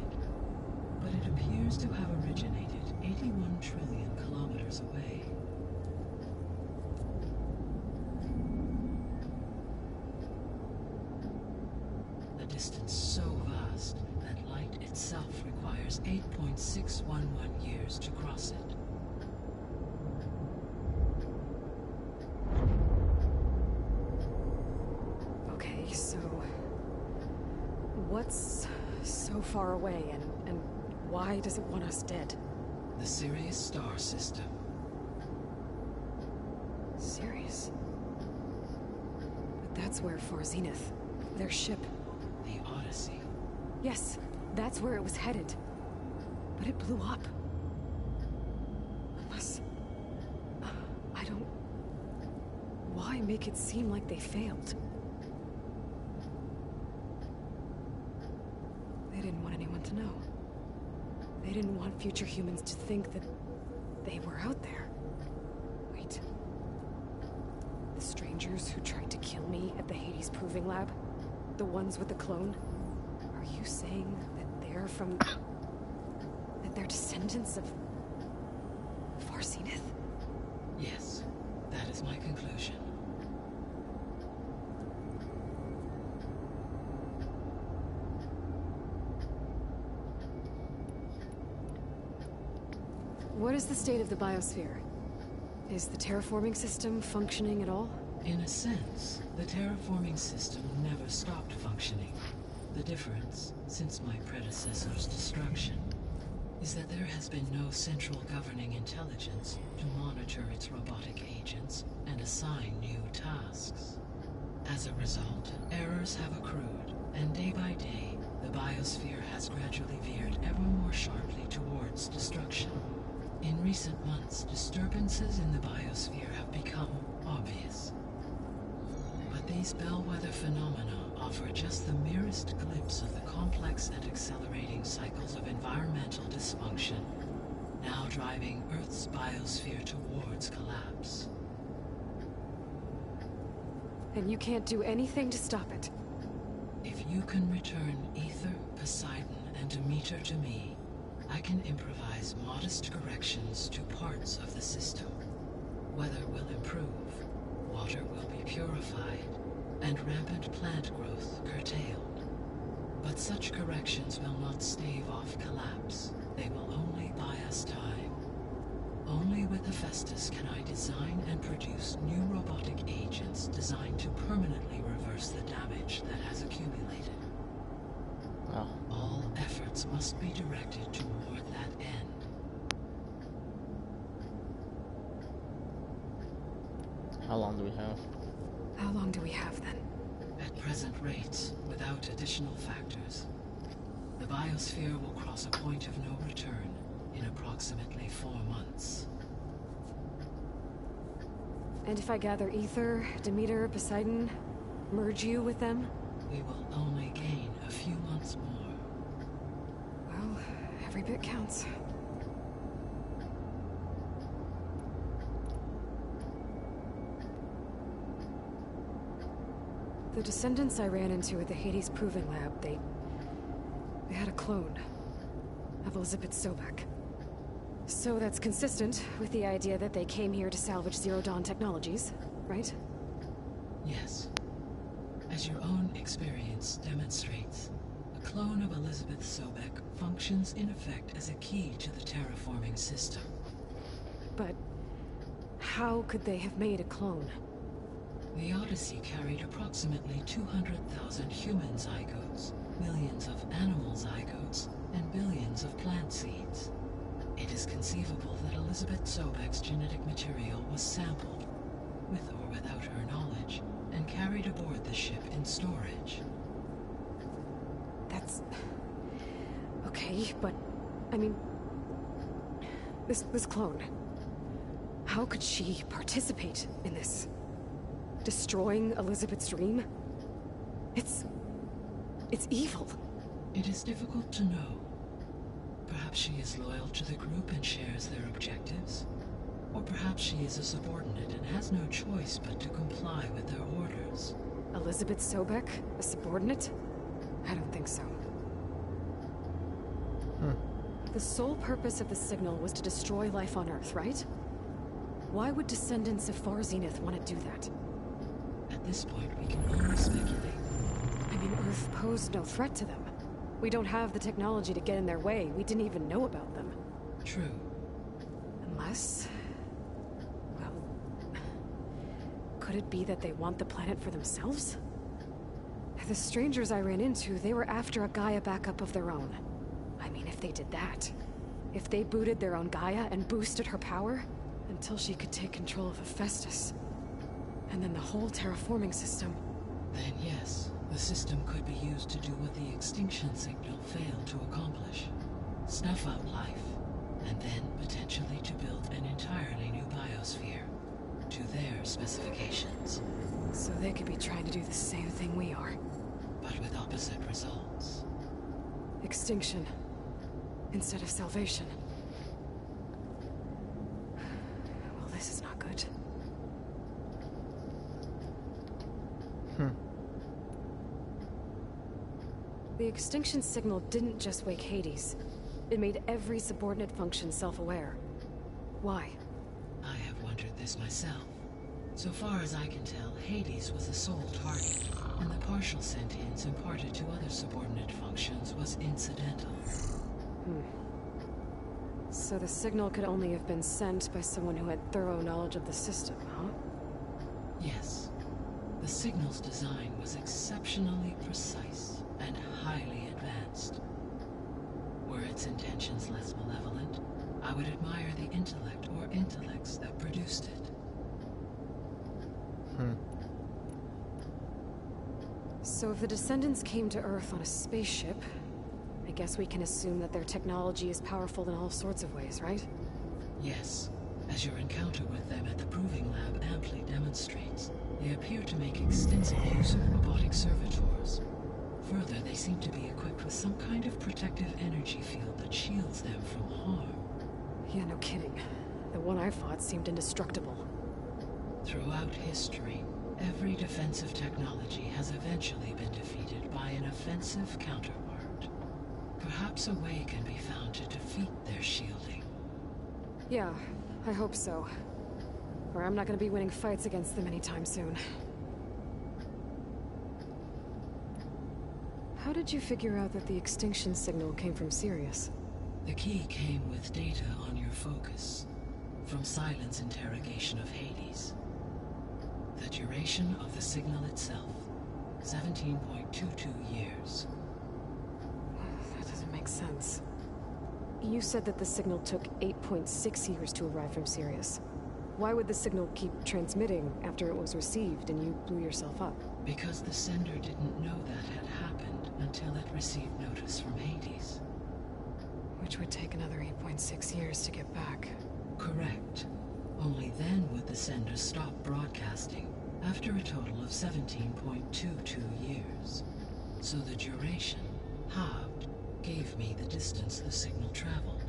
but it appears to have originated 81 trillion kilometers away. A distance so vast that light itself requires 8.611 years to cross it. Okay, so what's so far away and why does it want us dead? The Sirius star system. Sirius? But that's where Far Zenith, their ship. The Odyssey. Yes, that's where it was headed. But it blew up. Unless... I don't... Why make it seem like they failed? They didn't want anyone to know. They didn't want future humans to think that they were out there. Wait. The strangers who tried to kill me at the Hades Proving Lab? The ones with the clone? Are you saying that they're from... that they're descendants of... Far Zenith? Yes, that is my conclusion. What is the state of the biosphere? Is the terraforming system functioning at all? In a sense, the terraforming system never stopped functioning. The difference, since my predecessor's destruction, is that there has been no central governing intelligence to monitor its robotic agents and assign new tasks. As a result, errors have accrued, and day by day, the biosphere has gradually veered ever more sharply towards destruction. In recent months, disturbances in the biosphere have become obvious. But these bellwether phenomena offer just the merest glimpse of the complex and accelerating cycles of environmental dysfunction, now driving Earth's biosphere towards collapse. And you can't do anything to stop it? If you can return Aether, Poseidon, and Demeter to me, I can improvise modest corrections to parts of the system. Weather will improve, water will be purified, and rampant plant growth curtailed. But such corrections will not stave off collapse. They will only buy us time. Only with Hephaestus can I design and produce new robotic agents designed to permanently reverse the damage that has accumulated. Oh. All efforts must be directed toward that end. How long do we have? How long do we have, then? At present rates, without additional factors, the biosphere will cross a point of no return in approximately 4 months. And if I gather Aether, Demeter, Poseidon, merge you with them? We will only gain a few months more. Well, every bit counts. The descendants I ran into at the Hades Proving Lab, they had a clone of Elizabeth Sobek. So that's consistent with the idea that they came here to salvage Zero Dawn technologies, right? Yes. As your own experience demonstrates, a clone of Elizabeth Sobek functions in effect as a key to the terraforming system. But how could they have made a clone? The Odyssey carried approximately 200,000 human zygotes, millions of animal zygotes, and billions of plant seeds. It is conceivable that Elizabeth Sobek's genetic material was sampled, with or without her knowledge, and carried aboard the ship in storage. That's... okay, but... I mean... This clone... How could she participate in this? Destroying Elizabeth's dream? It's evil. It is difficult to know. Perhaps she is loyal to the group and shares their objectives. Or perhaps she is a subordinate and has no choice but to comply with their orders. Elizabeth Sobek? A subordinate? I don't think so. The sole purpose of the signal was to destroy life on Earth, right? Why would descendants of Far Zenith want to do that? At this point, we can only speculate. I mean, Earth posed no threat to them. We don't have the technology to get in their way. We didn't even know about them. True. Unless... well... could it be that they want the planet for themselves? The strangers I ran into, they were after a Gaia backup of their own. I mean, if they did that... if they booted their own Gaia and boosted her power... until she could take control of Hephaestus. And then the whole terraforming system... Then yes, the system could be used to do what the extinction signal failed to accomplish. Snuff out life, and then potentially to build an entirely new biosphere. To their specifications. So they could be trying to do the same thing we are. But with opposite results. Extinction. Instead of salvation. Well, this is not good. The extinction signal didn't just wake Hades. It made every subordinate function self-aware. Why? I have wondered this myself. So far as I can tell, Hades was the sole target, and the partial sentience imparted to other subordinate functions was incidental. So the signal could only have been sent by someone who had thorough knowledge of the system, huh? Yes. The signal's design was exceptionally precise and highly advanced. Were its intentions less malevolent, I would admire the intellect or intellects that produced it. So if the descendants came to Earth on a spaceship, I guess we can assume that their technology is powerful in all sorts of ways, right? Yes, as your encounter with them at the Proving Lab amply demonstrates, they appear to make extensive use of robotic servitors. Further, they seem to be equipped with some kind of protective energy field that shields them from harm. Yeah, no kidding. The one I fought seemed indestructible. Throughout history, every defensive technology has eventually been defeated by an offensive counterpart. Perhaps a way can be found to defeat their shielding. Yeah, I hope so. Or I'm not gonna be winning fights against them anytime soon. How did you figure out that the extinction signal came from Sirius? The key came with data on your focus, from Silent's interrogation of Hades. The duration of the signal itself, 17.22 years. That doesn't make sense. You said that the signal took 8.6 years to arrive from Sirius. Why would the signal keep transmitting after it was received and you blew yourself up? Because the sender didn't know that had happened until it received notice from Hades. Which would take another 8.6 years to get back. Correct. Only then would the sender stop broadcasting, after a total of 17.22 years. So the duration, halved, gave me the distance the signal traveled.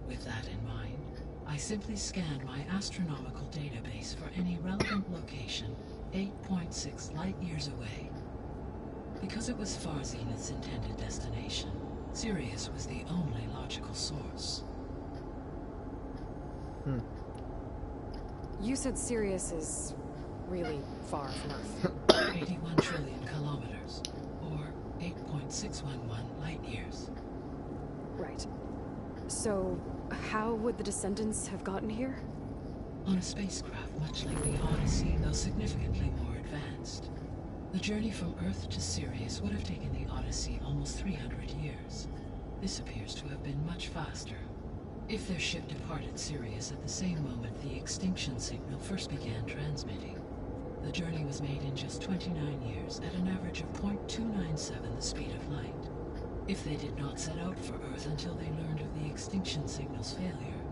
With that in mind, I simply scanned my astronomical database for any relevant location 8.6 light-years away. Because it was Far Zenith's intended destination, Sirius was the only logical source. You said Sirius is really far from Earth. 81 trillion kilometers, or 8.611 light-years. Right. So, how would the Descendants have gotten here? On a spacecraft much like the Odyssey, though significantly more advanced. The journey from Earth to Sirius would have taken the Odyssey almost 300 years. This appears to have been much faster. If their ship departed Sirius at the same moment the extinction signal first began transmitting, the journey was made in just 29 years at an average of 0.297 the speed of light. If they did not set out for Earth until they learned of the extinction signal's failure,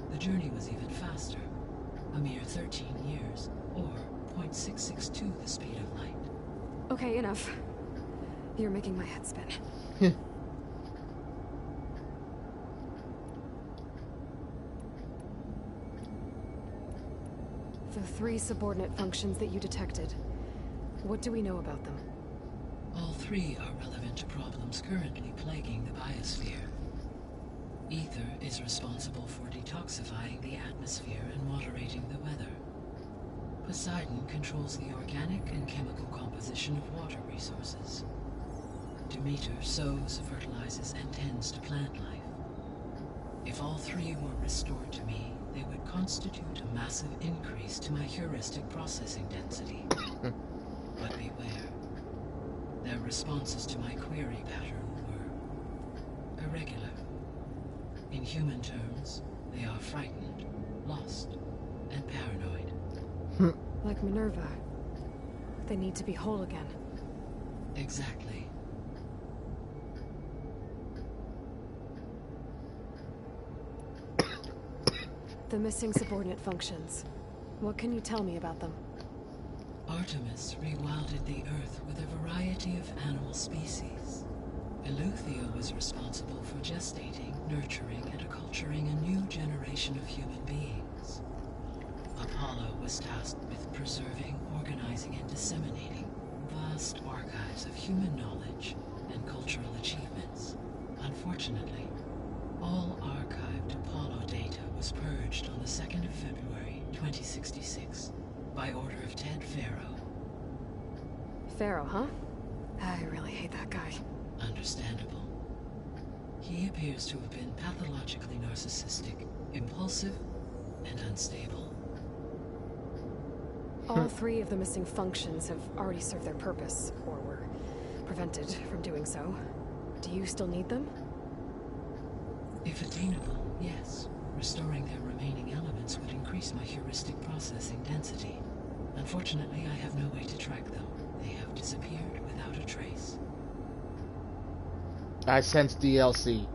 the journey was even faster, a mere 13 years, or 0.662 the speed of light. Okay, enough. You're making my head spin. The 3 subordinate functions that you detected, what do we know about them? All 3 are relevant to problems currently plaguing the biosphere. Ether is responsible for detoxifying the atmosphere and moderating the weather. Poseidon controls the organic and chemical composition of water resources. Demeter sows, fertilizes, and tends to plant life. If all 3 were restored to me, they would constitute a massive increase to my heuristic processing density. But beware. Their responses to my query pattern were irregular. In human terms, they are frightened, lost, and paranoid. Like Minerva. They need to be whole again. Exactly. The missing subordinate functions. What can you tell me about them? Artemis rewilded the Earth with a variety of animal species. Eleuthia was responsible for gestating, nurturing, and acculturating a new generation of human beings. Apollo was tasked with preserving, organizing, and disseminating vast archives of human knowledge and cultural achievements. Unfortunately, all archived Apollo data was purged on the 2nd of February, 2066, by order of Ted Faro. Faro, huh? I really hate that guy. Understandable. He appears to have been pathologically narcissistic, impulsive, and unstable. All 3 of the missing functions have already served their purpose, or were prevented from doing so. Do you still need them? If attainable, yes. Restoring their remaining elements would increase my heuristic processing density. Unfortunately, I have no way to track them. They have disappeared without a trace. I sense DLC.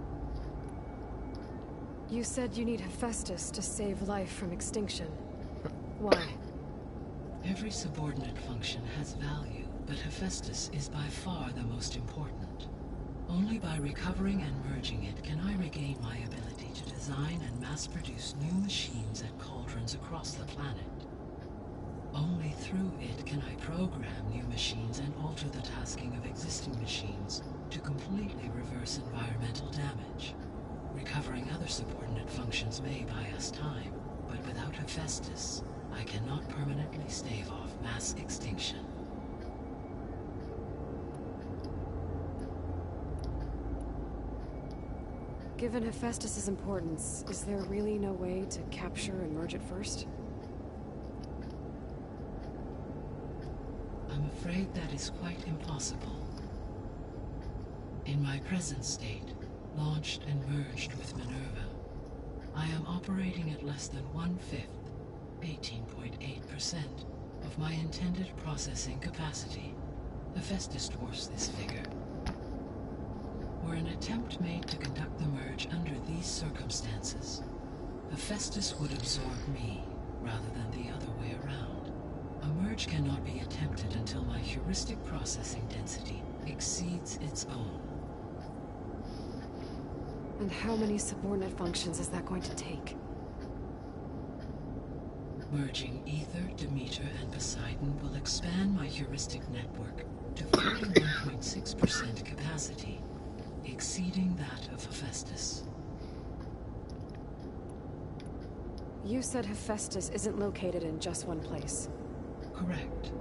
You said you need Hephaestus to save life from extinction. Why? Every subordinate function has value, but Hephaestus is by far the most important. Only by recovering and merging it can I regain my ability to design and mass-produce new machines at cauldrons across the planet. Only through it can I program new machines and alter the tasking of existing machines to completely reverse environmental damage. Recovering other subordinate functions may buy us time, but without Hephaestus, I cannot permanently stave off mass extinction. Given Hephaestus's importance, is there really no way to capture and merge it first? I'm afraid that is quite impossible. In my present state, launched and merged with Minerva, I am operating at less than 1/5, 18.8%, of my intended processing capacity. Hephaestus dwarfs this figure. Were an attempt made to conduct the merge under these circumstances, Hephaestus would absorb me, rather than the other way around. A merge cannot be attempted until my heuristic processing density exceeds its own. And how many subordinate functions is that going to take? Merging Ether, Demeter, and Poseidon will expand my heuristic network to 41.6% capacity, exceeding that of Hephaestus. You said Hephaestus isn't located in just one place. Correct.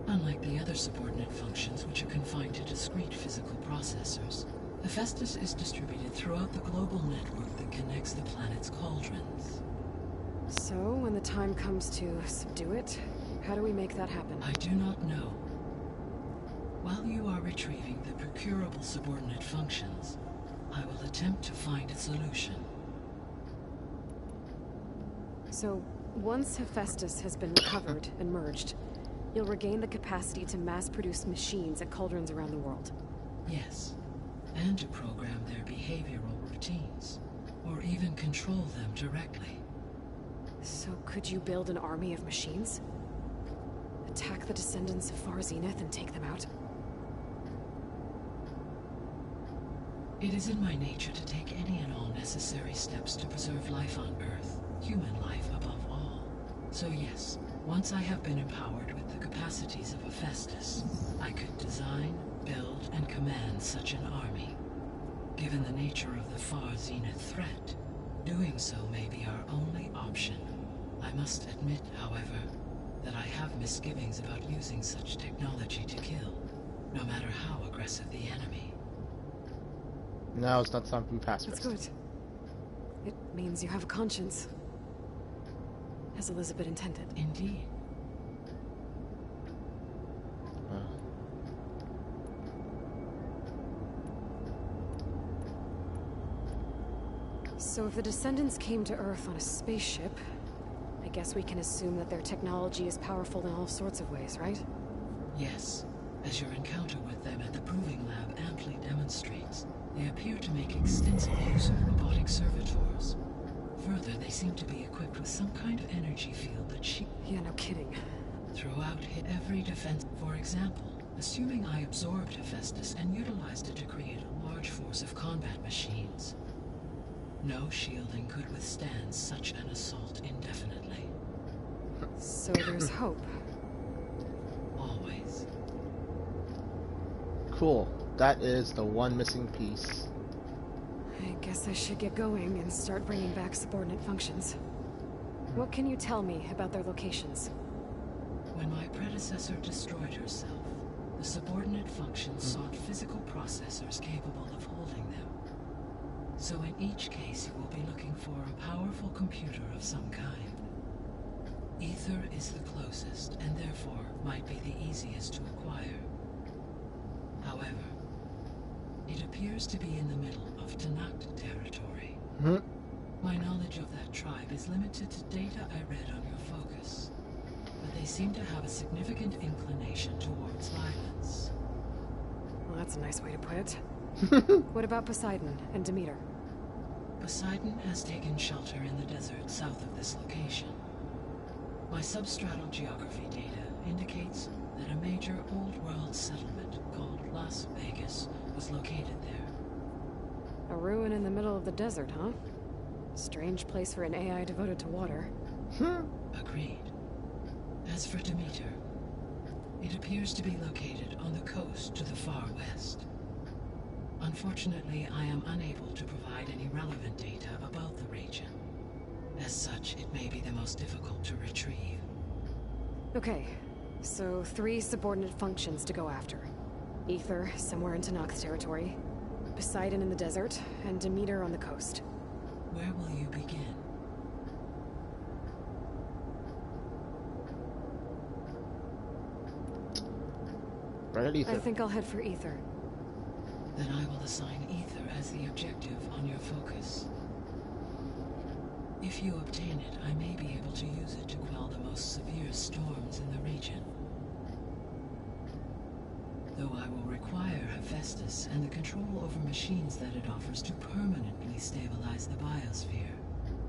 Unlike the other subordinate functions, which are confined to discrete physical processors, Hephaestus is distributed throughout the global network that connects the planet's cauldrons. So, when the time comes to subdue it, how do we make that happen? I do not know. While you are retrieving the procurable subordinate functions, I will attempt to find a solution. So, once Hephaestus has been recovered and merged, you'll regain the capacity to mass-produce machines at cauldrons around the world. Yes, and to program their behavioral routines, or even control them directly. So could you build an army of machines? Attack the descendants of Far Zenith and take them out? It is in my nature to take any and all necessary steps to preserve life on Earth, human life above all. So yes, once I have been empowered with the capacities of Hephaestus, I could design, build, and command such an army. Given the nature of the Far Zenith threat, doing so may be our only option. I must admit, however, that I have misgivings about using such technology to kill, no matter how aggressive the enemy. Now it's not something past. That's good. It means you have a conscience. As Elizabeth intended. Indeed. So if the descendants came to Earth on a spaceship, I guess we can assume that their technology is powerful in all sorts of ways, right? Yes. As your encounter with them at the Proving Lab amply demonstrates, they appear to make extensive use of robotic servitors. Further, they seem to be equipped with some kind of energy field that Yeah, no kidding. Throughout every defense. For example, assuming I absorbed Hephaestus and utilized it to create a large force of combat machines. No shielding could withstand such an assault indefinitely. So there's hope. Always. Cool. That is the one missing piece. I guess I should get going and start bringing back subordinate functions. What can you tell me about their locations? When my predecessor destroyed herself, the subordinate functions sought physical processors capable of holding them. So in each case, you will be looking for a powerful computer of some kind. Ether is the closest, and therefore might be the easiest to acquire. However, it appears to be in the middle of Tanakh territory. My knowledge of that tribe is limited to data I read on your focus, but they seem to have a significant inclination towards violence. Well, that's a nice way to put it. What about Poseidon and Demeter? Poseidon has taken shelter in the desert south of this location. My substratal geography data indicates that a major old-world settlement called Las Vegas was located there. A ruin in the middle of the desert, huh? Strange place for an AI devoted to water. Agreed. As for Demeter, it appears to be located on the coast to the far west. Unfortunately, I am unable to provide any relevant data about the region. As such, it may be the most difficult to retrieve. Okay, so 3 subordinate functions to go after. Aether, somewhere in Tenakth's territory. Poseidon in the desert, and Demeter on the coast. Where will you begin? Right at Aether. I think I'll head for Aether. Then I will assign Aether as the objective on your focus. If you obtain it, I may be able to use it to quell the most severe storms in the region. Though I will require Hephaestus and the control over machines that it offers to permanently stabilize the biosphere.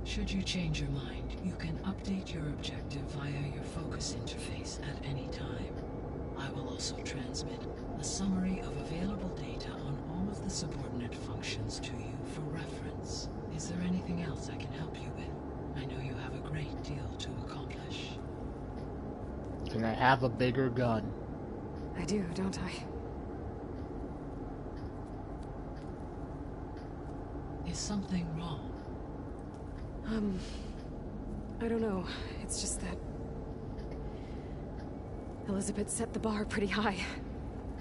Should you change your mind, you can update your objective via your focus interface at any time. I will also transmit a summary of available data on all of the subordinate functions to you for reference. Is there anything else I can help you with? I know you have a great deal to accomplish. Can I have a bigger gun? I do, don't I? Is something wrong? I don't know. It's just that Elizabeth set the bar pretty high.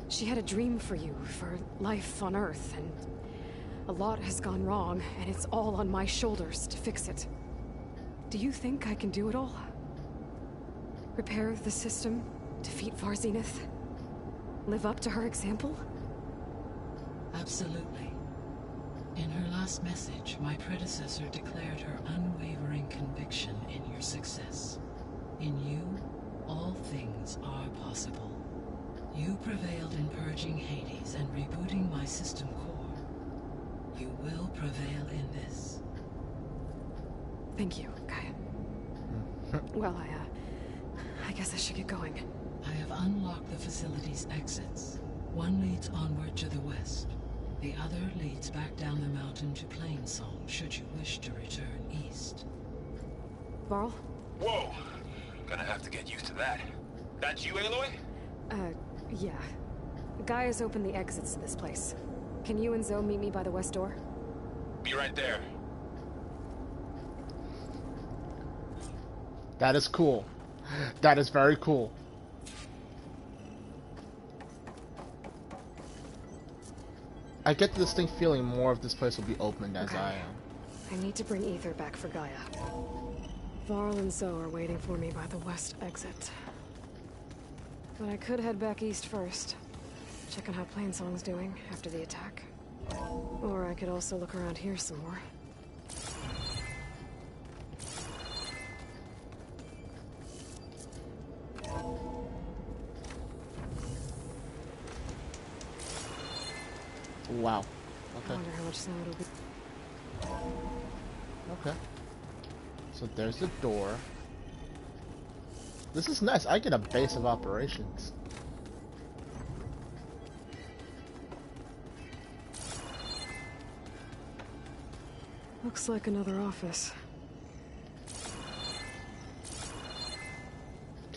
She had a dream for you, for life on Earth, and a lot has gone wrong, and it's all on my shoulders to fix it. Do you think I can do it all? Repair the system, defeat Varzenith, live up to her example? Absolutely. In her last message, my predecessor declared her unwavering conviction in your success. In you, all things are possible. You prevailed in purging Hades and rebooting my system core. You will prevail in this. Thank you, Gaia. Well, I guess I should get going. I have unlocked the facility's exits. One leads onward to the west. The other leads back down the mountain to Plainsong, should you wish to return east. Varl? Whoa! Gonna have to get used to that. That's you, Aloy? Yeah. Gaia's opened the exits to this place. Can you and Zoe meet me by the west door? Be right there. That is cool. That is very cool. I get the distinct feeling more of this place will be opened as I am. I need to bring Aether back for Gaia. Varl and Zoe are waiting for me by the west exit. But I could head back east first. Check on how Plainsong's doing after the attack. Or I could also look around here some more. Wow. I wonder how much snow it'll be. Okay. So there's the door. This is nice. I get a base of operations. Looks like another office.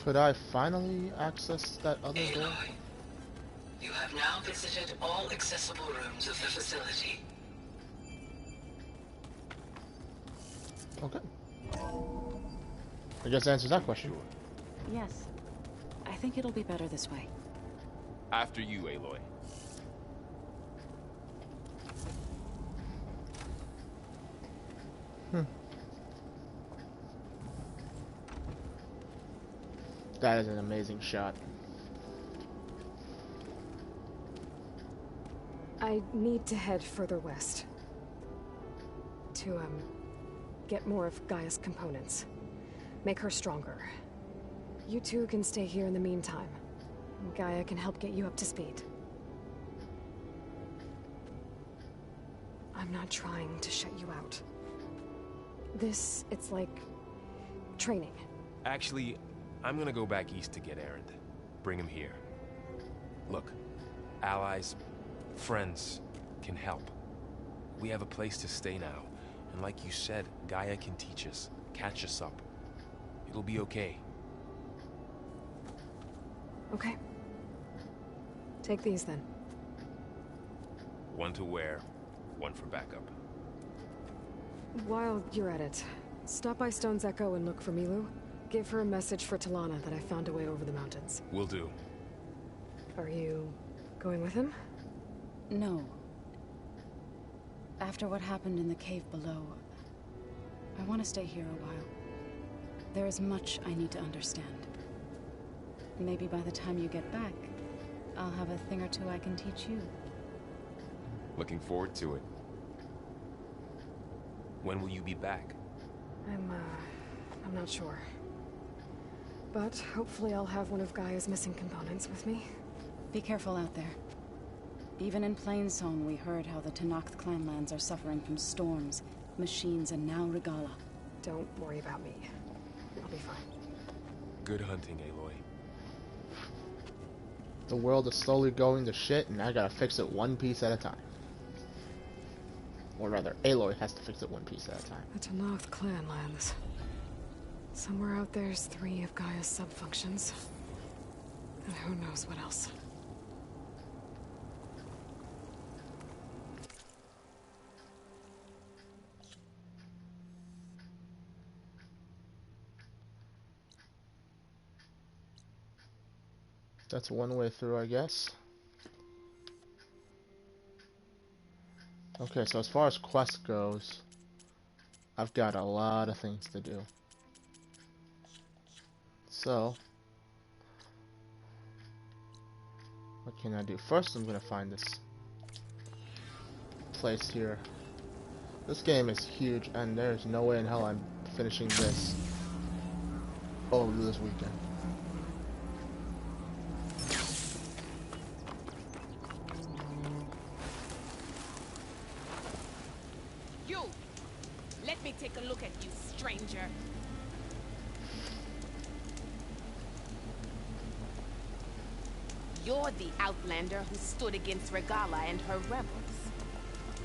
Could I finally access that other door? Aloy, you have now visited all accessible rooms of the facility. Okay. I guess that answers that question. Yes. I think it'll be better this way. After you, Aloy. That is an amazing shot. I need to head further west. To, get more of Gaia's components. Make her stronger. You two can stay here in the meantime. Gaia can help get you up to speed. I'm not trying to shut you out. This, it's like training. Actually, I'm gonna go back east to get Erend. Bring him here. Look, allies, friends can help. We have a place to stay now. And like you said, Gaia can teach us, catch us up. It'll be okay. Okay. Take these then. One to wear, one for backup. While you're at it, stop by Stone's Echo and look for Milu. Give her a message for Talana that I found a way over the mountains. Will do. Are you going with him? No. After what happened in the cave below, I want to stay here a while. There is much I need to understand. Maybe by the time you get back, I'll have a thing or two I can teach you. Looking forward to it. When will you be back? I'm not sure. But hopefully I'll have one of Gaia's missing components with me. Be careful out there. Even in Plainsong, we heard how the Tenakth clanlands are suffering from storms, machines, and now Regalla. Don't worry about me. I'll be fine. Good hunting, Aloy. The world is slowly going to shit, and I gotta fix it one piece at a time. Or rather, Aloy has to fix it one piece at a time. The Tenakth clanlands. Somewhere out there's 3 of Gaia's subfunctions. And who knows what else. That's one way through, I guess. Okay, so as far as quest goes, I've got a lot of things to do. So, what can I do? First, I'm gonna find this place here. This game is huge, and there's no way in hell I'm finishing this over this weekend. Let me take a look at you, stranger. You're the outlander who stood against Regalla and her rebels.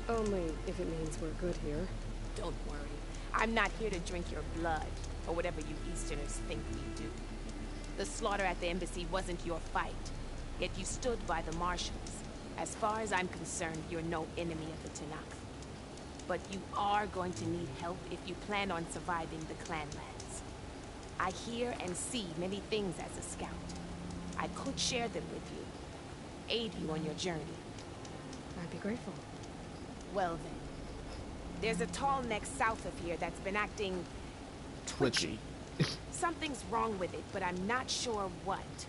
Only if it means we're good here. Don't worry. I'm not here to drink your blood, or whatever you Easterners think we do. The slaughter at the embassy wasn't your fight, yet you stood by the marshals. As far as I'm concerned, you're no enemy of the Tenakth. But you are going to need help if you plan on surviving the clanlands. I hear and see many things as a scout. I could share them with you, aid you on your journey. I'd be grateful. Well then, there's a tall neck south of here that's been acting twitchy. Something's wrong with it, but I'm not sure what.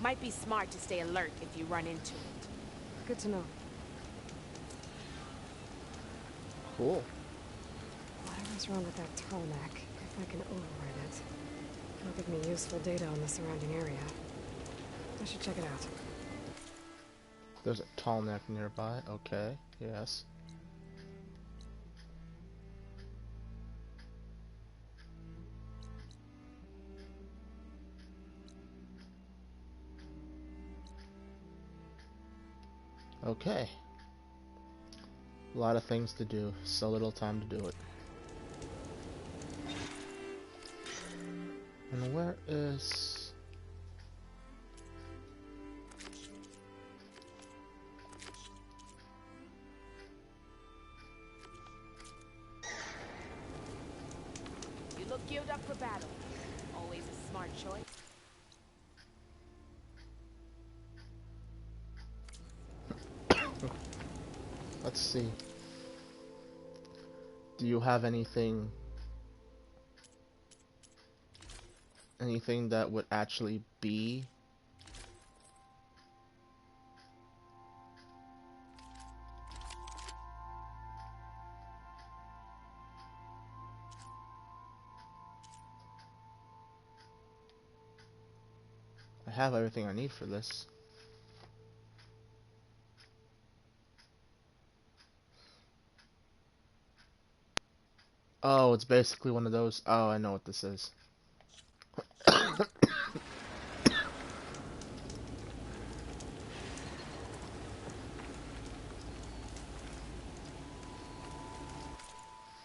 Might be smart to stay alert if you run into it. Good to know. Cool. Whatever's wrong with that Tallneck, if I can override it, it'll give me useful data on the surrounding area. I should check it out. There's a Tallneck nearby. Okay, yes. Okay. A lot of things to do, so little time to do it. And where is... You look geared up for battle. Always a smart choice. Let's see. Do you have anything that would actually be I have everything I need for this. Oh, it's basically one of those. Oh, I know what this is.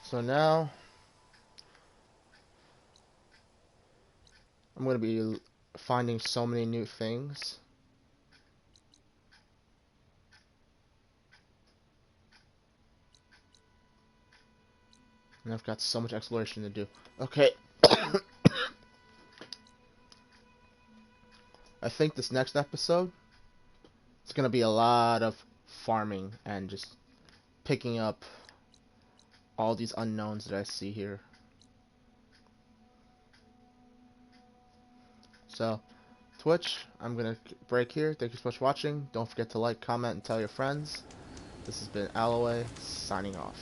So now I'm going to be finding so many new things. And I've got so much exploration to do. Okay. I think this next episode, it's going to be a lot of farming and just picking up all these unknowns that I see here. So, Twitch, I'm going to break here. Thank you so much for watching. Don't forget to like, comment, and tell your friends. This has been Alloway, signing off.